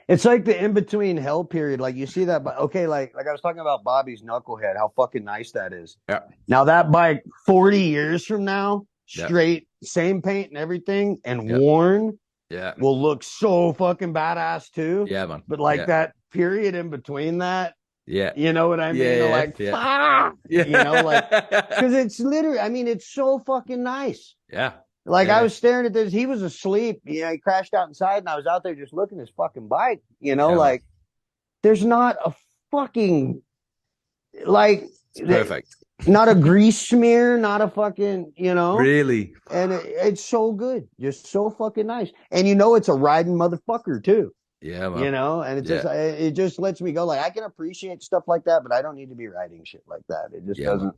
It's like the in-between hell period. Like you see that, okay, like I was talking about Bobby's Knucklehead, how fucking nice that is. Yeah. Now that bike, 40 years from now, straight, same paint and everything, and worn, will look so fucking badass too. Yeah, man. But like that period in between that, you know what I mean? Yeah. You know, like, because it's literally, I mean, it's so fucking nice. Yeah. Like I was staring at this, he was asleep. He crashed out inside, and I was out there just looking at his fucking bike. You know, like there's not a fucking like it's perfect. Not a grease smear, not a fucking, you know, really. And it's so good, just so fucking nice. And you know, it's a riding motherfucker too. Yeah, man. You know, and it just lets me go. Like I can appreciate stuff like that, but I don't need to be riding shit like that. It just doesn't.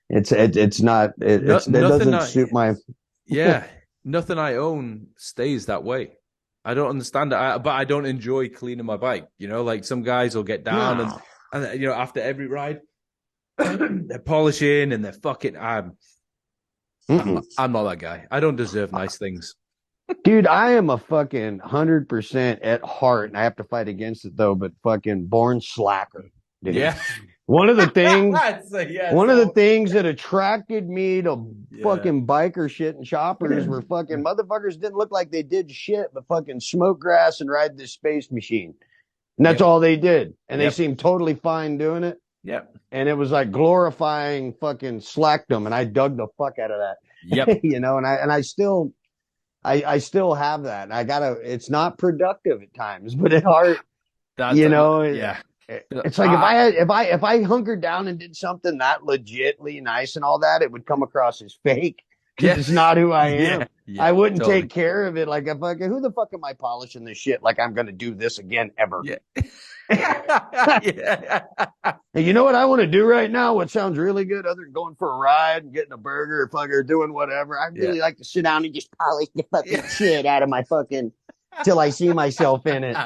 Man. It doesn't suit my. Yeah, nothing I own stays that way. I don't understand it, but I don't enjoy cleaning my bike. You know, like some guys will get down and you know, after every ride, they're polishing and they're fucking. I'm not that guy. I don't deserve nice things. Dude, I am a fucking 100% at heart, and I have to fight against it though. But fucking born slacker. Dude. Yeah. One of the things, the things that attracted me to fucking biker shit and choppers were fucking motherfuckers didn't look like they did shit, but fucking smoke grass and ride this space machine. And that's all they did. And they seemed totally fine doing it. Yep. And it was like glorifying fucking slackdom. And I dug the fuck out of that. Yep. You know, and I still have that. And it's not productive at times, but at heart, you know, it's like if I hunkered down and did something that legitly nice and all that, it would come across as fake because it's not who I am. I wouldn't take care of it. Like if who the fuck am I polishing this shit? Like I'm gonna do this again ever. And you know what I want to do right now? What sounds really good, other than going for a ride and getting a burger or fucking doing whatever. I really like to sit down and just polish the fucking shit out of my fucking till I see myself in it.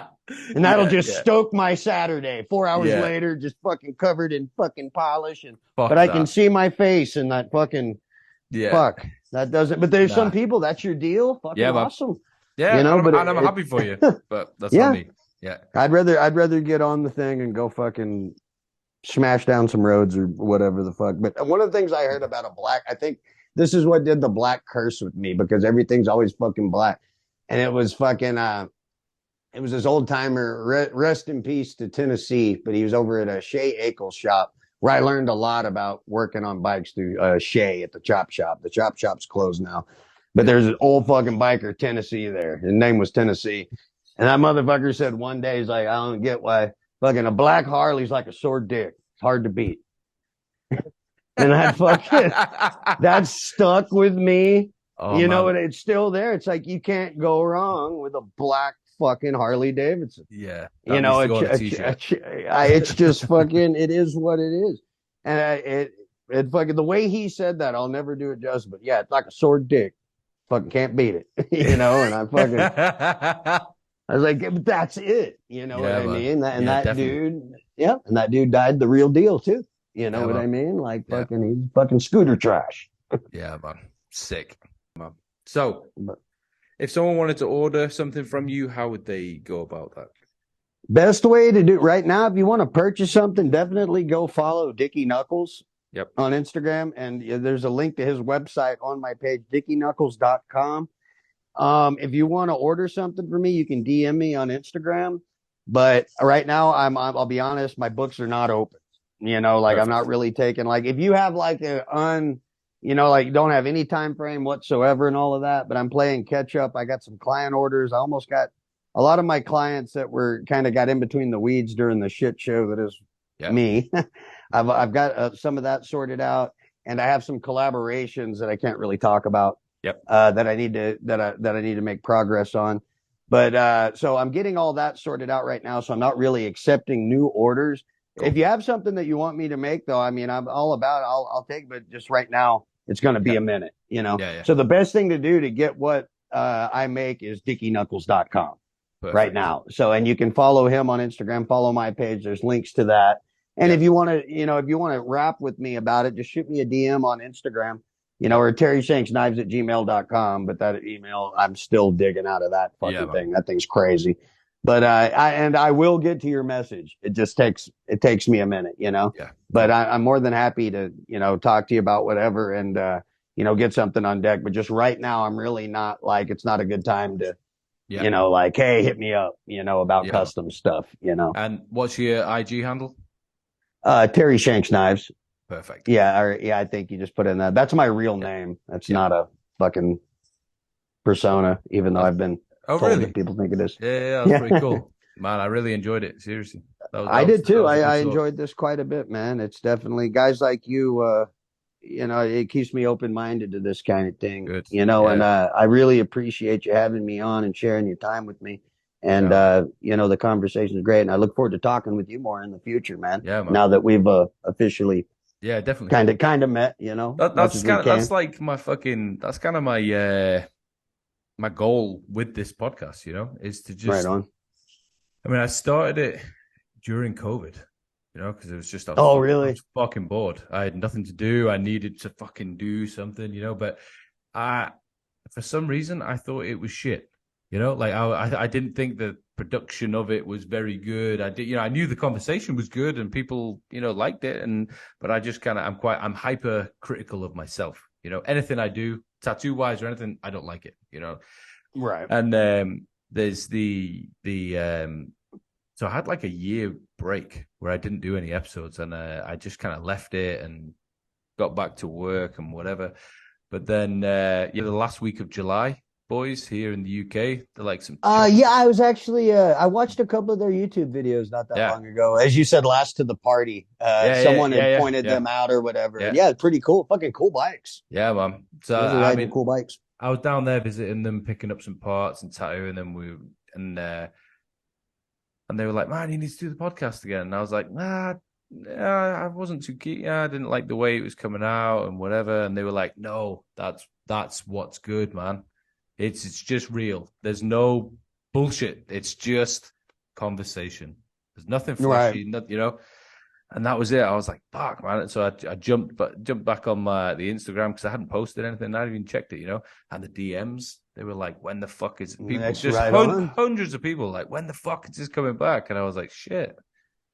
And that'll just stoke my Saturday. 4 hours later, just fucking covered in fucking polish. But I can see my face in that fucking fuck. That doesn't. But there's some people, that's your deal. Fucking awesome. Yeah, you know, I'm happy for you. But that's not me. Yeah. I'd rather get on the thing and go fucking smash down some roads or whatever the fuck. But one of the things I heard about a black, I think this is what did the black curse with me, because everything's always fucking black. And it was fucking it was this old timer, rest in peace to Tennessee, but he was over at a Shay Akel's shop where I learned a lot about working on bikes through Shay at the chop shop. The chop shop's closed now, but there's an old fucking biker, Tennessee there. His name was Tennessee. And that motherfucker said one day, he's like, I don't get why fucking a black Harley's like a sore dick. It's hard to beat. And that stuck with me. Oh, you man. know, and it's still there. It's like, you can't go wrong with a black fucking Harley Davidson. Yeah. You know, it's just fucking, it is what it is. And it fucking, the way he said that, I'll never do it justice, but yeah, it's like a sore dick. Fucking can't beat it. You know, and I was like, that's it. You know what I mean? And that dude, and that dude died the real deal too. You know what I mean? Like fucking, he's fucking scooter trash. Yeah, man. Sick, man. So, if someone wanted to order something from you, how would they go about that? Best way to do right now, if you want to purchase something, definitely go follow Dickie Knuckles on Instagram. And there's a link to his website on my page, dickieknuckles.com. If you want to order something for me, you can DM me on Instagram. But right now, I'll be honest, my books are not open. You know, like I'm not really taking, like, if you have like you know, like you don't have any time frame whatsoever and all of that, but I'm playing catch up. I got some client orders. I almost got a lot of my clients that were kind of got in between the weeds during the shit show that is me. I've got some of that sorted out, and I have some collaborations that I can't really talk about. That I need to make progress on. But so I'm getting all that sorted out right now. So I'm not really accepting new orders. Cool. If you have something that you want me to make, though, I mean, I'm all about it. I'll take, but just right now, it's going to be a minute, you know? So the best thing to do to get what I make is dickieknuckles.com right now. So, and you can follow him on Instagram, follow my page. There's links to that. And if you want to rap with me about it, just shoot me a DM on Instagram, you know, or terryshanksknives@gmail.com. But that email, I'm still digging out of that fucking thing. That thing's crazy. But I will get to your message. It just takes me a minute, you know. But I'm more than happy to, you know, talk to you about whatever and you know, get something on deck. But just right now, I'm really not, like, it's not a good time to, you know, like, hey, hit me up, you know, about custom stuff, you know. And what's your IG handle? Terry Shanks Knives. Perfect. Yeah, I think you just put in that. That's my real name. That's not a fucking persona, even though I've been told that people think it is. Yeah, that's pretty cool. Man, I really enjoyed it. Seriously. I did too. I enjoyed this quite a bit, man. It's definitely guys like you, you know, it keeps me open-minded to this kind of thing. Good. You know, and I really appreciate you having me on and sharing your time with me. And, you know, the conversation is great. And I look forward to talking with you more in the future, man. Yeah, man. Now that we've officially definitely kind of met, you know. That's like my fucking, that's kind of my my goal with this podcast, you know, is to just right on. I mean, I started it during COVID, you know, because it was just I was fucking bored. I had nothing to do. I needed to fucking do something, you know. But for some reason, I thought it was shit. You know, like I didn't think the production of it was very good. I knew the conversation was good and people, you know, liked it. But I just kind of, I'm hyper critical of myself. You know, anything I do, tattoo wise or anything, I don't like it. You know, right. And there's so I had like a year break where I didn't do any episodes, and I just kind of left it and got back to work and whatever. But then the last week of July. Boys here in the UK, they're like some. I was actually I watched a couple of their YouTube videos not that long ago. As you said, last to the party. Someone had pointed them out or whatever. Yeah, pretty cool. Fucking cool bikes. Yeah, man. So I mean, cool bikes. I was down there visiting them, picking up some parts and tattooing them. And they were like, "Man, you need to do the podcast again." And I was like, "Nah, I wasn't too keen. I didn't like the way it was coming out and whatever." And they were like, "No, that's what's good, man. It's just real. There's no bullshit. It's just conversation. There's nothing flashy, you know." And that was it. I was like, "Fuck, man!" And so I jumped back on the Instagram because I hadn't posted anything. I hadn't even checked it, you know. And the DMs, they were like, "When the fuck is it?" People just hundreds of people like, "When the fuck is this coming back?" And I was like, "Shit."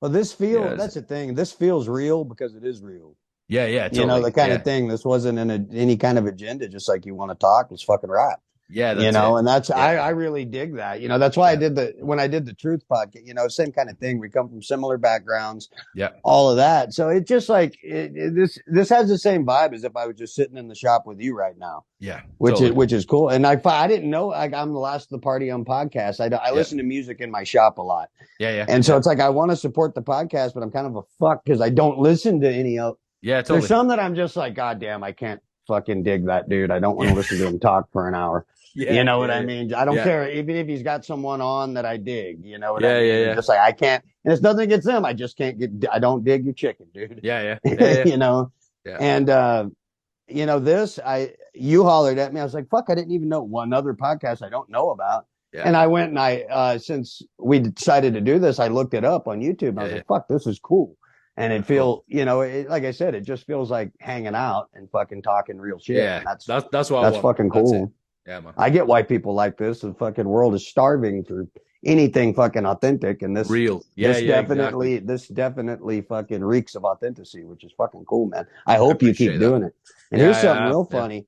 Well, this feels that's the thing. This feels real because it is real. Yeah, totally. You know, the kind of thing. This wasn't in any kind of agenda. Just like you want to talk, let's fucking rap. Yeah, you that's know, it. and that's, Yeah. I really dig that, you know, that's why Yeah. when I did the Truth podcast, you know, same kind of thing. We come from similar backgrounds, Yeah. all of that. So it's just like this has the same vibe as if I was just sitting in the shop with you right now. Yeah. Which Totally. is cool. And I didn't know, like, I'm the last of the party on podcasts. I listen to music in my shop a lot. Yeah. Yeah. And so yeah. it's like, I want to support the podcast, but I'm kind of a fuck because I don't listen to any of. Yeah, There's totally. some that I'm just like, God damn, I can't fucking dig that dude. I don't want to listen to him talk for an hour. Yeah, You know yeah, what I yeah. mean? I don't Yeah. care, even if he's got someone on that I dig. You know what Yeah, I mean? yeah, I'm yeah. just like, I can't, and it's nothing against them. I just can't I don't dig your chicken, dude. Yeah, yeah. Yeah, yeah. You know? Yeah. And, you know, you hollered at me. I was like, fuck, I didn't even know one other podcast I don't know about. Yeah. And I went and since we decided to do this, I looked it up on YouTube. And I was like, fuck, this is cool. And it feels, you know, like I said, it just feels like hanging out and fucking talking real shit. Yeah. And that's what that's I want. fucking cool. Yeah, man. I get why people like this. The fucking world is starving for anything fucking authentic, and this real. Yeah, definitely exactly. this definitely fucking reeks of authenticity, which is fucking cool, man. I hope you keep that. doing it. And Yeah, here's something real yeah. funny.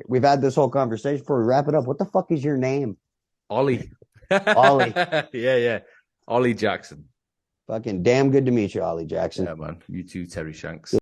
We've had this whole conversation before we wrap it up. What the fuck is your name? Ollie. Ollie. Yeah. Ollie Jackson. Fucking damn good to meet you, Ollie Jackson. Yeah, man. You too, Terry Shanks.